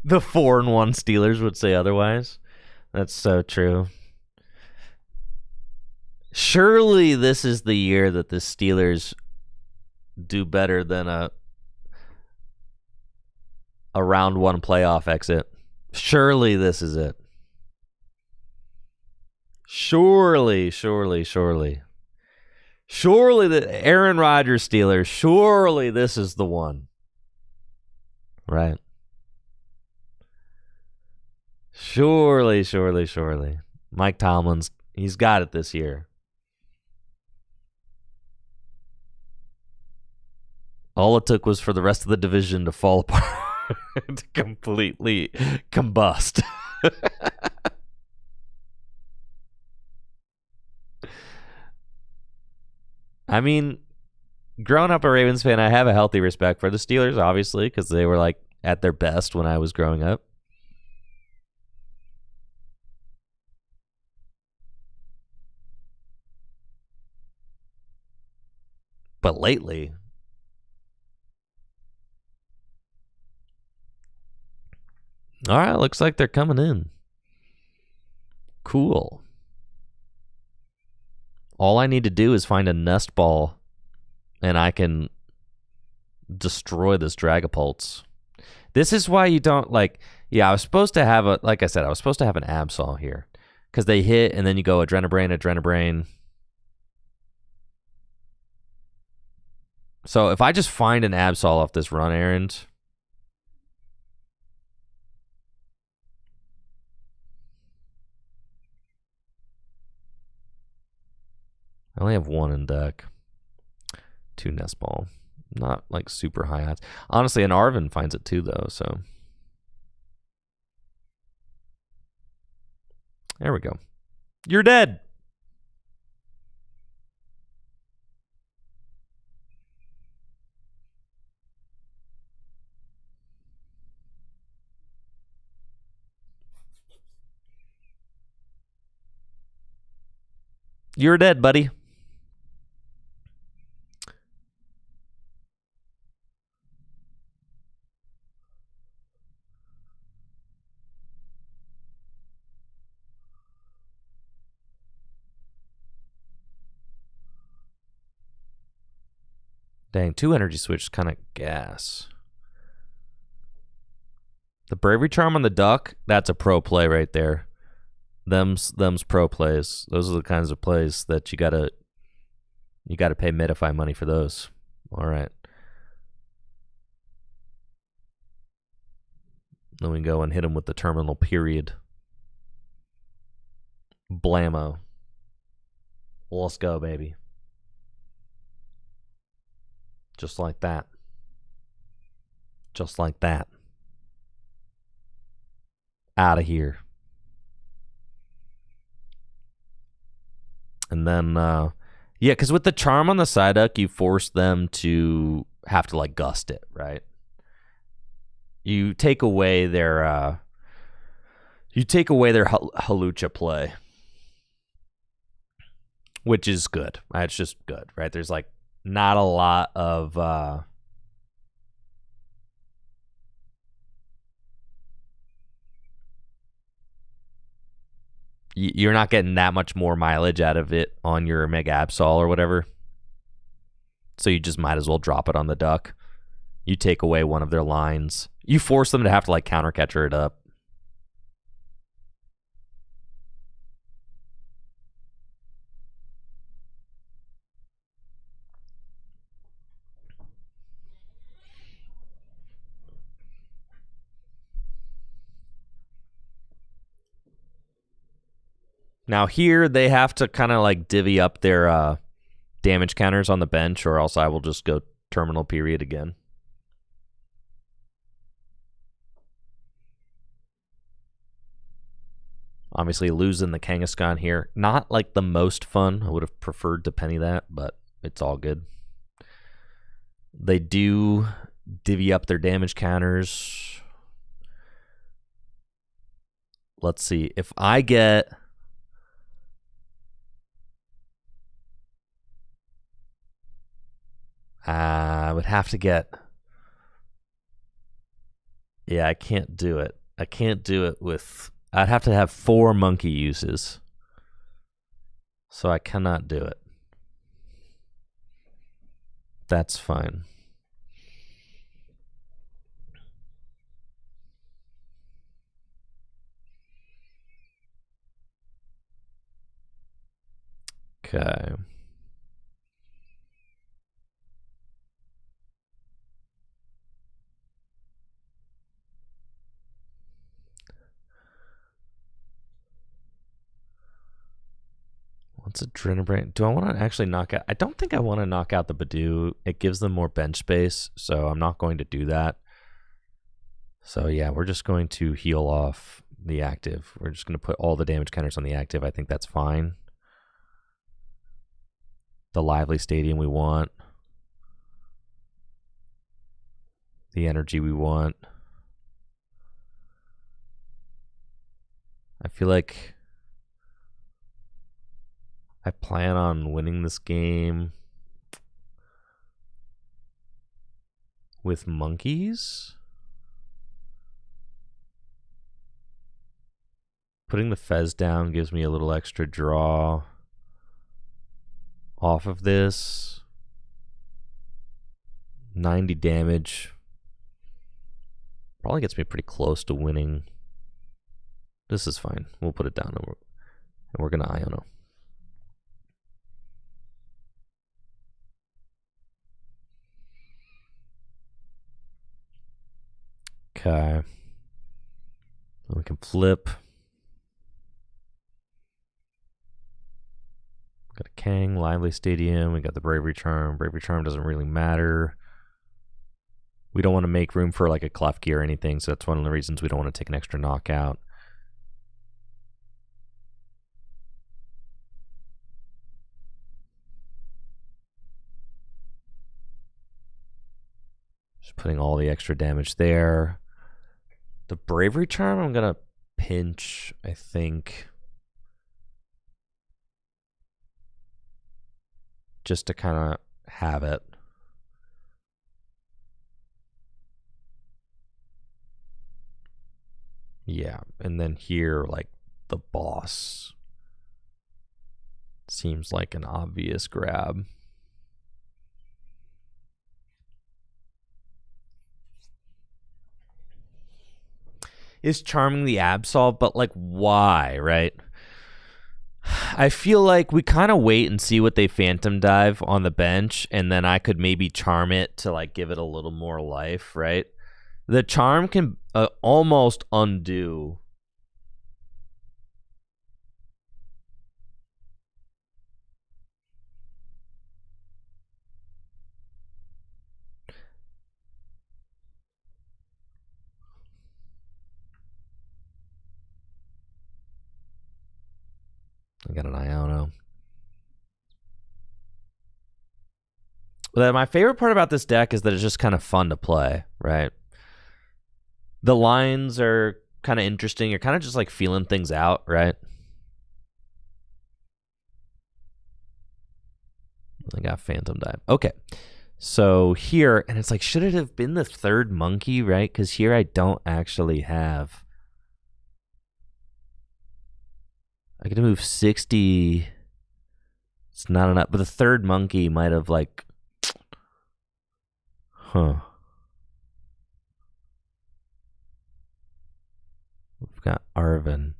The 4-1 Steelers would say otherwise. That's so true. Surely this is the year that the Steelers do better than a round one playoff exit. Surely this is it. Surely the Aaron Rodgers Steelers, surely this is the one. Right. Surely. Mike Tomlin's, he's got it this year. All it took was for the rest of the division to fall apart, to completely combust. I mean, growing up a Ravens fan, I have a healthy respect for the Steelers, obviously, because they were like at their best when I was growing up. But lately, all right, looks like they're coming in. Cool. All I need to do is find a nest ball, and I can destroy this Dragapults. This is why you don't like. Yeah, I was supposed to have a. Like I said, I was supposed to have an Absol here because they hit, and then you go Adrenabrain. So if I just find an Absol off this run errand, I only have one in deck. 2 nest ball. Not like super high odds. Honestly, an Arvin finds it too, though, so. There we go. You're dead. You're dead, buddy. Dang, 2 energy switch is kind of gas. The Bravery Charm on the Duck, that's a pro play right there. Them's pro plays. Those are the kinds of plays that you gotta pay Medify money for those. All right. Then we go and hit him with the terminal period. Blammo. Let's go, baby. Just like that. Just like that. Out of here. And then, yeah, because with the charm on the Psyduck, you force them to have to, like, gust it, right? You take away their, Halucha play. Which is good. It's just good, right? There's, like, not a lot of, you're not getting that much more mileage out of it on your Mega Absol or whatever. So you just might as well drop it on the Duck. You take away one of their lines. You force them to have to, like, counter catcher it up. Now here they have to kind of like divvy up their damage counters on the bench, or else I will just go terminal period again. Obviously losing the Kangaskhan here, not like the most fun. I would have preferred to penny that, but it's all good. They do divvy up their damage counters. Let's see. If I get... I would have to get... Yeah, I can't do it. I can't do it with... I'd have to have 4 monkey uses. So I cannot do it. That's fine. Okay. What's Adrenabrain? Do I want to actually knock out? I don't think I want to knock out the Badoo. It gives them more bench space, so I'm not going to do that. So yeah, we're just going to heal off the active. We're just going to put all the damage counters on the active. I think that's fine. The lively stadium we want. The energy we want. I feel like I plan on winning this game with monkeys. Putting the Fez down gives me a little extra draw off of this. 90 damage. Probably gets me pretty close to winning. This is fine. We'll put it down and we're going to Iono. Okay. Then we can flip. Got a Kang, Lively Stadium. We got the Bravery Charm. Bravery Charm doesn't really matter. We don't want to make room for like a Klefki or anything, so that's one of the reasons we don't want to take an extra knockout. Just putting all the extra damage there. The Bravery Charm, I'm going to pinch, I think. Just to kind of have it. Yeah, and then here, like, the boss seems like an obvious grab. Is Charming the Absolve, but like, why, right? I feel like we kind of wait and see what they Phantom Dive on the bench, and then I could maybe charm it to like give it a little more life, right? The charm can almost undo. I got an Iono. But my favorite part about this deck is that it's just kind of fun to play, right? The lines are kind of interesting. You're kind of just like feeling things out, right? I got Phantom Dive. Okay. So here, and it's like, should it have been the third monkey, right? Because here I don't actually have. I could move 60. It's not enough. But the third monkey might have like. Huh. We've got Arvin.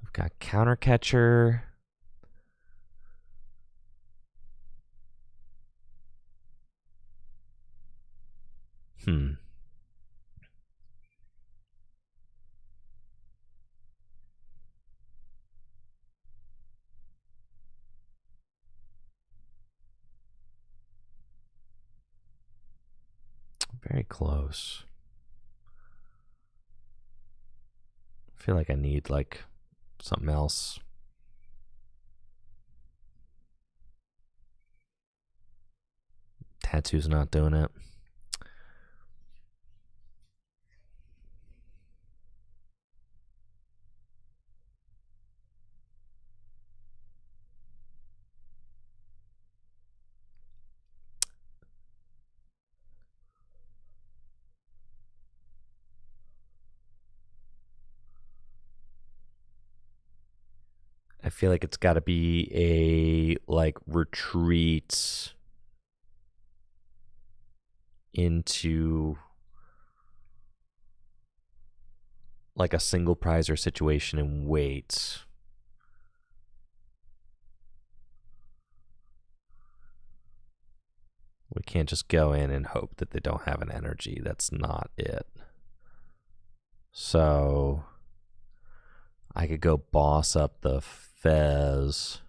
We've got Countercatcher. Very close. I feel like I need like something else. Tattoo's not doing it. I feel like it's got to be a like retreat into like a single prizer situation and wait. We can't just go in and hope that they don't have an energy. That's not it. So I could go boss up the Fez.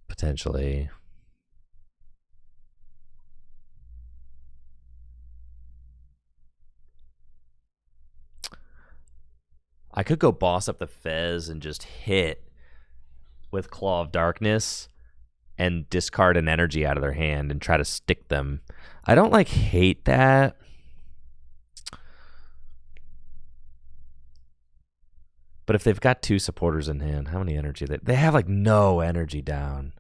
Potentially. I could go boss up the Fez and just hit with Claw of Darkness and discard an energy out of their hand and try to stick them. I don't like hate that. But if they've got 2 supporters in hand, how many energy? They have like no energy down.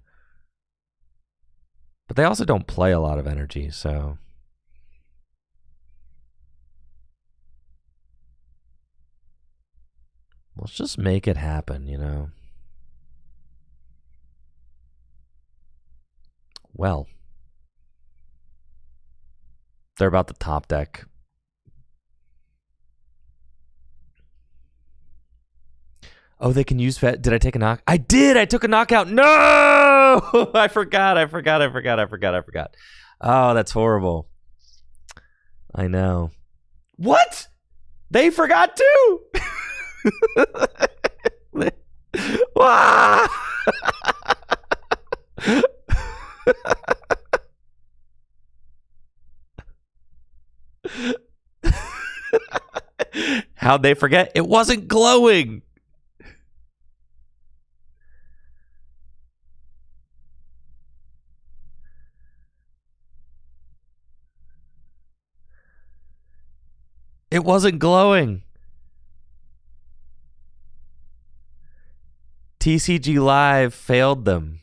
But they also don't play a lot of energy, so. Let's just make it happen, you know. Well. They're about the top deck. Oh, they can use Did I take a knock? I did! I took a knockout! No! I forgot. Oh, that's horrible. I know. What? They forgot too! How'd they forget? It wasn't glowing! It wasn't glowing. TCG Live failed them.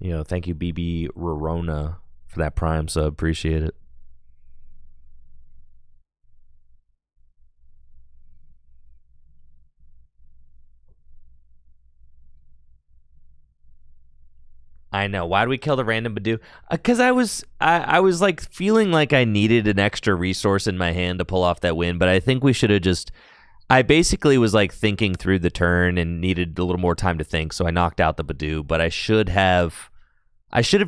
You know, thank you, BB Rorona, for that Prime sub. Appreciate it. I know. Why do we kill the random Badoo? Because I was like feeling like I needed an extra resource in my hand to pull off that win, but I think we should have just. I basically was like thinking through the turn and needed a little more time to think, so I knocked out the Badoo. But I should have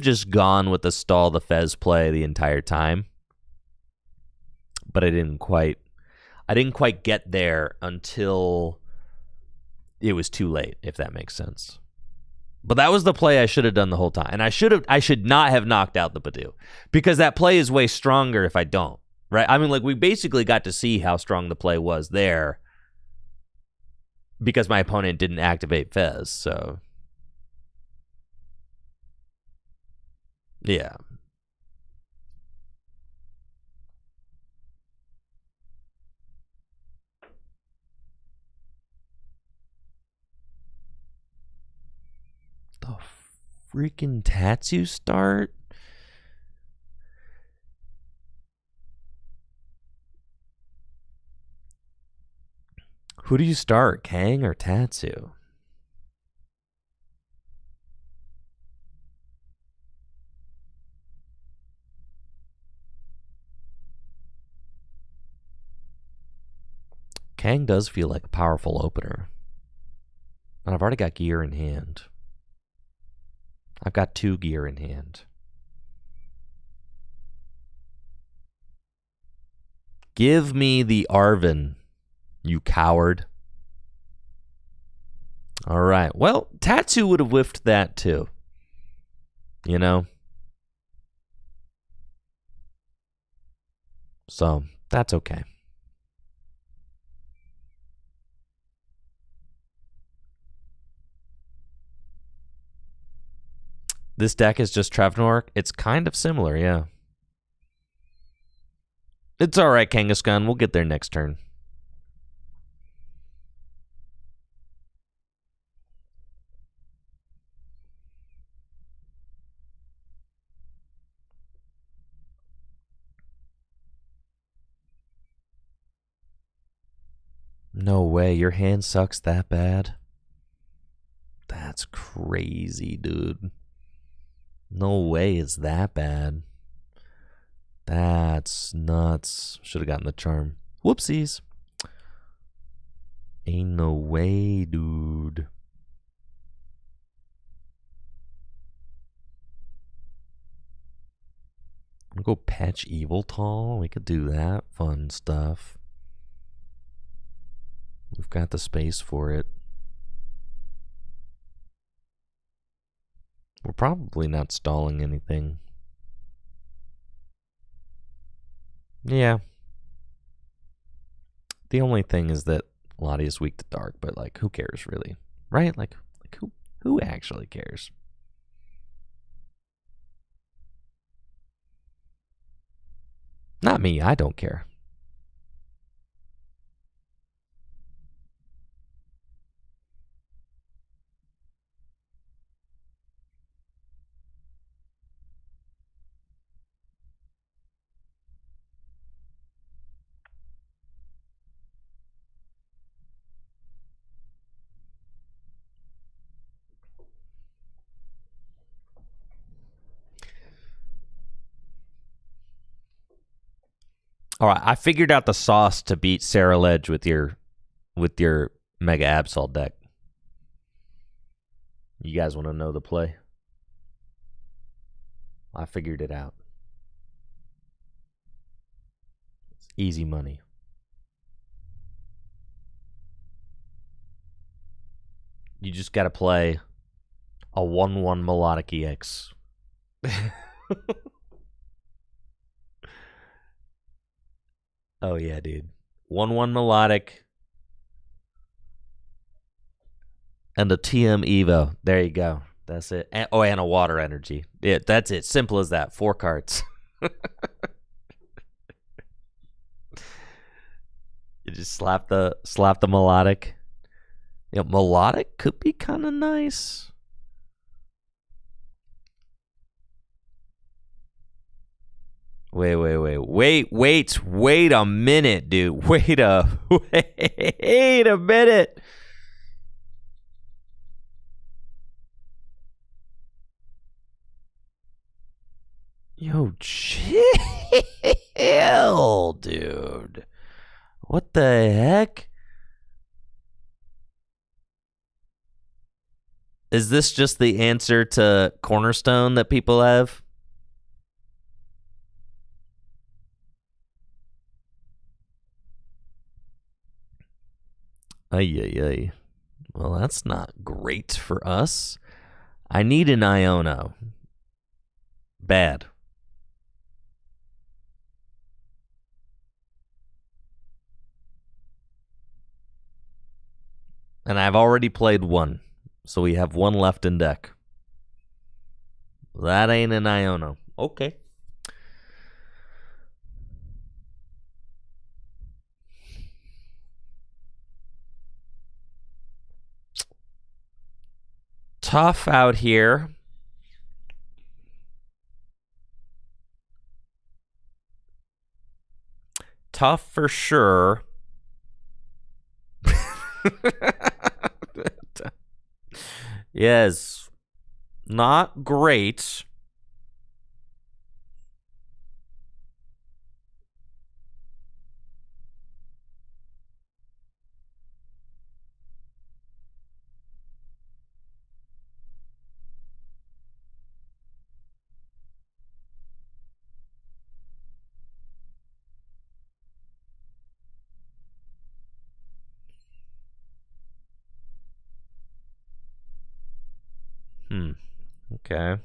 just gone with the stall the Fez play the entire time. But I didn't quite get there until it was too late, if that makes sense. But that was the play I should have done the whole time. And I should not have knocked out the Badoo. Because that play is way stronger if I don't. Right? I mean, like, we basically got to see how strong the play was there. Because my opponent didn't activate Fez, so. Yeah. The freaking Tatsu start? Who do you start, Kang or Tatsu? Kang does feel like a powerful opener. And I've already got gear in hand. I've got 2 gear in hand. Give me the Arven, you coward. All right. Well, Tatsu would have whiffed that too. You know? So, that's okay. This deck is just Trevnork. It's kind of similar, yeah. It's all right, Kangaskhan. We'll get there next turn. No way. Your hand sucks that bad? That's crazy, dude. No way it's that bad. That's nuts. Should have gotten the charm. Whoopsies. Ain't no way, dude. I'm gonna go patch Evil Tall. We could do that. Fun stuff. We've got the space for it. We're probably not stalling anything. Yeah. The only thing is that Lottie is weak to dark, but like, who cares really, right? Like who actually cares? Not me. I don't care. All right, I figured out the sauce to beat Sarah Ledge with your Mega Absol deck. You guys want to know the play? I figured it out. It's easy money. You just got to play a 1/1 melodic EX. Oh yeah, dude. 1/1 melodic and a TM Evo. There you go. That's it. And a water energy. Yeah, that's it. Simple as that. 4 cards. You just slap the melodic. You know, melodic could be kind of nice. Wait a minute, dude. Wait a minute. Yo, chill, dude. What the heck? Is this just the answer to Cornerstone that people have? Ay. Well, that's not great for us. I need an Iono. Bad. And I've already played one. So we have one left in deck. That ain't an Iono. Okay. Tough out here. Tough for sure. Yes. Not great. Okay.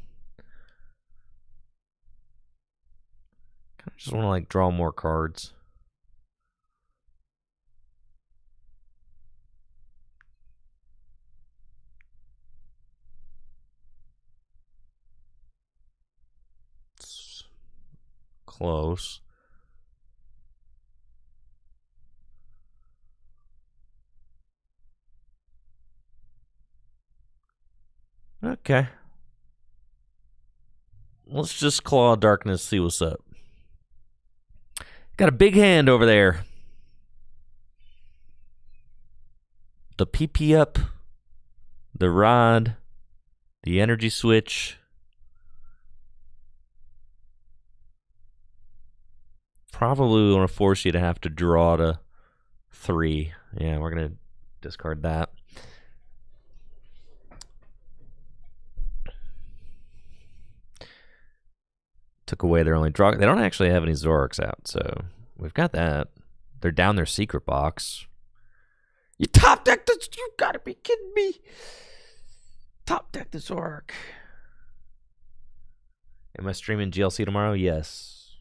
I just want to like draw more cards. It's close. Okay. Let's just claw darkness, see what's up. Got a big hand over there. The PP up, the rod, the energy switch. Probably want to force you to have to draw to 3. Yeah, we're going to discard that. Took away their only draw. They don't actually have any Zoroarks out, so we've got that. They're down their secret box. You top deck this? You gotta be kidding me. Top deck the Zoroark. Am I streaming GLC tomorrow? Yes.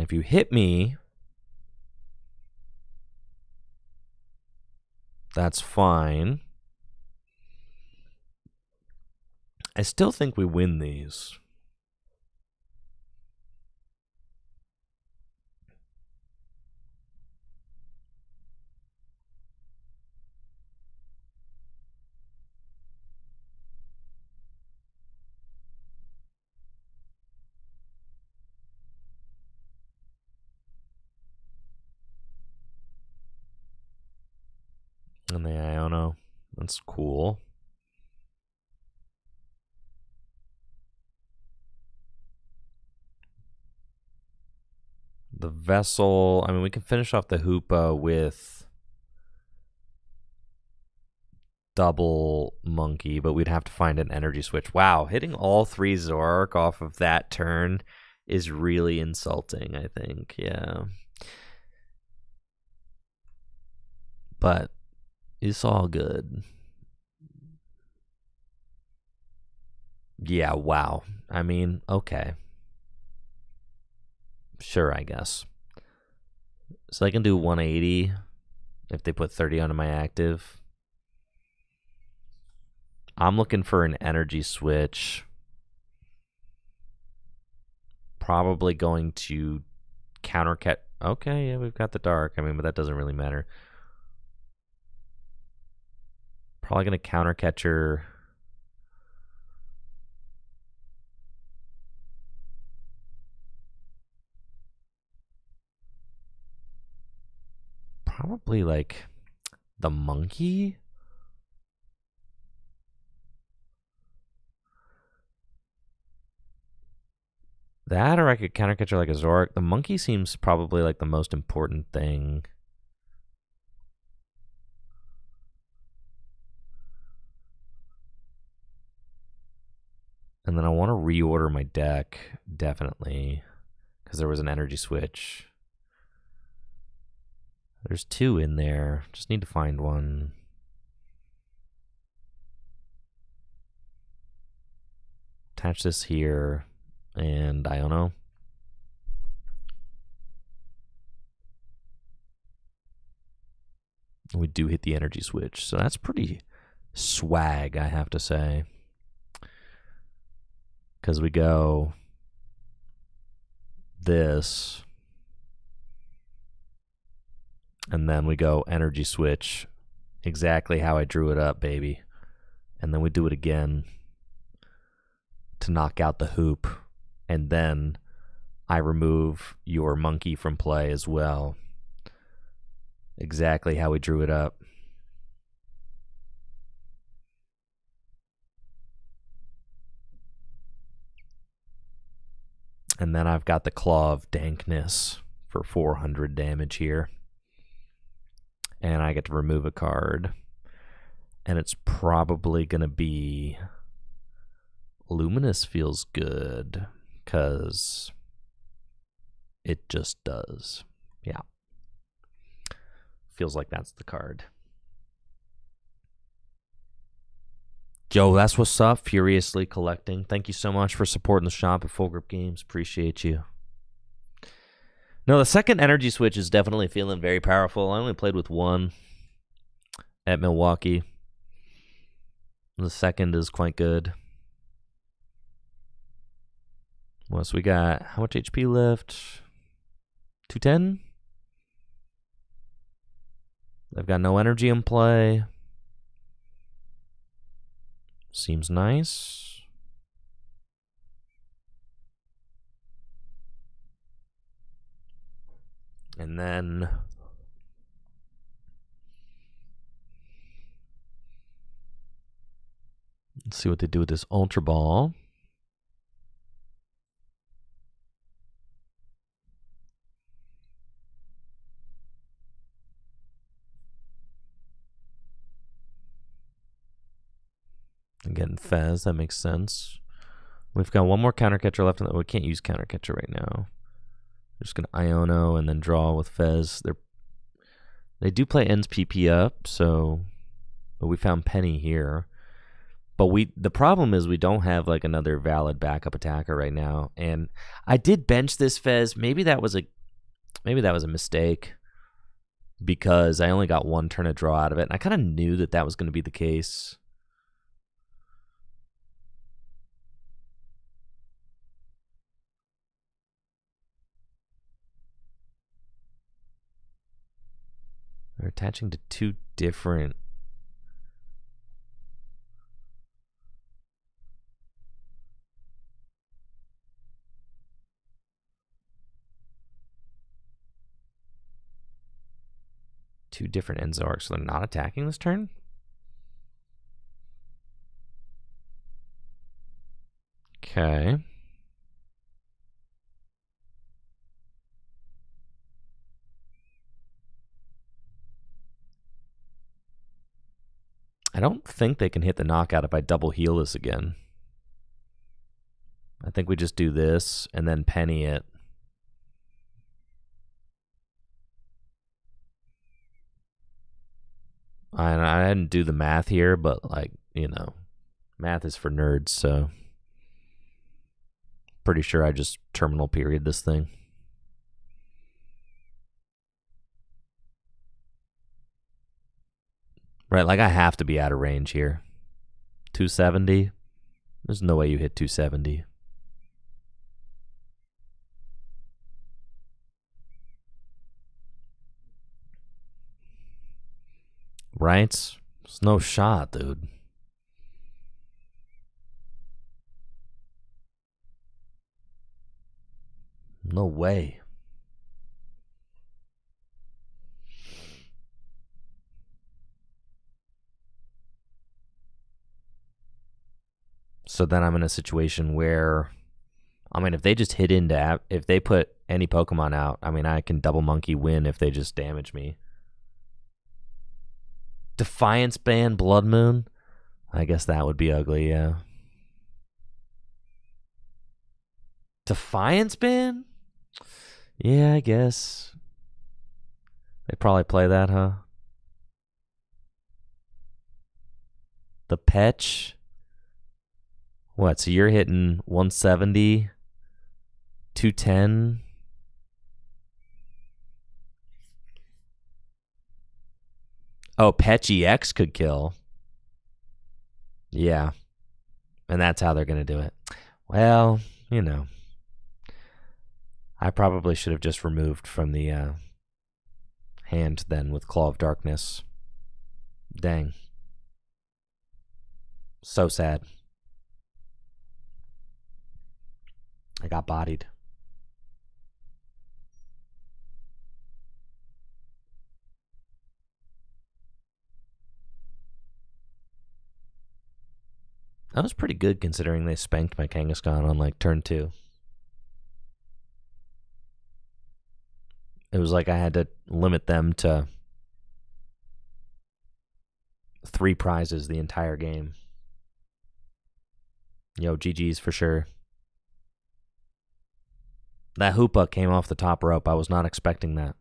If you hit me, that's fine. I still think we win these. And the Iono. That's cool. The Vessel. I mean, we can finish off the Hoopa with double Monkey, but we'd have to find an energy switch. Wow, hitting all 3 Zoroark off of that turn is really insulting, I think. Yeah. But it's all good. Yeah, wow. I mean, okay. Sure, I guess. So I can do 180 if they put 30 onto my active. I'm looking for an energy switch. Probably going to countercat. Okay, yeah, we've got the dark. I mean, but that doesn't really matter. Probably going to counter catcher. Probably like the Monkey. That, or I could counter catcher like a Zoroark. The Monkey seems probably like the most important thing. And then I want to reorder my deck, definitely, because there was an energy switch. There's 2 in there. Just need to find one. Attach this here, and I don't know. We do hit the energy switch, so that's pretty swag, I have to say. Because we go this, and then we go energy switch, exactly how I drew it up, baby. And then we do it again to knock out the hoop, and then I remove your Monkey from play as well. Exactly how we drew it up. And then I've got the Claw of Dankness for 400 damage here. And I get to remove a card. And it's probably going to be... Luminous feels good, because it just does. Yeah. Feels like that's the card. Joe, that's what's up. Furiously Collecting. Thank you so much for supporting the shop at Full Grip Games. Appreciate you. No, the second energy switch is definitely feeling very powerful. I only played with 1 at Milwaukee. The second is quite good. What else we got? How much HP left? 210? I've got no energy in play. Seems nice. And then let's see what they do with this Ultra Ball. Again, Fez, that makes sense. We've got 1 more counter catcher left, and we can't use counter catcher right now. We're just gonna Iono and then draw with Fez. They do play ends PP up, so but we found Penny here. But the problem is we don't have like another valid backup attacker right now. And I did bench this Fez. Maybe that was Maybe that was a mistake because I only got one turn of draw out of it. And I kind of knew that that was going to be the case. They're attaching to two different... two different Enzorks, so they're not attacking this turn? Okay. I don't think they can hit the knockout if I double heal this again. I think we just do this and then penny it. I didn't do the math here, but, like, you know, math is for nerds, so pretty sure I just terminal period this thing. Right, like I have to be out of range here. 270? There's no way you hit 270. Right? There's no shot, dude. No way. So then I'm in a situation where, I mean, if they just hit into, if they put any Pokemon out, I mean, I can double monkey win if they just damage me. Defiance Band, Blood Moon? I guess that would be ugly, yeah. Defiance Band? Yeah, I guess. They probably play that, huh? The Petch? What, so you're hitting 170, 210? Oh, Petch EX could kill. Yeah. And that's how they're going to do it. Well, you know. I probably should have just removed from the hand then with Claw of Darkness. Dang. So sad. I got bodied. That was pretty good considering they spanked my Kangaskhan on like turn 2. It was like I had to limit them to 3 prizes the entire game. Yo, GG's for sure. That Hoopa came off the top rope. I was not expecting that.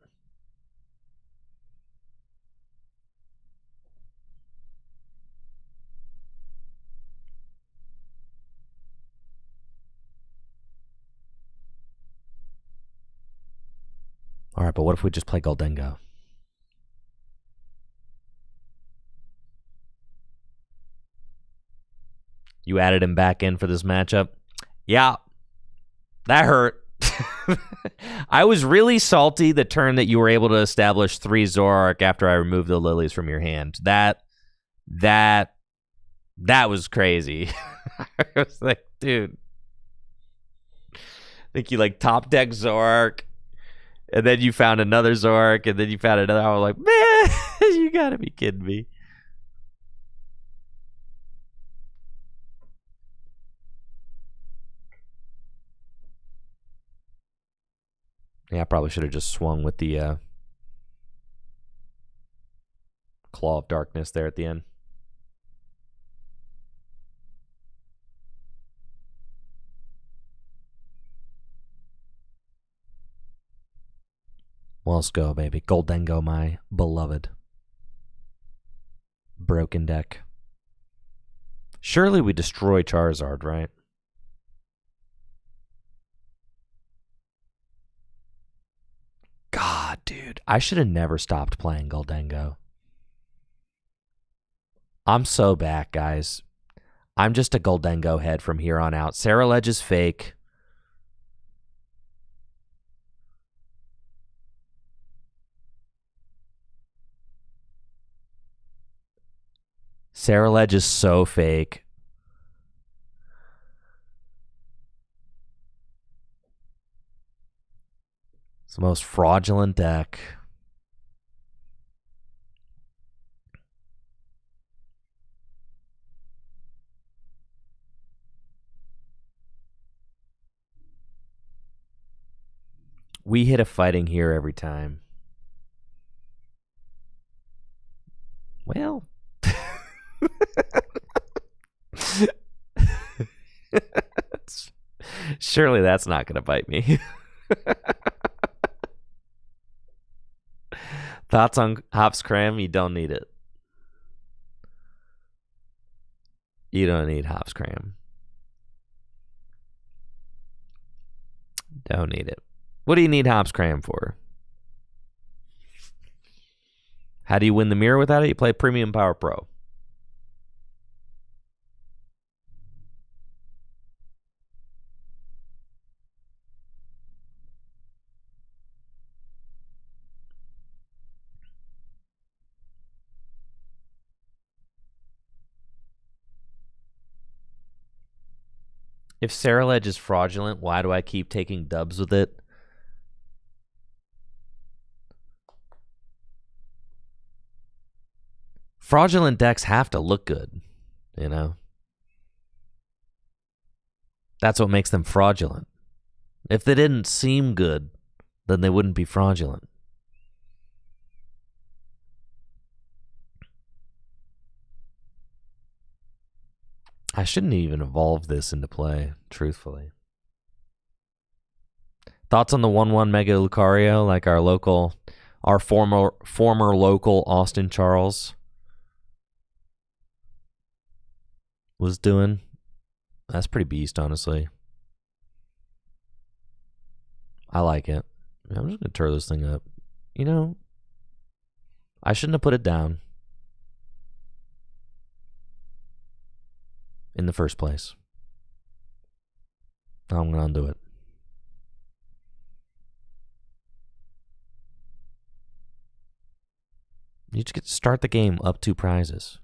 All right, but what if we just play Goldengo? You added him back in for this matchup? Yeah, that hurt. I was really salty the turn that you were able to establish 3 Zoroark after I removed the lilies from your hand. That was crazy. I was like, dude. I think you like top deck Zoroark, and then you found another Zoroark, and then you found another. I was like, man, you gotta be kidding me. Yeah, I probably should have just swung with the Claw of Darkness there at the end. Well, let's go, baby. Goldengo, my beloved. Broken deck. Surely we destroy Charizard, right? I should have never stopped playing Goldengo. I'm so back, guys. I'm just a Goldengo head from here on out. Ceruledge is fake. Ceruledge is so fake. It's the most fraudulent deck. We hit a fighting here every time. Well, surely that's not going to bite me. Thoughts on Hops Cram? You don't need it. You don't need Hops Cram. Don't need it. What do you need Hops Cram for? How do you win the mirror without it? You play Premium Power Pro. If Ceruledge is fraudulent, why do I keep taking dubs with it? Fraudulent decks have to look good, you know? That's what makes them fraudulent. If they didn't seem good, then they wouldn't be fraudulent. I shouldn't even evolve this into play, truthfully. Thoughts on the 1/1 Mega Lucario, like our former local Austin Charles was doing? That's pretty beast, honestly. I like it. I'm just gonna tear this thing up. You know, I shouldn't have put it down in the first place. I'm gonna undo it. You just get to start the game up 2 prizes.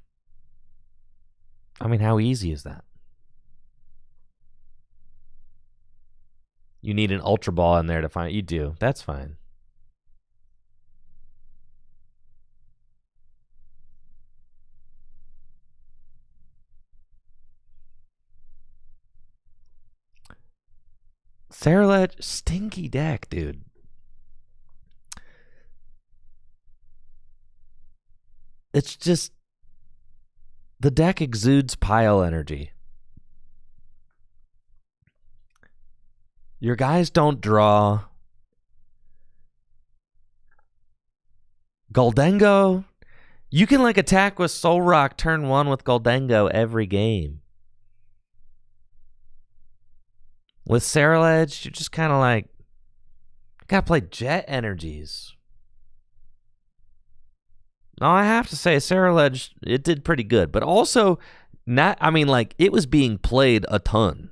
I mean, how easy is that? You need an Ultra Ball in there to find it. You do. That's fine. Ceruledge, stinky deck, dude. It's just... the deck exudes pile energy. Your guys don't draw. Goldengo, you can like attack with Soul Rock turn 1 with Goldengo every game. With Ceruledge, you're just kind of like, gotta play Jet Energies. No, I have to say, Ceruledge, it did pretty good, but also not. I mean, like, it was being played a ton.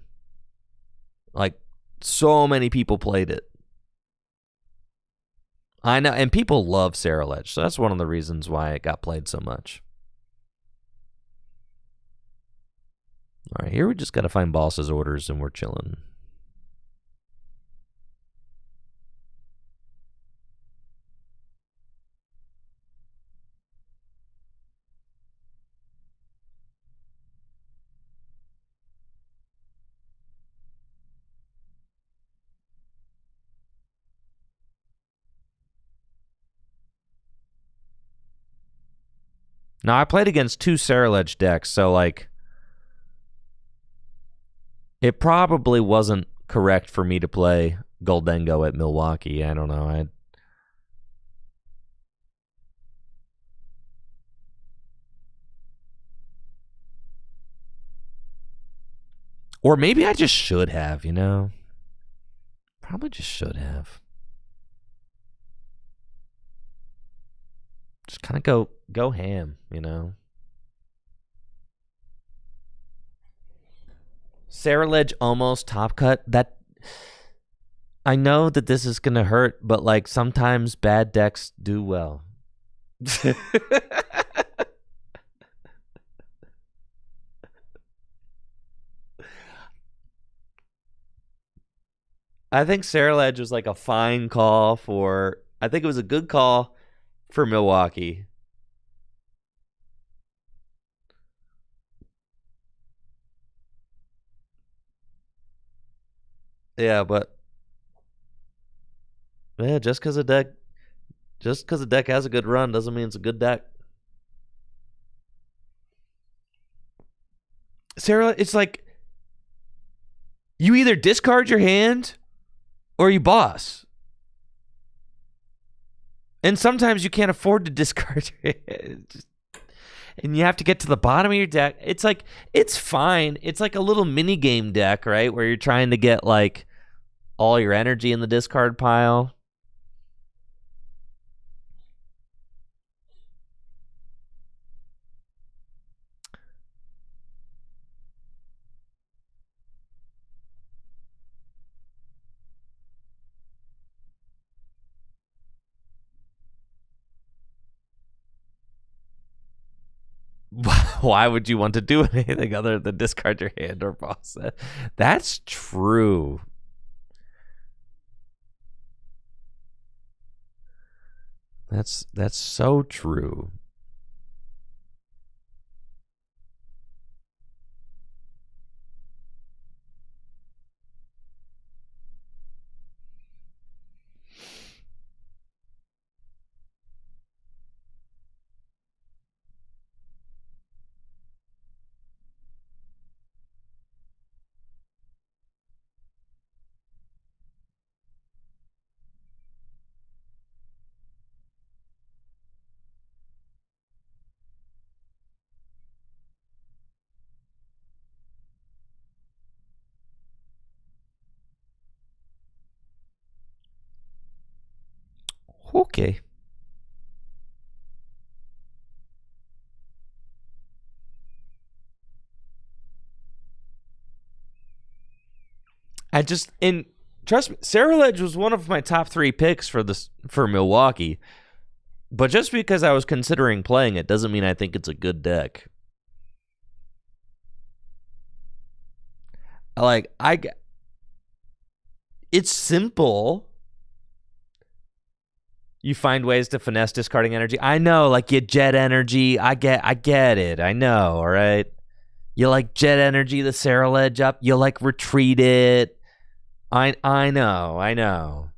Like, so many people played it. I know, and people love Ceruledge, so that's one of the reasons why it got played so much. All right, here we just got to find boss's orders, and we're chilling. Now, I played against 2 Ceruledge decks, so, like, it probably wasn't correct for me to play Goldengo at Milwaukee. I don't know. Or maybe I just should have, you know? Probably just should have. Just kind of go ham, you know. Sarah almost top cut. That I know that this is gonna hurt, but like sometimes bad decks do well. I think Sarah was like a fine call for. I think it was a good call for Milwaukee. Yeah, but yeah, just because a deck has a good run doesn't mean it's a good deck. Sarah, it's like you either discard your hand or you boss. And sometimes you can't afford to discard your hand. And you have to get to the bottom of your deck. It's like, it's fine. It's like a little mini game deck, right? Where you're trying to get like all your energy in the discard pile. Why would you want to do anything other than discard your hand or boss it? That's true. That's so true. Okay. I just and trust me, Sarah Ledge was one of my top 3 picks for Milwaukee. But just because I was considering playing it doesn't mean I think it's a good deck. Like it's simple. You find ways to finesse discarding energy. I know, like you jet energy. I get it. I know, all right. You like jet energy the Sarah Ledge up. You like retreat it. I know.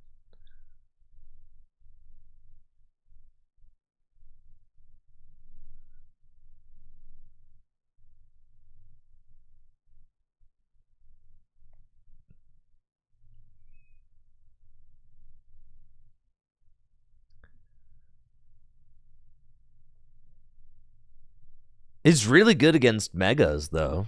It's really good against megas though.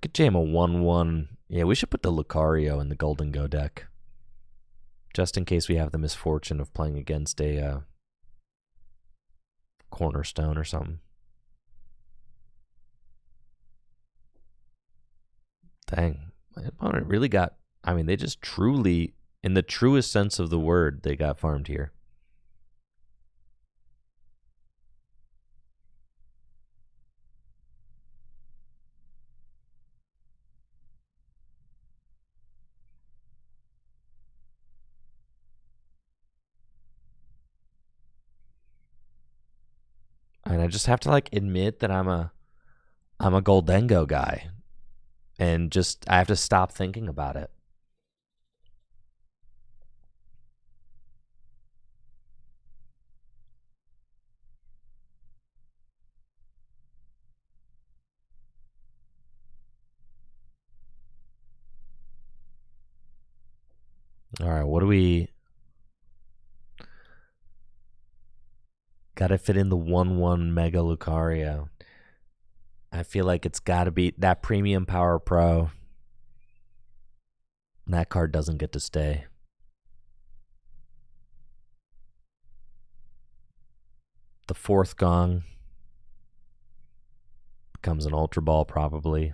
Could jam a 1/1. Yeah, we should put the Lucario in the Golden Go deck. Just in case we have the misfortune of playing against a cornerstone or something. Dang. My opponent really got. I mean, they just truly, in the truest sense of the word, they got farmed here. And I just have to like admit that I'm a Goldengo guy. And just I have to stop thinking about it. All right, what do we gotta fit in the 1/1 Mega Lucario? I feel like it's got to be that Premium Power Pro. That card doesn't get to stay. The fourth Gong becomes an Ultra Ball, probably.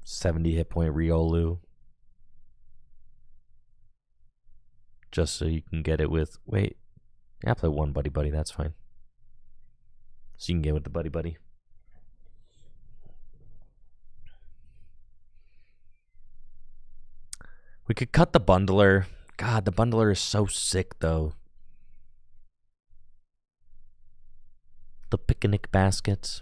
$70 hit point Riolu. Just so you can get it with. Wait. Yeah, I play one Buddy Buddy. That's fine. So you can get with the Buddy Buddy. We could cut the Bundler. God, the Bundler is so sick, though. The picnic baskets.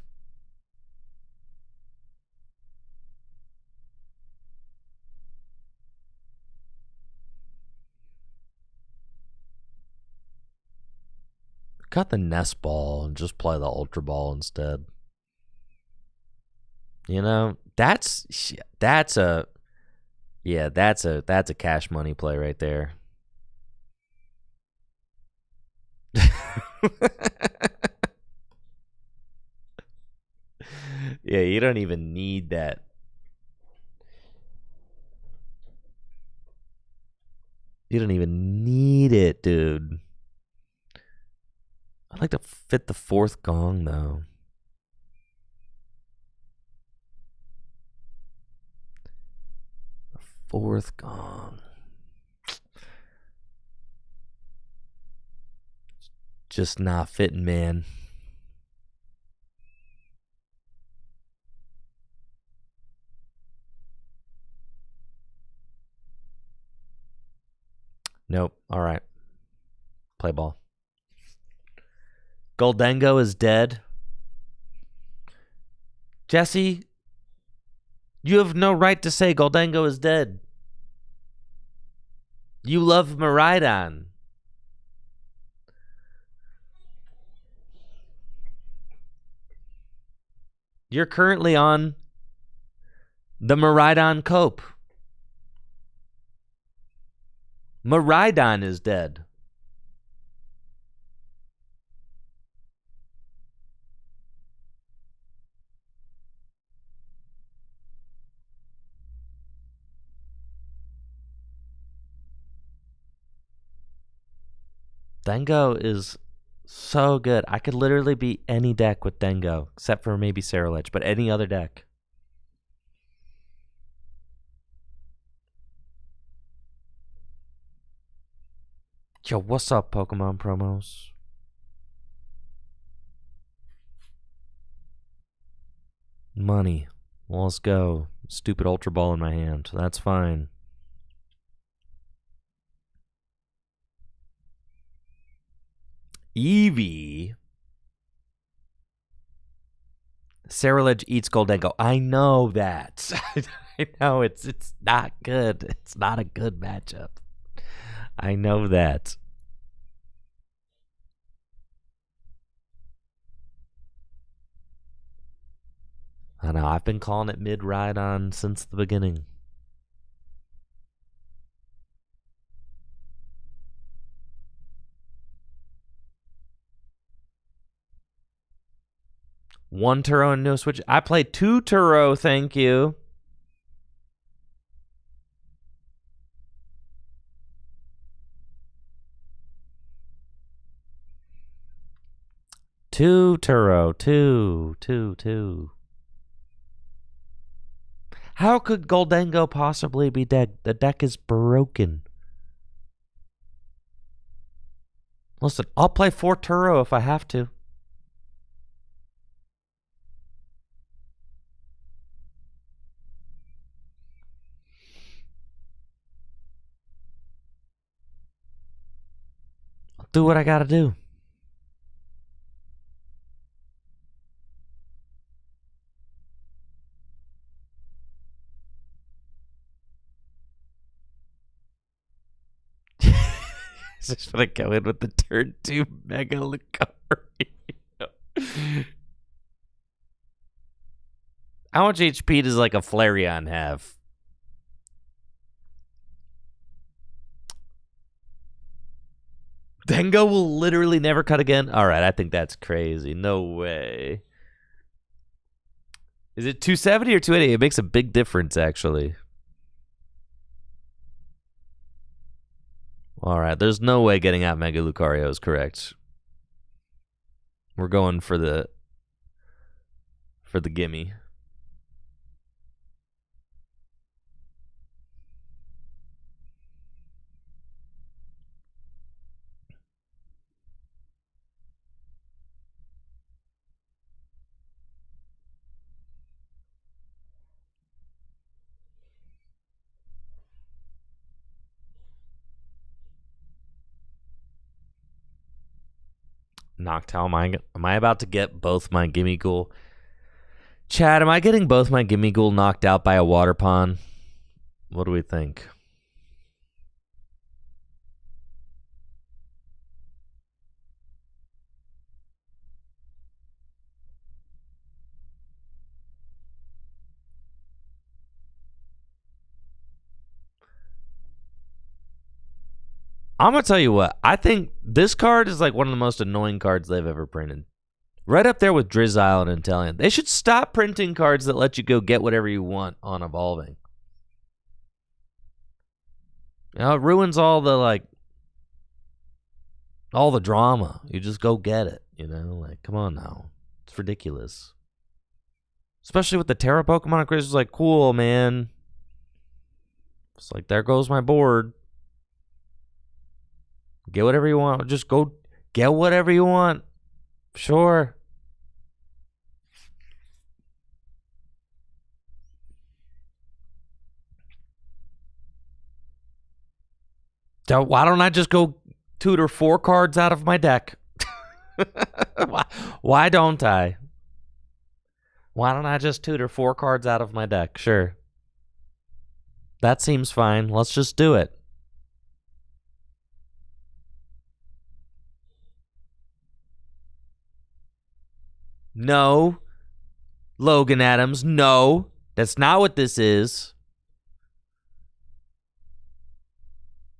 Cut the Nest Ball and just play the Ultra Ball instead. You know, that's a cash money play right there. Yeah, you don't even need that. You don't even need it, dude. I'd like to fit the fourth Gong, though. Fourth Gong. Just not fitting, man. Nope. All right. Play ball. Goldengo is dead. Jesse, you have no right to say Goldengo is dead. You love Miraidon. You're currently on the Miraidon Cope. Miraidon is dead. Dengo is so good. I could literally be any deck with Dengo, except for maybe Ceruledge, but any other deck. Yo, what's up, Pokemon promos? Money. Well, let's go. Stupid Ultra Ball in my hand. That's fine. Eevee. Ceruledge eats Goldengo. I know that. I know it's not good. It's not a good matchup. I know that. I know. I've been calling it mid-Rhydon since the beginning. One Turo and no switch. I played two Turo, thank you. Two Turo. Two. How could Goldengo possibly be dead? The deck is broken. Listen, I'll play 4 Turo if I have to. I'll do what I gotta do. just want to go in with the turn 2 Mega Lucario. How much HP does like a Flareon have? Dengo will literally never cut again? Alright, I think that's crazy. No way. Is it 270 or 280? It makes a big difference, actually. Alright, there's no way getting out Mega Lucario is correct. We're going for the gimme. Noctowl, am I about to get both my Gimme Ghoul? Chad, am I getting both my Gimme Ghoul knocked out by a water pond? What do we think? I'm going to tell you what. I think this card is like one of the most annoying cards they've ever printed. Right up there with Drizzile and Inteleon. They should stop printing cards that let you go get whatever you want on evolving. You know, it ruins all the drama. You just go get it, you know? Like, come on now. It's ridiculous. Especially with the Terra Pokemon, Chris was like, cool, man. It's like, there goes my board. Get whatever you want. Just go get whatever you want. Sure. So why don't I just go tutor 4 cards out of my deck? Why don't I? Why don't I just tutor 4 cards out of my deck? Sure. That seems fine. Let's just do it. No. Logan Adams, no. That's not what this is.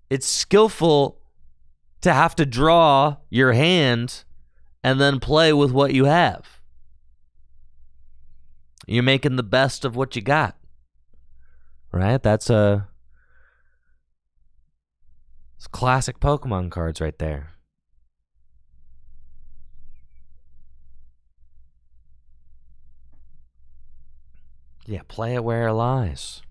It's skillful to have to draw your hand and then play with what you have. You're making the best of what you got. Right? It's classic Pokemon cards right there. Yeah, play it where it lies.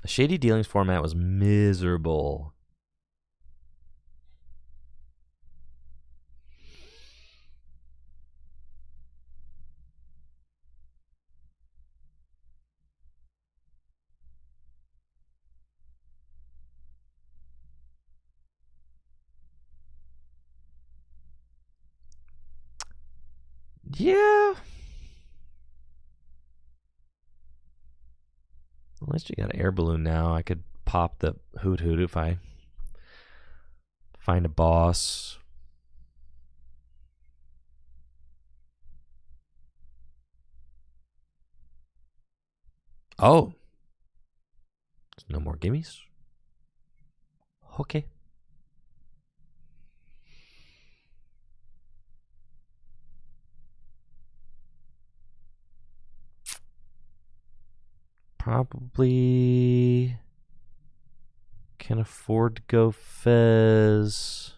The Shady Dealings format was miserable. Yeah. At least you got an air balloon now. I could pop the Hoot Hoot if I find a boss. Oh. No more gimmies? Okay. Probably can afford to go Fez.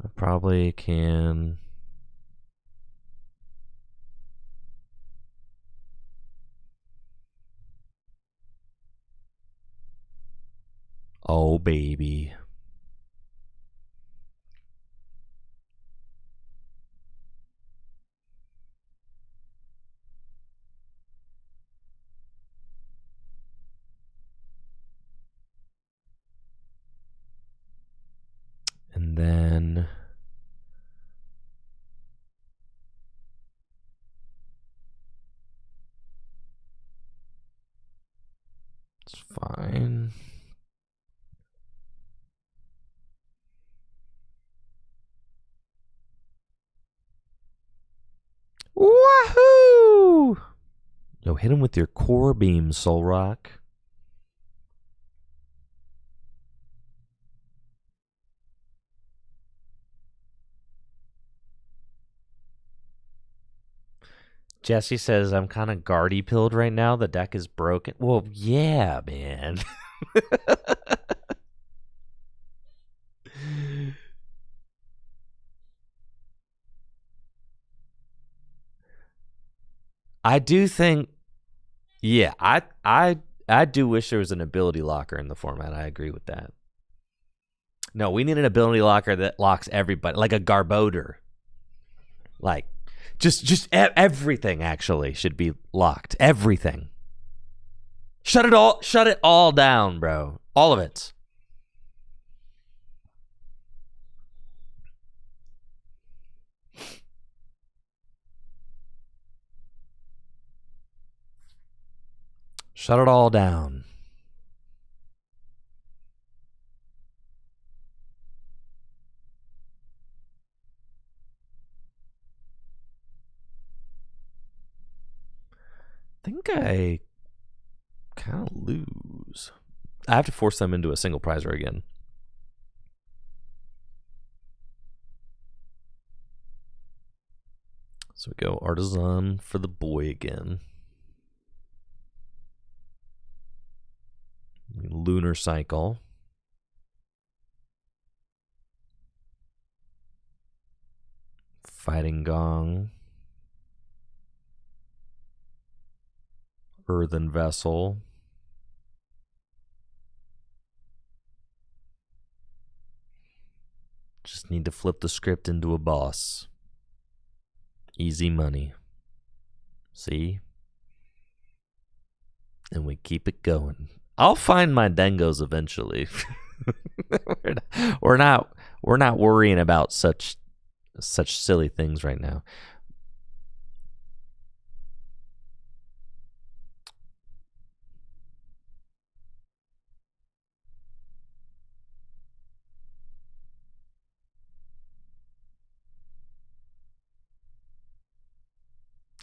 I probably can. Oh, baby. And then It's fine. Wahoo! Yo, hit him with your core beam, Soul Rock. Jesse says, I'm kind of guardy pilled right now. The deck is broken. Well, yeah, man. I do think, yeah, I do wish there was an ability locker in the format. I agree with that. No, we need an ability locker that locks everybody, like a Garbodor. Like, just everything actually should be locked. Everything. Shut it all down, bro. All of it. Shut it all down. I think I kind of lose. I have to force them into a single prizer again. So we go Artisan for the boy again. Lunar Cycle. Fighting Gong. Earthen Vessel. Just need to flip the script into a boss. Easy money. See? And we keep it going. I'll find my Dengos eventually. we're not worrying about such silly things right now.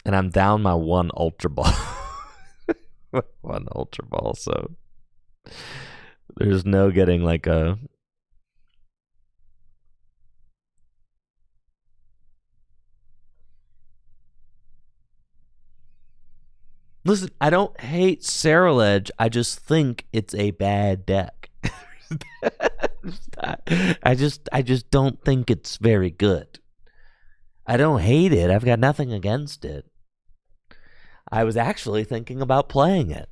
And I'm down my one Ultra Ball. One Ultra Ball, so there's no getting like a... Listen, I don't hate Ceruledge. I just think it's a bad deck. I just don't think it's very good. I don't hate it. I've got nothing against it. I was actually thinking about playing it.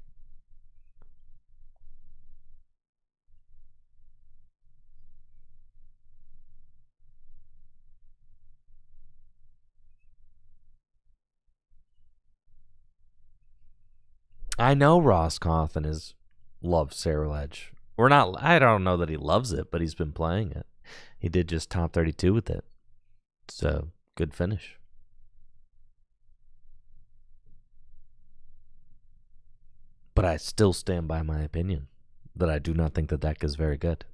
I know Ross Coffin loves Ceruledge. We're not. I don't know that he loves it, but he's been playing it. He did just top 32 with it. So good finish. But I still stand by my opinion that I do not think the deck is very good.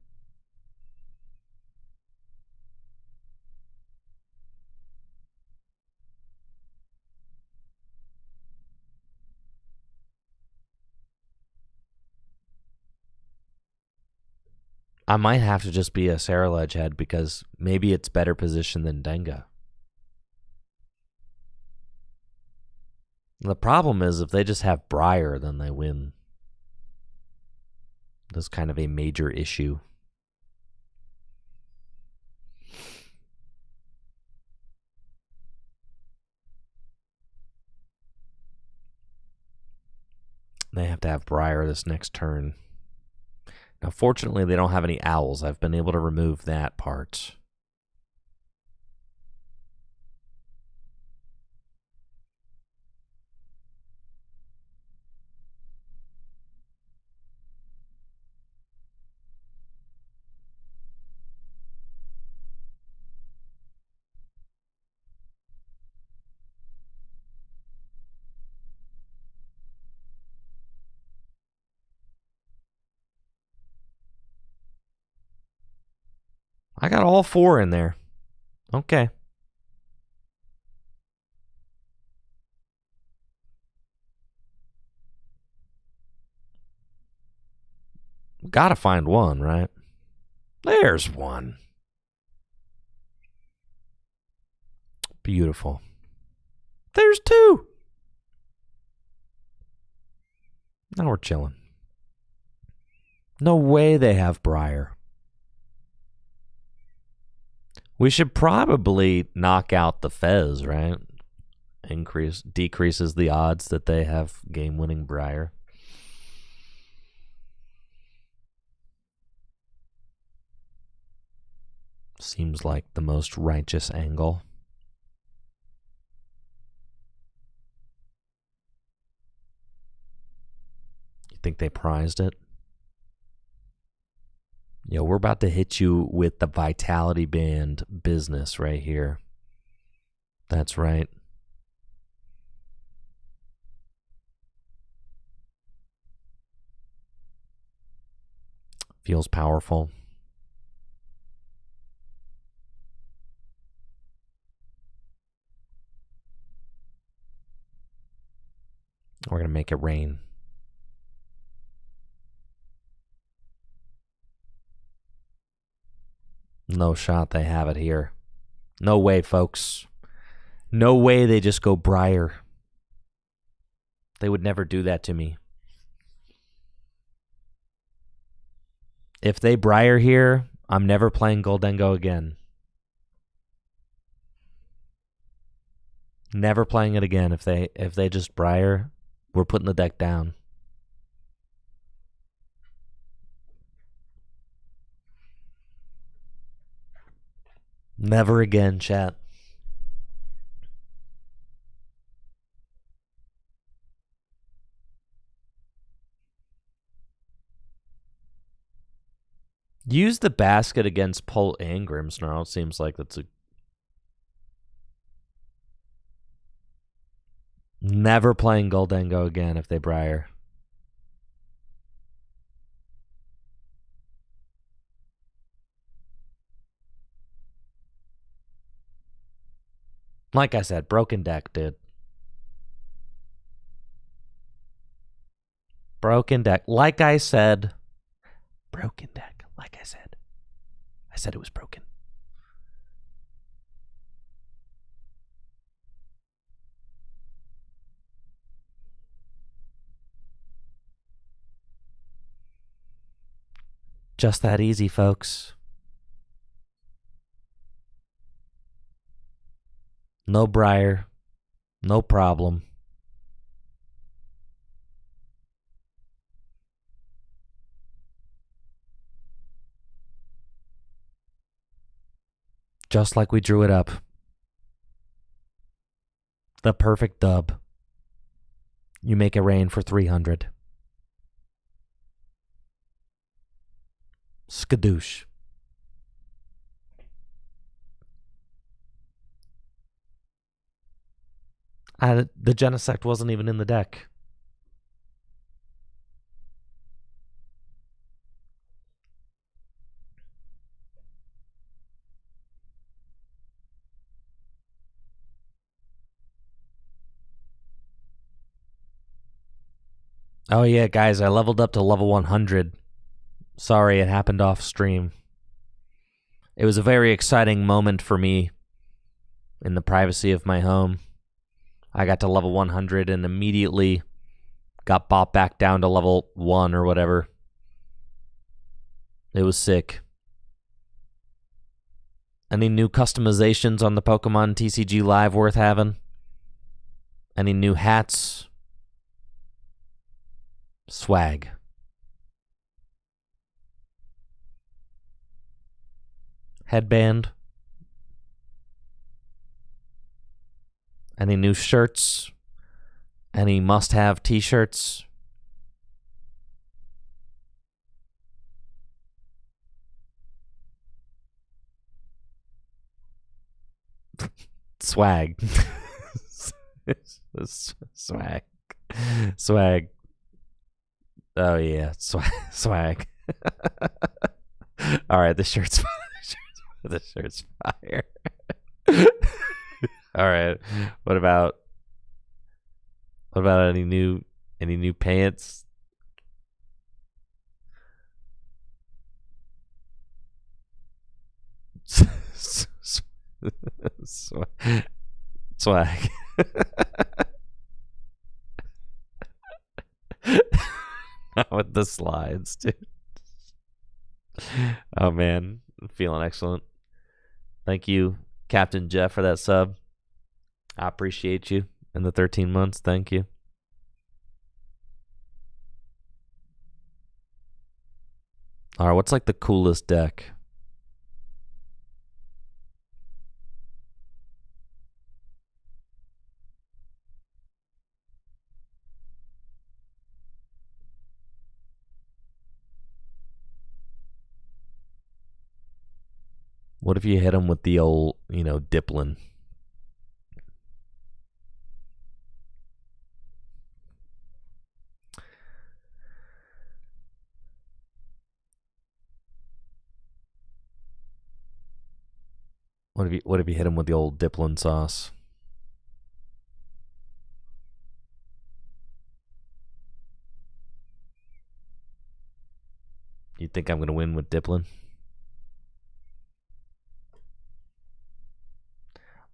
I might have to just be a Ceruledge head because maybe it's better positioned than Denga. The problem is if they just have Briar, then they win. That's kind of a major issue. They have to have Briar this next turn. Now, fortunately, they don't have any owls. I've been able to remove that part. I got all 4 in there. Okay. Gotta find one, right? There's one. Beautiful. There's 2. Now we're chilling. No way they have Briar. We should probably knock out the Fez, right? Decreases the odds that they have game-winning Briar. Seems like the most righteous angle. You think they prized it? Yo, we're about to hit you with the Vitality Band business right here. That's right. Feels powerful. We're going to make it rain. No shot they have it here. No way, folks. No way they just go Briar. They would never do that to me. If they Briar here, I'm never playing Goldengo again. Never playing it again. If they just Briar, we're putting the deck down. Never again, chat. Use the basket against Pull and Grimmsnarl. Seems like that's a... Never playing Goldengo again if they Briar. Like I said, broken deck, dude. Broken deck. Like I said, broken deck. Like I said. I said it was broken. Just that easy, folks. No Briar. No problem. Just like we drew it up. The perfect dub. You make it rain for 300. Skadoosh. The Genesect wasn't even in the deck. Oh yeah, guys, I leveled up to level 100. Sorry, it happened off stream. It was a very exciting moment for me in the privacy of my home. I got to level 100 and immediately got bought back down to level 1 or whatever. It was sick. Any new customizations on the Pokemon TCG Live worth having? Any new hats? Swag. Headband. Any new shirts? Any must-have t-shirts? Swag. Swag. Swag. Oh yeah, swag. All right, the shirt's fine. This shirt's fire. All right. What about any new pants? Swag. Not with the slides, dude. Oh man, I'm feeling excellent. Thank you, Captain Jeff, for that sub. I appreciate you in the 13 months. Thank you. All right, what's like the coolest deck? What if you hit him with the old, Diplin? What if you hit him with the old Diplin sauce? You think I'm gonna win with Diplin?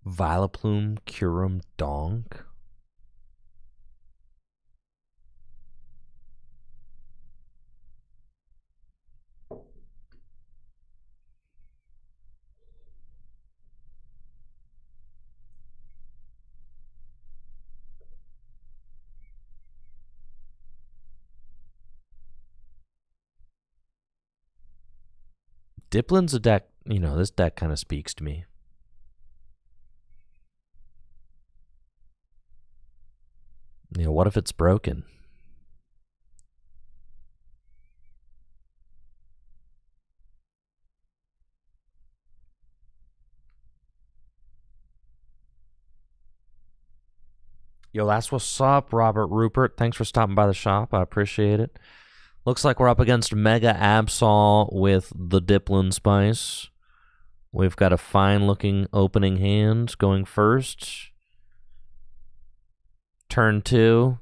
Vileplume, Curum, Donk. Diplin's a deck. This deck kind of speaks to me. What if it's broken? Yo, that's what's up, Robert Rupert. Thanks for stopping by the shop. I appreciate it. Looks like we're up against Mega Absol with the Diplin Spice. We've got a fine-looking opening hand going first. Turn 2.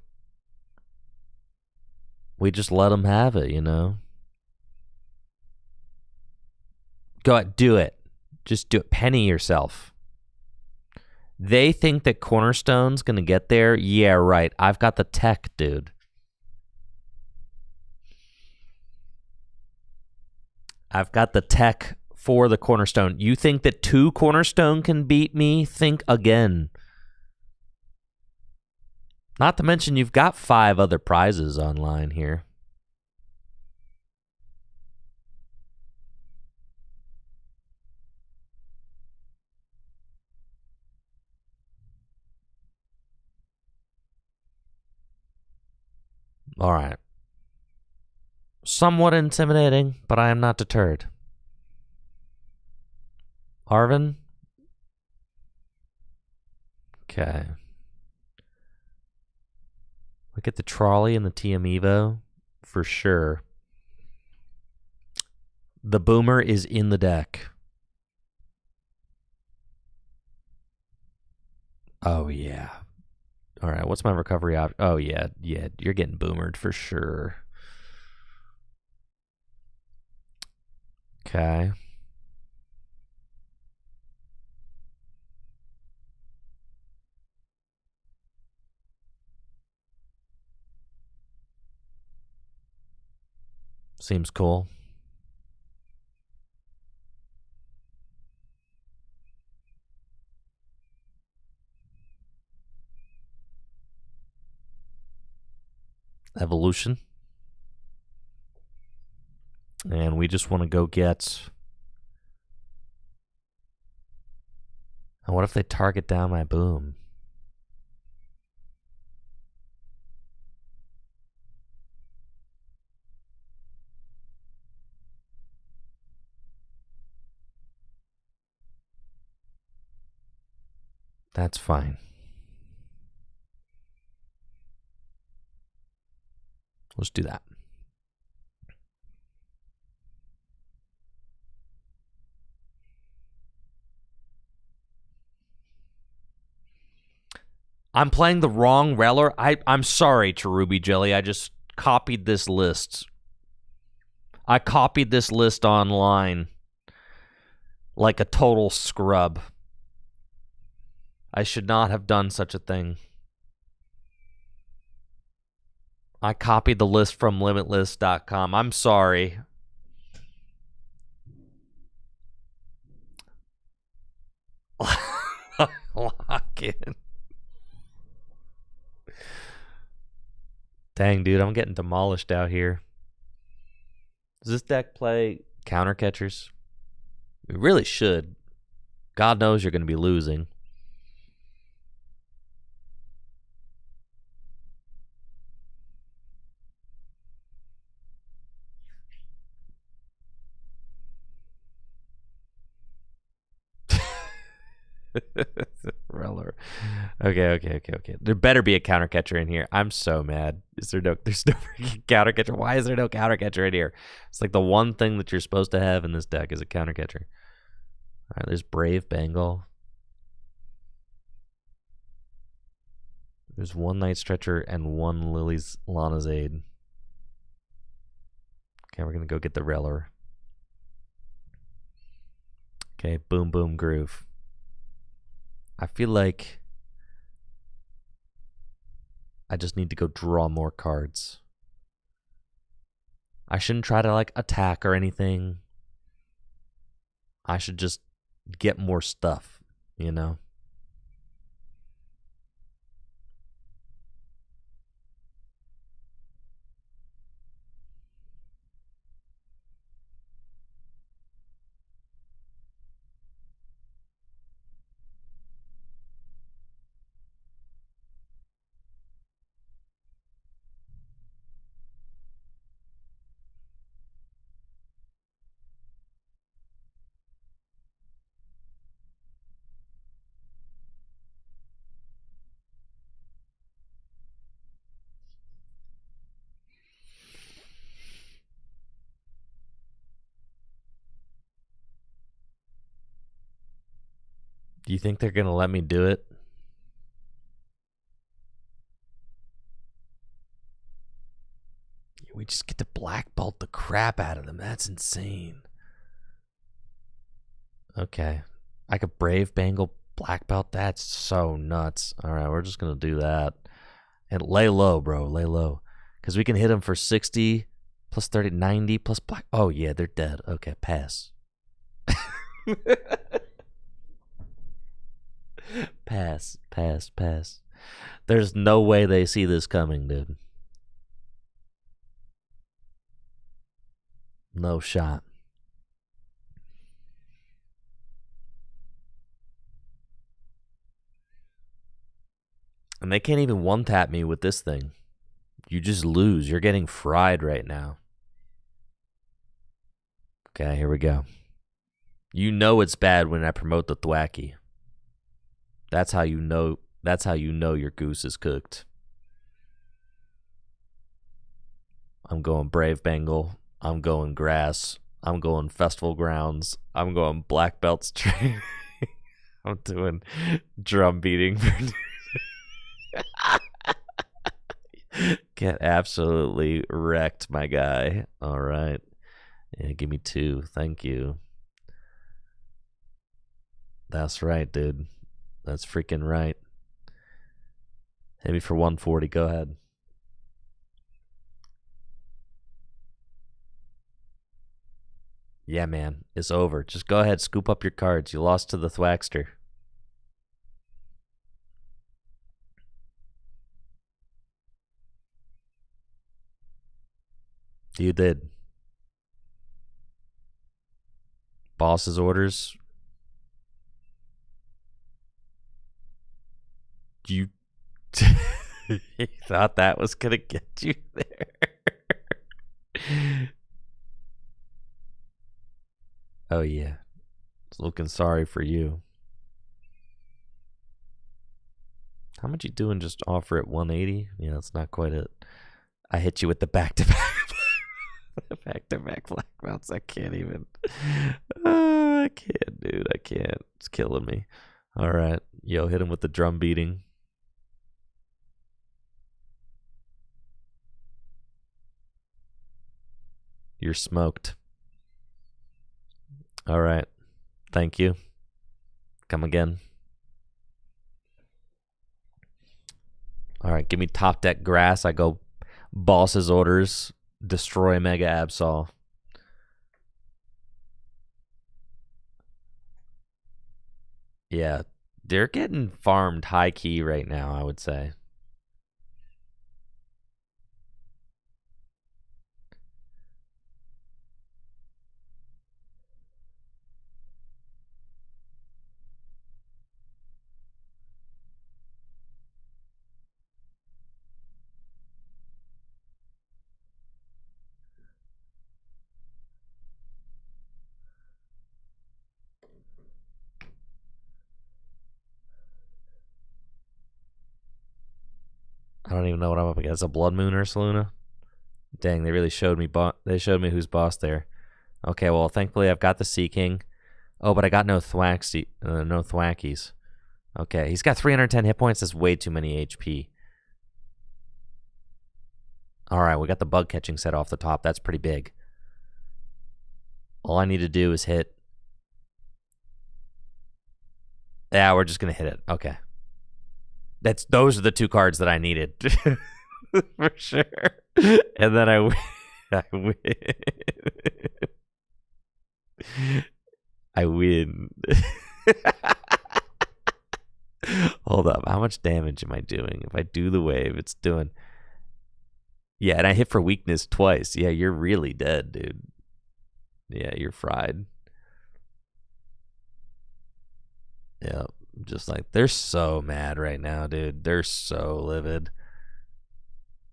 We just let them have it, Go ahead, do it. Just do it. Penny yourself. They think that Cornerstone's going to get there? Yeah, right. I've got the tech, dude. I've got the tech for the Cornerstone. You think that 2 Cornerstone can beat me? Think again. Not to mention you've got 5 other prizes online here. All right. Somewhat intimidating, but I am not deterred. Arvin? Okay. We get the trolley and the TM Evo for sure. The Boomer is in the deck. Oh, yeah. All right, what's my recovery option? Oh, yeah, you're getting boomered for sure. Okay. Seems cool. Evolution. And we just want to go get... And what if they target down my boom? That's fine. Let's do that. I'm playing the wrong Reller. I'm sorry, Cherubi Jelly. I just copied this list. I copied this list online like a total scrub. I should not have done such a thing. I copied the list from limitless.com. I'm sorry. Lock in. Dang, dude, I'm getting demolished out here. Does this deck play counter catchers? It really should. God knows you're going to be losing. Reller. Okay. There better be a counter catcher in here. I'm so mad. There's no freaking counter catcher. Why is there no counter catcher in here? It's like the one thing that you're supposed to have in this deck is a counter catcher. All right, there's Brave Bengal. There's one Night Stretcher and one Lily's Lana's Aid. Okay, we're gonna go get the Reller. Okay, Boom Boom Groove. I feel like I just need to go draw more cards. I shouldn't try to like attack or anything. I should just get more stuff, you know? Do you think they're going to let me do it? We just get to black belt the crap out of them. That's insane. Okay. I could Brave Bengal black belt. That's so nuts. All right, we're just going to do that. And lay low, bro. Lay low. Because we can hit them for 60 plus 30, 90 plus black. Oh, yeah, they're dead. Okay, pass. Pass. There's no way they see this coming, dude. No shot. And they can't even one-tap me with this thing. You just lose. You're getting fried right now. Okay, here we go. You know it's bad when I promote the thwacky. That's how you know. That's how you know your goose is cooked. I'm going Brave Bengal. I'm going Grass. I'm going Festival Grounds. I'm going Black Belts Training. I'm doing drum beating. Get absolutely wrecked, my guy. All right. Yeah, give me 2. Thank you. That's right, dude. That's freaking right. Hit me for 140. Go ahead. Yeah, man. It's over. Just go ahead. Scoop up your cards. You lost to the Thwackster. You did. Boss's orders. You thought that was gonna get you there. Oh yeah. It's looking sorry for you. How much you doing? Just offer at 180? Yeah, that's not quite it. I hit you with the back-to-back. Back-to-back black belts. I can't even. I can't, dude. I can't. It's killing me. All right. Yo, hit him with the drum beating. You're smoked. All right. Thank you. Come again. All right. Give me top deck grass. I go boss's orders. Destroy Mega Absol. Yeah. They're getting farmed high key right now, I would say. I don't even know what I'm up against. A Blood Moon or Saluna? Dang, they really showed me. They showed me who's boss there. Okay, well, thankfully I've got the Sea King. Oh, but I got no no Thwackies. Okay, he's got 310 hit points. That's way too many HP. All right, we got the bug catching set off the top. That's pretty big. All I need to do is hit. Yeah, we're just gonna hit it. Okay. Those are the two cards that I needed for sure. And then I win. I win. Hold up. How much damage am I doing? If I do the wave, it's doing. Yeah, and I hit for weakness twice. Yeah, you're really dead, dude. Yeah, you're fried. Yeah, just like they're so mad right now, dude. They're so livid.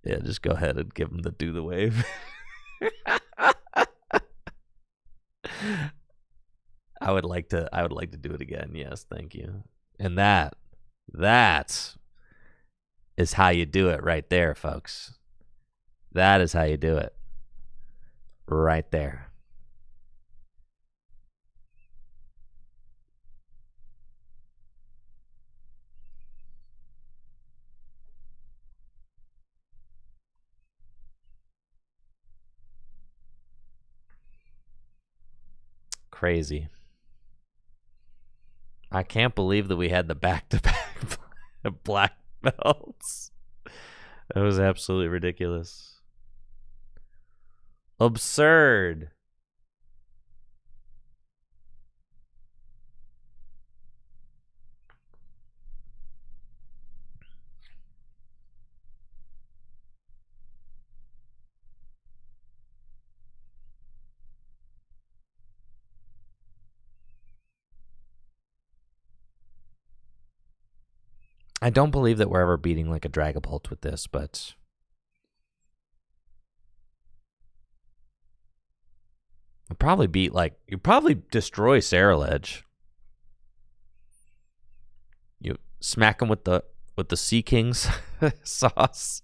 Yeah, just go ahead and give them the do the wave. I would like to do it again. Yes, thank you. And that is how you do it right there, folks. That is how you do it. Right there. Crazy. I can't believe that we had the back-to-back black belts. That was absolutely ridiculous. Absurd. I don't believe that we're ever beating like a Dragapult with this, but you'll probably beat you probably destroy Saraledge. You smack him with the Sea King's sauce.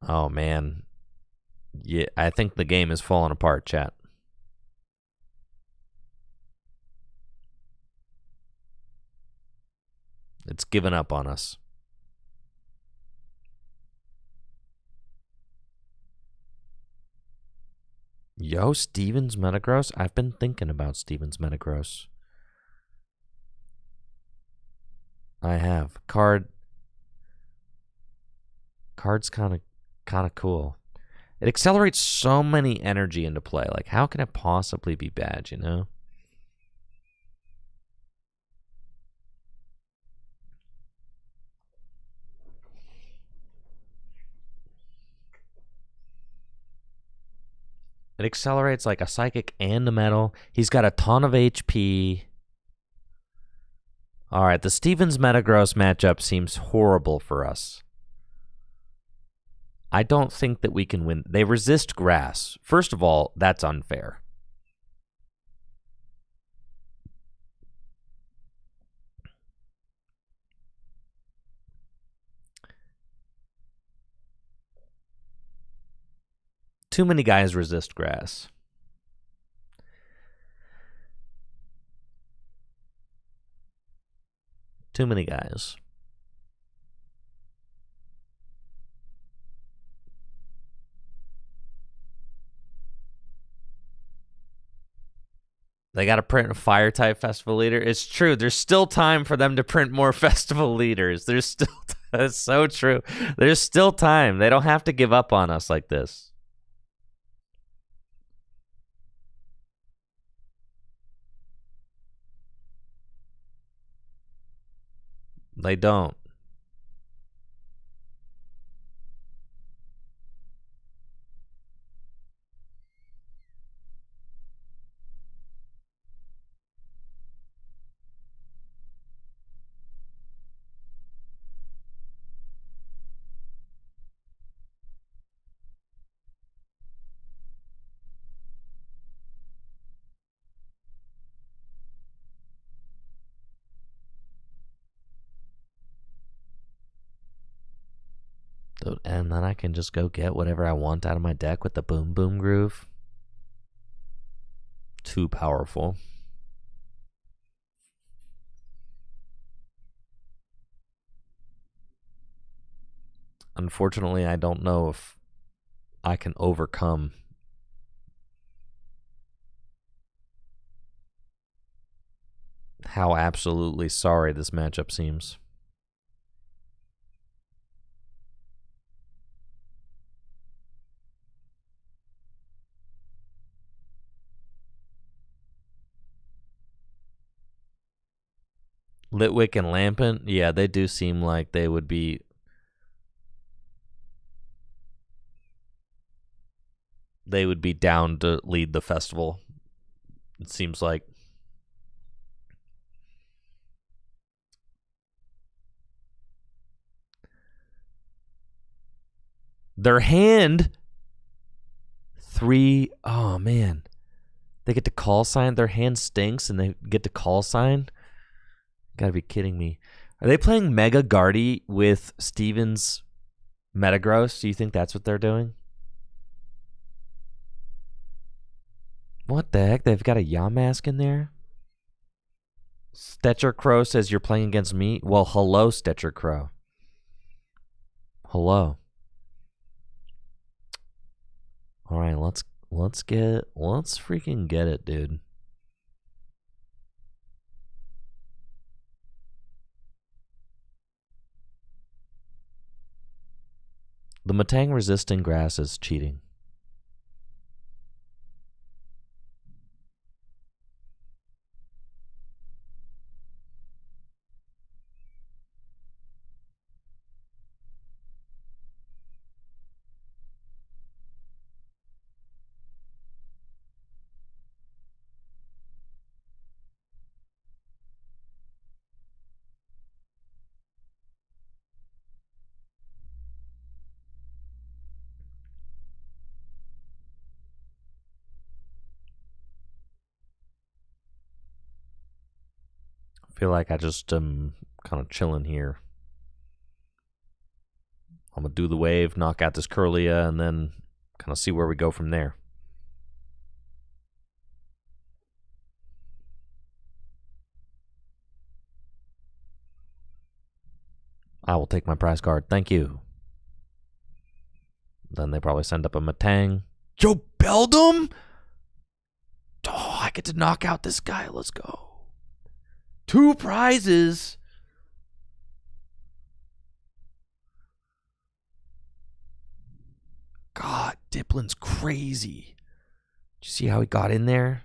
Oh man. Yeah, I think the game is falling apart, chat. It's given up on us. Yo, Stevens Metagross? I've been thinking about Stevens Metagross. I have. Card's kind of cool. It accelerates so many energy into play. Like, how can it possibly be bad, you know? It accelerates like a psychic and a metal. He's got a ton of HP. All right, the Stevens Metagross matchup seems horrible for us. I don't think that we can win. They resist grass. First of all, that's unfair. Too many guys resist grass. Too many guys. They got to print a fire type festival leader. It's true. There's still time for them to print more festival leaders. There's still, that's so true. There's still time. They don't have to give up on us like this. They don't. And then I can just go get whatever I want out of my deck with the boom boom groove. Too powerful. Unfortunately, I don't know if I can overcome how absolutely sorry this matchup seems. Litwick and Lampent, yeah, they do seem like they would be. They would be down to lead the festival. It seems like. Their hand. 3. Oh, man. They get to call sign. Their hand stinks and they get to call sign. Gotta be kidding me. Are they playing Mega Guardy with Steven's Metagross? Do you think that's what they're doing? What the heck? They've got a Yamask in there? Stetcher Crow says you're playing against me. Well, hello, Stetcher Crow. Hello. All right, let's freaking get it, dude. The Matang resisting grass is cheating. I feel like I just am kind of chilling here. I'm going to do the wave, knock out this Curlia, and then kind of see where we go from there. I will take my prize card. Thank you. Then they probably send up a Matang. Joe Beldum? Oh, I get to knock out this guy. Let's go. 2 prizes. God, Diplin's crazy. Did you see how he got in there?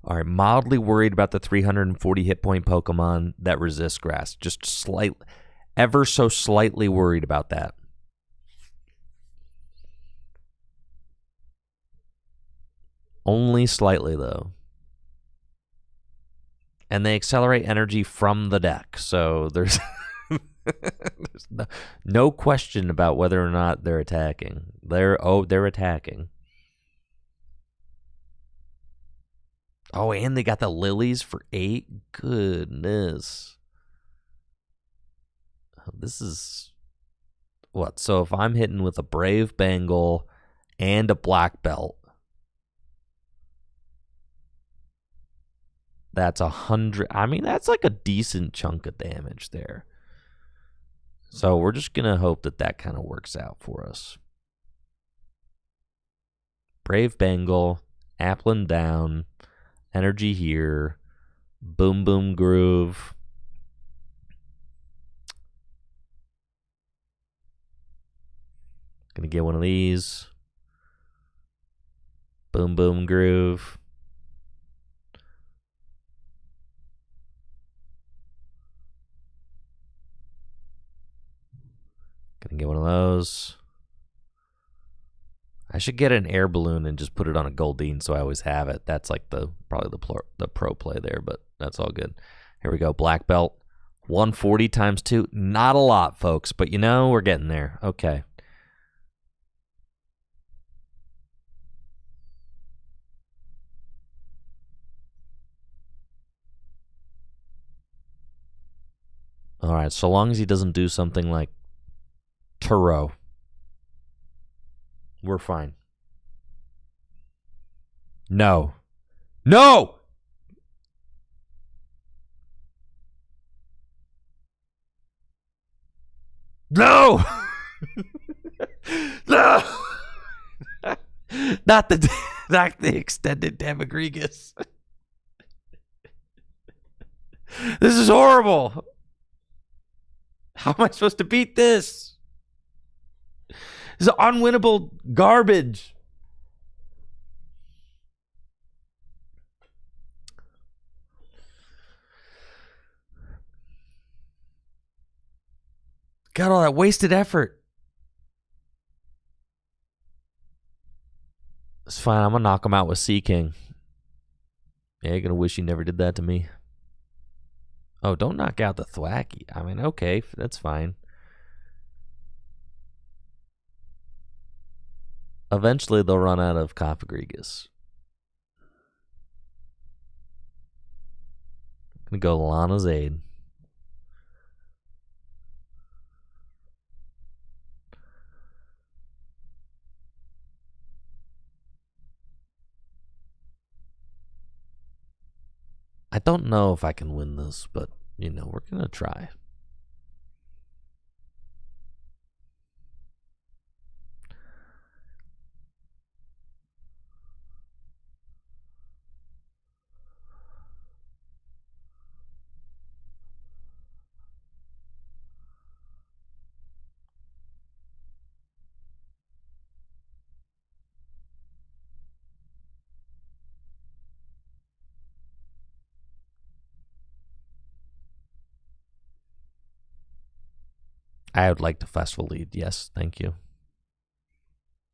All right, mildly worried about the 340 hit point Pokemon that resist grass. Just ever so slightly worried about that. Only slightly, though. And they accelerate energy from the deck, so there's no question about whether or not they're attacking. They're attacking. Oh, and they got the lilies for 8. Goodness. This is what? So if I'm hitting with a Brave Bengal and a Black Belt, That's 100. I mean, that's like a decent chunk of damage there. So we're just going to hope that that kind of works out for us. Brave Bengal, Applin down, energy here, Boom Boom Groove. Gonna get one of these. Boom Boom Groove. Gonna get one of those. I should get an air balloon and just put it on a Goldeen so I always have it. That's like probably the pro play there, but that's all good. Here we go, black belt. 140 times 2. Not a lot, folks, but you know, we're getting there. Okay. All right, so long as he doesn't do something like Turo, we're fine. No. No! No! No! not the extended Demogregus. This is horrible. How am I supposed to beat this? This is unwinnable garbage. Got all that wasted effort. It's fine. I'm going to knock him out with Sea King. Yeah, you're going to wish you never did that to me. Oh, don't knock out the Thwacky. I mean, okay, that's fine. Eventually, they'll run out of Cofagrigus. I'm going to go Lana's Aid. I don't know if I can win this, but, you know, we're going to try. I would like to festival lead. Yes, thank you.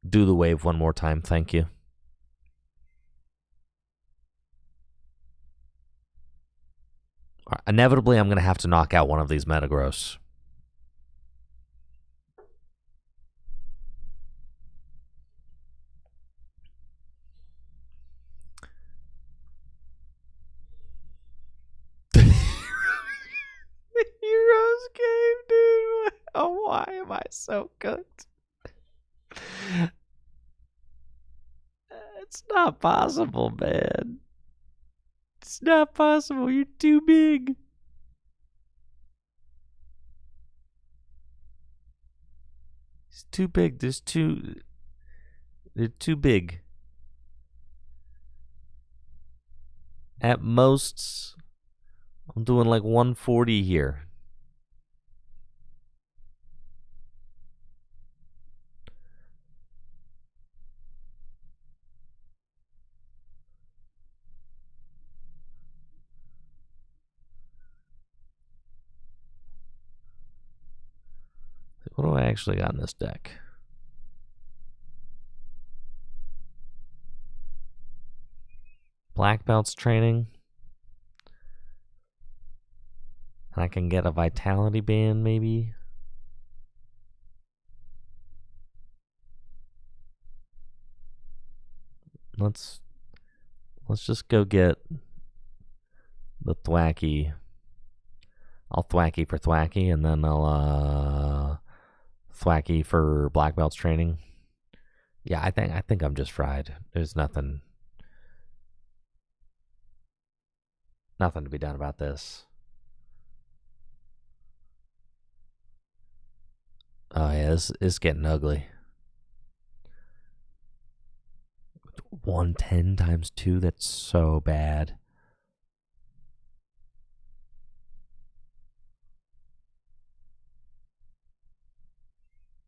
Do the wave one more time. Thank you. Inevitably, I'm going to have to knock out one of these Metagross. Heroes game, dude. Oh, why am I so cooked? It's not possible, man. It's not possible. You're too big. It's too big. They're too big. At most, I'm doing like 140 here. What do I actually got in this deck? Black Belt's training. And I can get a Vitality Band, maybe. Let's just go get the Thwacky. I'll Thwacky for Thwacky, and then I'll Thwacky for Black Belt's training. Yeah, I think I'm just fried. There's nothing. Nothing to be done about this. Oh yeah, this is getting ugly. 110 times 2, that's so bad.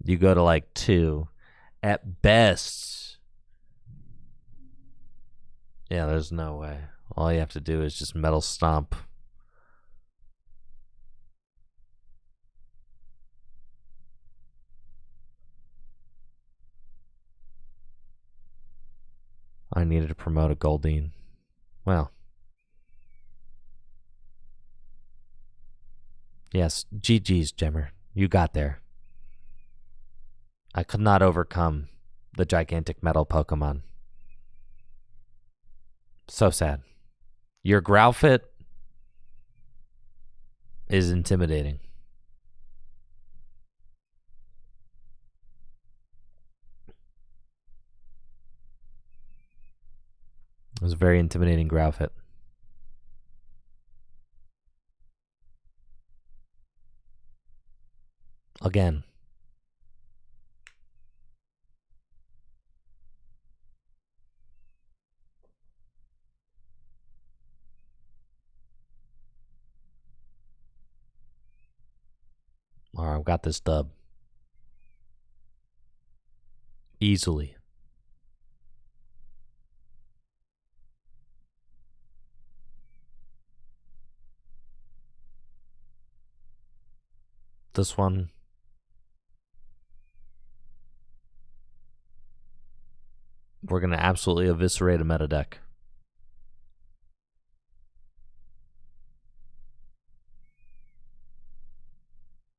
You go to like 2 at best. Yeah, there's no way. All you have to do is just metal stomp. I needed to promote a Goldeen. Well. Yes, GG's, Jemmer. You got there. I could not overcome the gigantic metal Pokemon. So sad. Your Growlithe is intimidating. It was a very intimidating Growlithe. Again. All right, I've got this dub. Easily. This one. We're going to absolutely eviscerate a meta deck.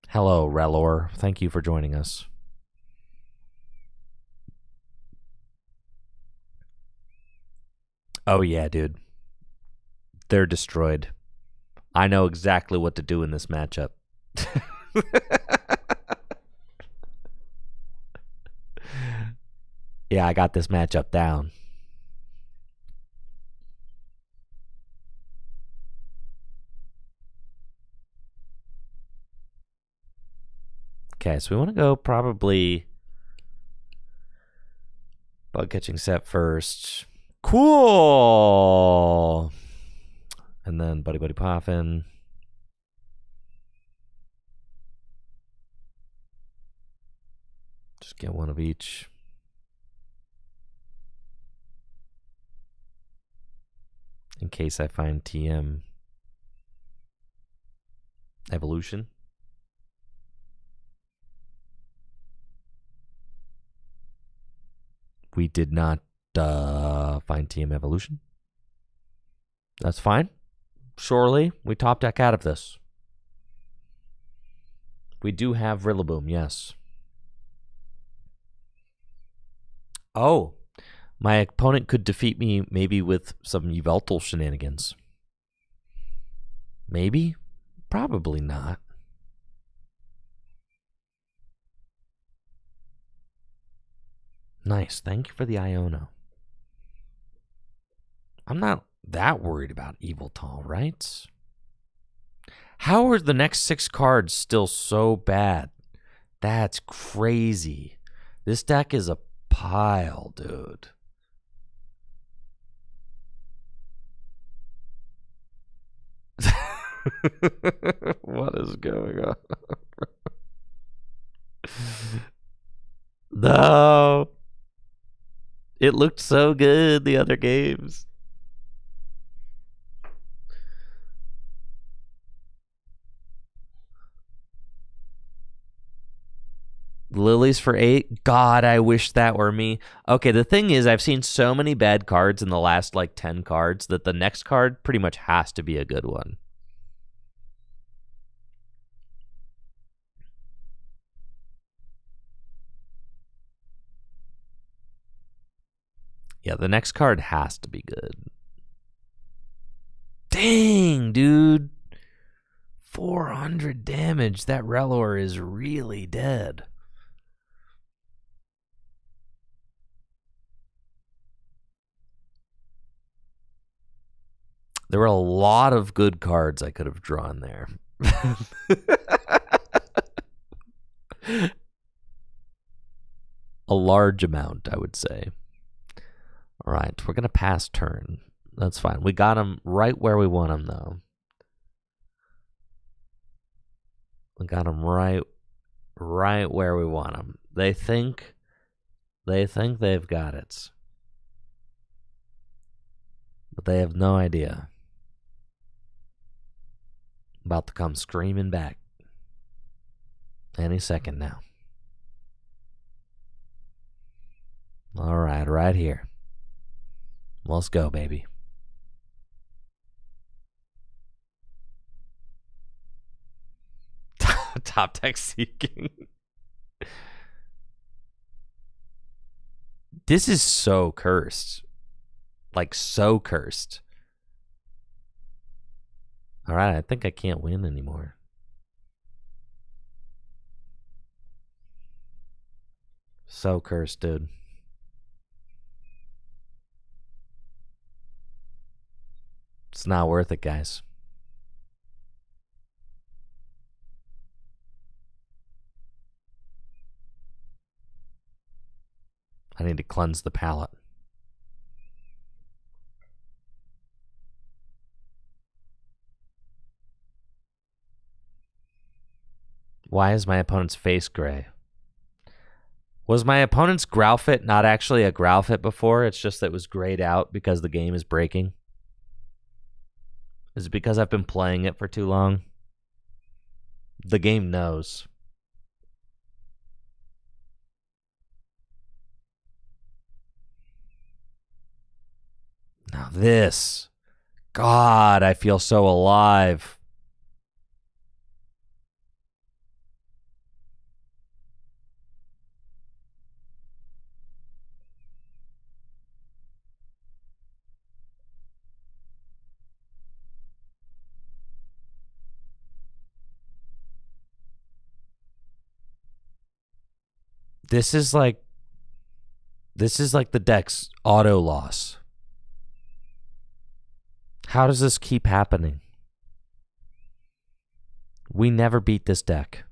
Hello, Relor. Thank you for joining us. Oh, yeah, dude. They're destroyed. I know exactly what to do in this matchup. Yeah, I got this matchup down. Okay, so we want to go probably bug catching set first. Cool. And then Buddy Buddy Poffin. Just get one of each. In case I find TM Evolution. We did not find TM Evolution. That's fine. Surely we top deck out of this. We do have Rillaboom, yes. Oh, my opponent could defeat me maybe with some Yveltal shenanigans. Maybe? Probably not. Nice. Thank you for the Iono. I'm not that worried about Yveltal, right? How are the next 6 cards still so bad? That's crazy. This deck is a pile, dude. What is going on? No. It looked so good the other games. Lilies for 8? God, I wish that were me. Okay, the thing is, I've seen so many bad cards in the last, 10 cards that the next card pretty much has to be a good one. Yeah, the next card has to be good. Dang, dude. 400 damage. That Relor is really dead. There were a lot of good cards I could have drawn there. A large amount, I would say. All right, we're going to pass turn. That's fine. We got him right where we want him, though. We got him right where we want him. They think they've got it. But they have no idea. About to come screaming back. Any second now. All right here. Let's go, baby. Top deck seeking. This is so cursed. Like, so cursed. All right, I think I can't win anymore. So cursed, dude. It's not worth it, guys. I need to cleanse the palate. Why is my opponent's face gray? Was my opponent's Growlithe not actually a Growlithe before? It's just that it was grayed out because the game is breaking. Is it because I've been playing it for too long? The game knows. Now this. God, I feel so alive. This is like the deck's auto loss. How does this keep happening? We never beat this deck.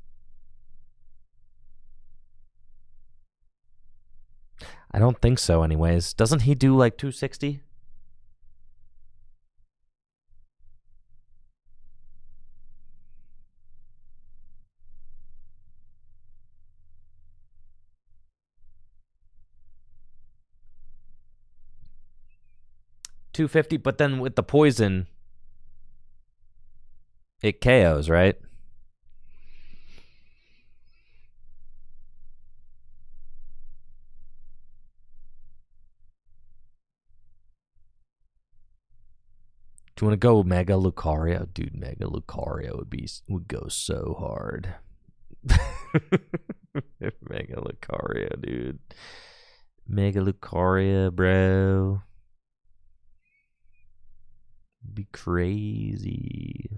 I don't think so anyways. Doesn't he do like 260? $250, but then with the poison, it KOs, right? Do you want to go Mega Lucario? Dude, Mega Lucario would go so hard. Mega Lucario, dude. Mega Lucario, bro. Be crazy.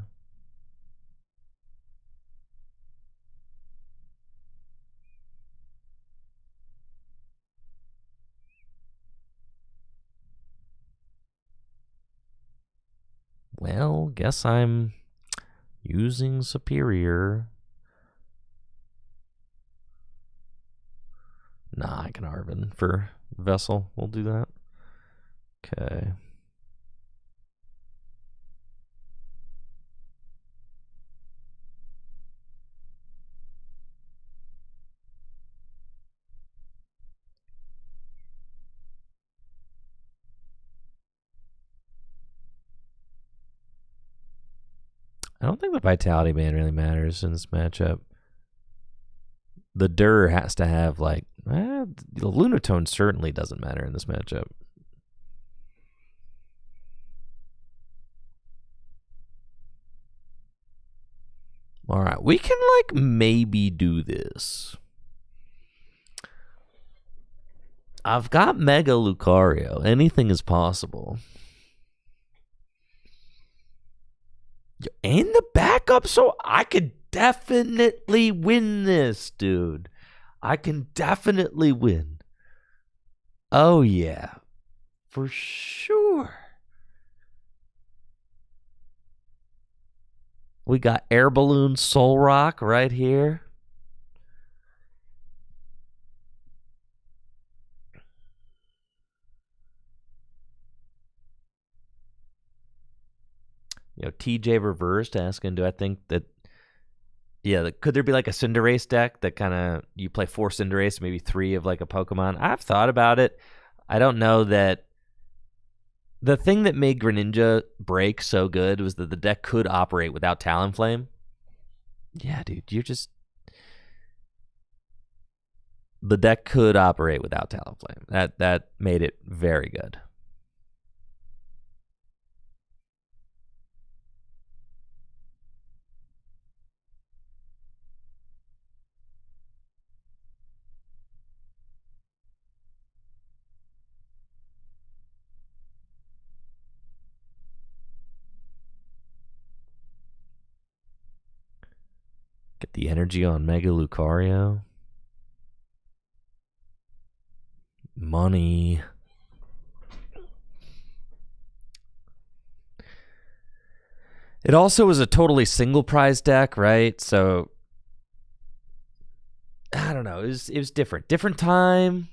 Well, guess I'm using Superior. Nah, I can Arvin for Vessel. We'll do that. Okay. I don't think the Vitality Band really matters in this matchup. The Durr has to have, like... the Lunatone certainly doesn't matter in this matchup. Alright, we can, like, maybe do this. I've got Mega Lucario. Anything is possible. And the backup, so I could definitely win this, dude. I can definitely win. Oh, yeah. For sure. We got Air Balloon Soul Rock right here. TJ Reversed asking, do I think that, could there be like a Cinderace deck that kind of, you play 4 Cinderace, maybe 3 of like a Pokemon? I've thought about it. I don't know that. The thing that made Greninja break so good was that the deck could operate without Talonflame. Yeah, dude, the deck could operate without Talonflame. That made it very good. Get the energy on Mega Lucario. Money. It also was a totally single prize deck, right? So I don't know. It was different. Different time.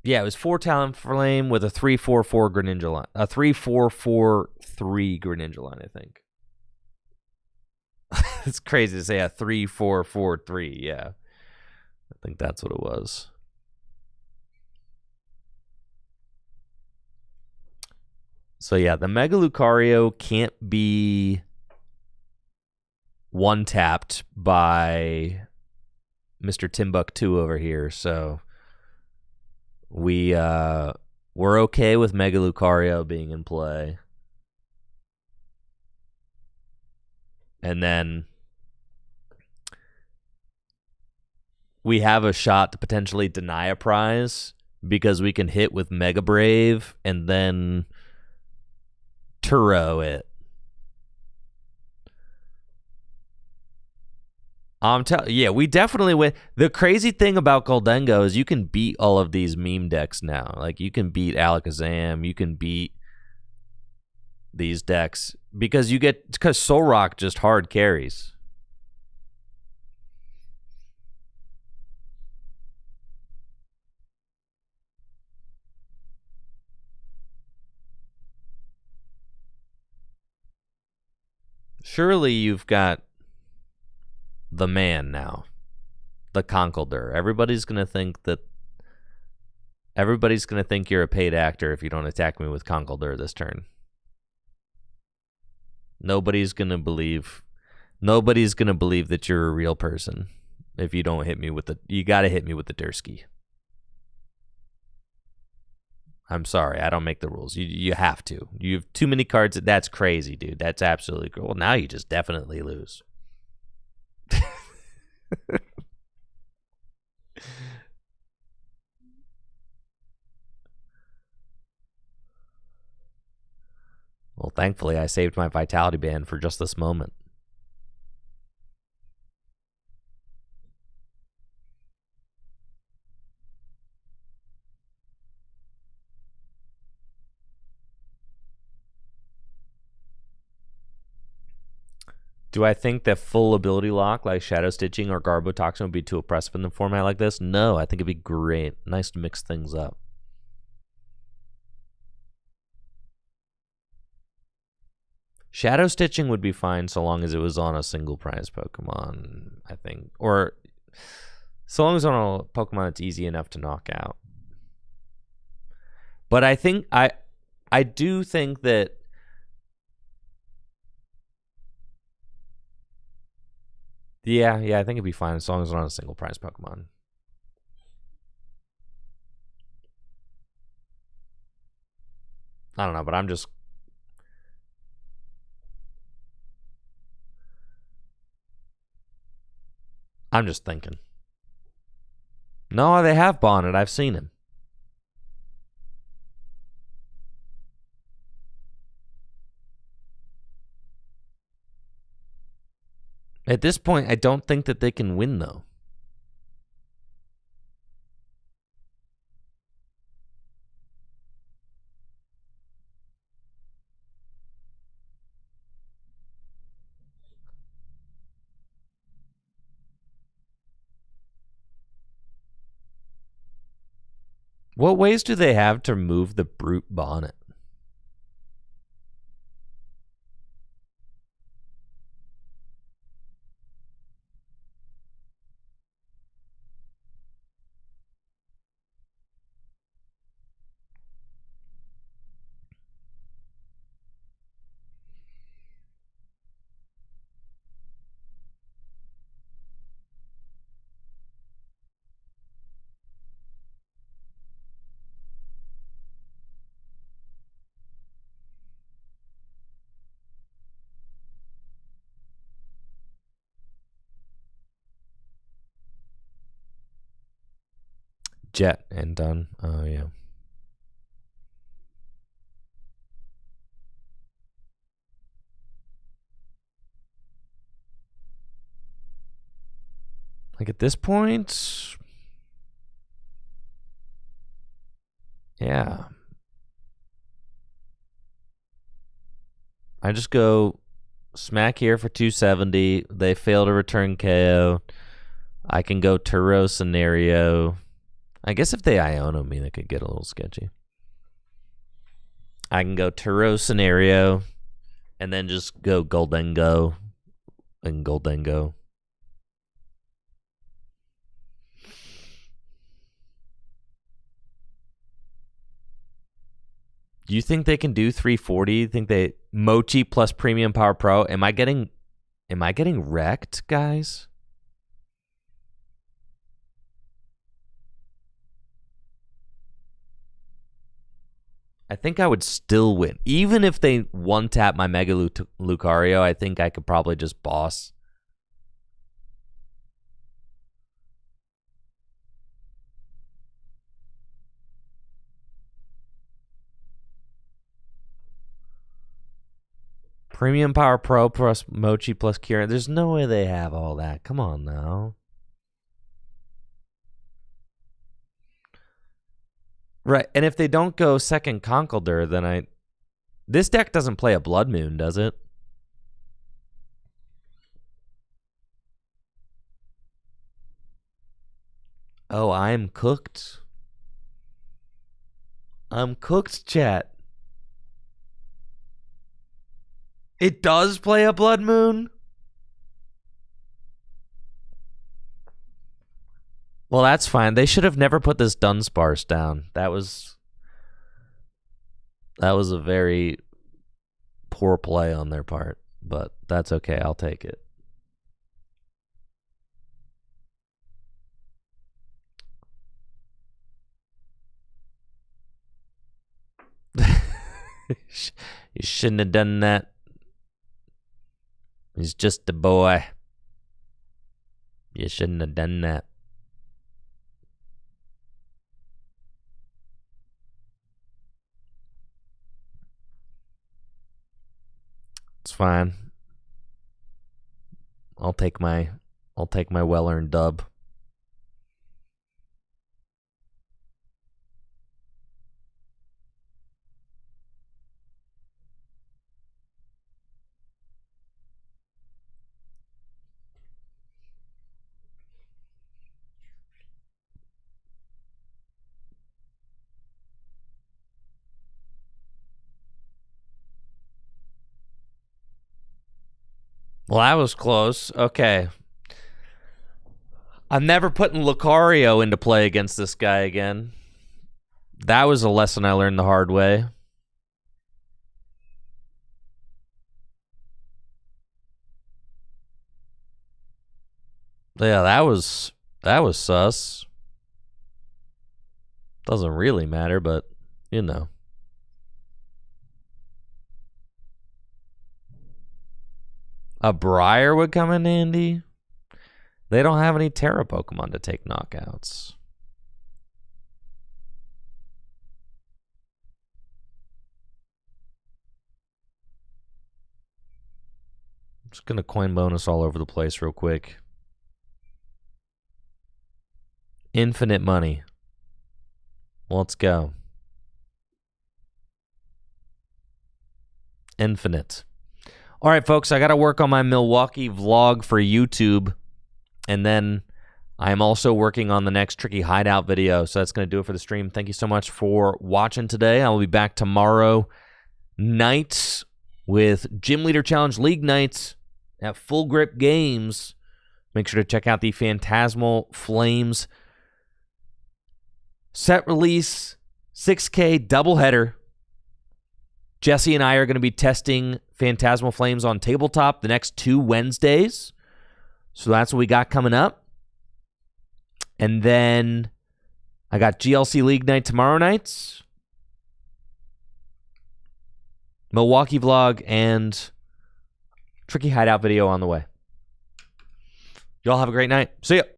Yeah, it was 4 Talonflame with a 3/4/4 Greninja line. A 3/4/4/3 Greninja line, I think. It's crazy to say a 3/4/4/3. Yeah. I think that's what it was. So yeah, the Mega Lucario can't be one tapped by Mr. Timbuktu over here. So we're okay with Mega Lucario being in play. And then we have a shot to potentially deny a prize because we can hit with Mega Brave and then Turo it. We definitely win. The crazy thing about Goldengo is you can beat all of these meme decks now. Like, you can beat Alakazam, you can beat these decks because Solrock just hard carries. Surely you've got the man now, the Conkeldurr. Everybody's gonna think you're a paid actor if you don't attack me with Conkeldurr this turn. Nobody's gonna believe that you're a real person if you don't hit me with you gotta hit me with the Dursky. I'm sorry, I don't make the rules. You have to. You have too many cards. That's crazy, dude. That's absolutely cool. Well, now you just definitely lose. Well, thankfully, I saved my Vitality Band for just this moment. Do I think that full ability lock like Shadow Stitching or Garbotoxin would be too oppressive in a format like this? No, I think it'd be great. Nice to mix things up. Shadow Stitching would be fine so long as it was on a single prize Pokemon, I think. Or so long as it's on a Pokemon that's easy enough to knock out. But I think I do think that yeah, I think it'd be fine as long as it's on a single prize Pokemon. I don't know, but I'm just thinking. No, they have bonded. I've seen him. At this point, I don't think that they can win, though. What ways do they have to move the brute bonnet? Jet and done. Oh, yeah. Like at this point, yeah. I just go smack here for 270. They fail to return KO. I can go Turo scenario. I guess if they Iono me, that could get a little sketchy. I can go Turo scenario and then just go Goldengo and Goldengo. Do you think they can do 340? You think they Mochi plus Premium Power Pro? Am I getting wrecked, guys? I think I would still win. Even if they one-tap my Mega Lucario, I think I could probably just boss. Premium Power Pro plus Mochi plus Kieran. There's no way they have all that. Come on now. Right, and if they don't go second Conkeldurr, then this deck doesn't play a Blood Moon, does it? Oh, I'm cooked. I'm cooked, chat. It does play a Blood Moon? Well, that's fine. They should have never put this Dunsparce down. That was a very poor play on their part, but that's okay. I'll take it. You shouldn't have done that. He's just a boy. You shouldn't have done that. It's fine. I'll take my well-earned dub. Well, that was close. Okay. I'm never putting Lucario into play against this guy again. That was a lesson I learned the hard way. Yeah, that was sus. Doesn't really matter, but you know. A Briar would come in handy. They don't have any Terra Pokemon to take knockouts. I'm just going to coin bonus all over the place real quick. Infinite money. Let's go. Infinite. All right, folks, I got to work on my Milwaukee vlog for YouTube. And then I am also working on the next Tricky Hideout video, so that's going to do it for the stream. Thank you so much for watching today. I will be back tomorrow night with Gym Leader Challenge League nights at Full Grip Games. Make sure to check out the Phantasmal Flames set release 6K doubleheader. Jesse and I are going to be testing Phantasmal Flames on tabletop the next 2 Wednesdays. So that's what we got coming up. And then I got GLC League night tomorrow nights, Milwaukee vlog, and Tricky Hideout video on the way. Y'all have a great night. See ya.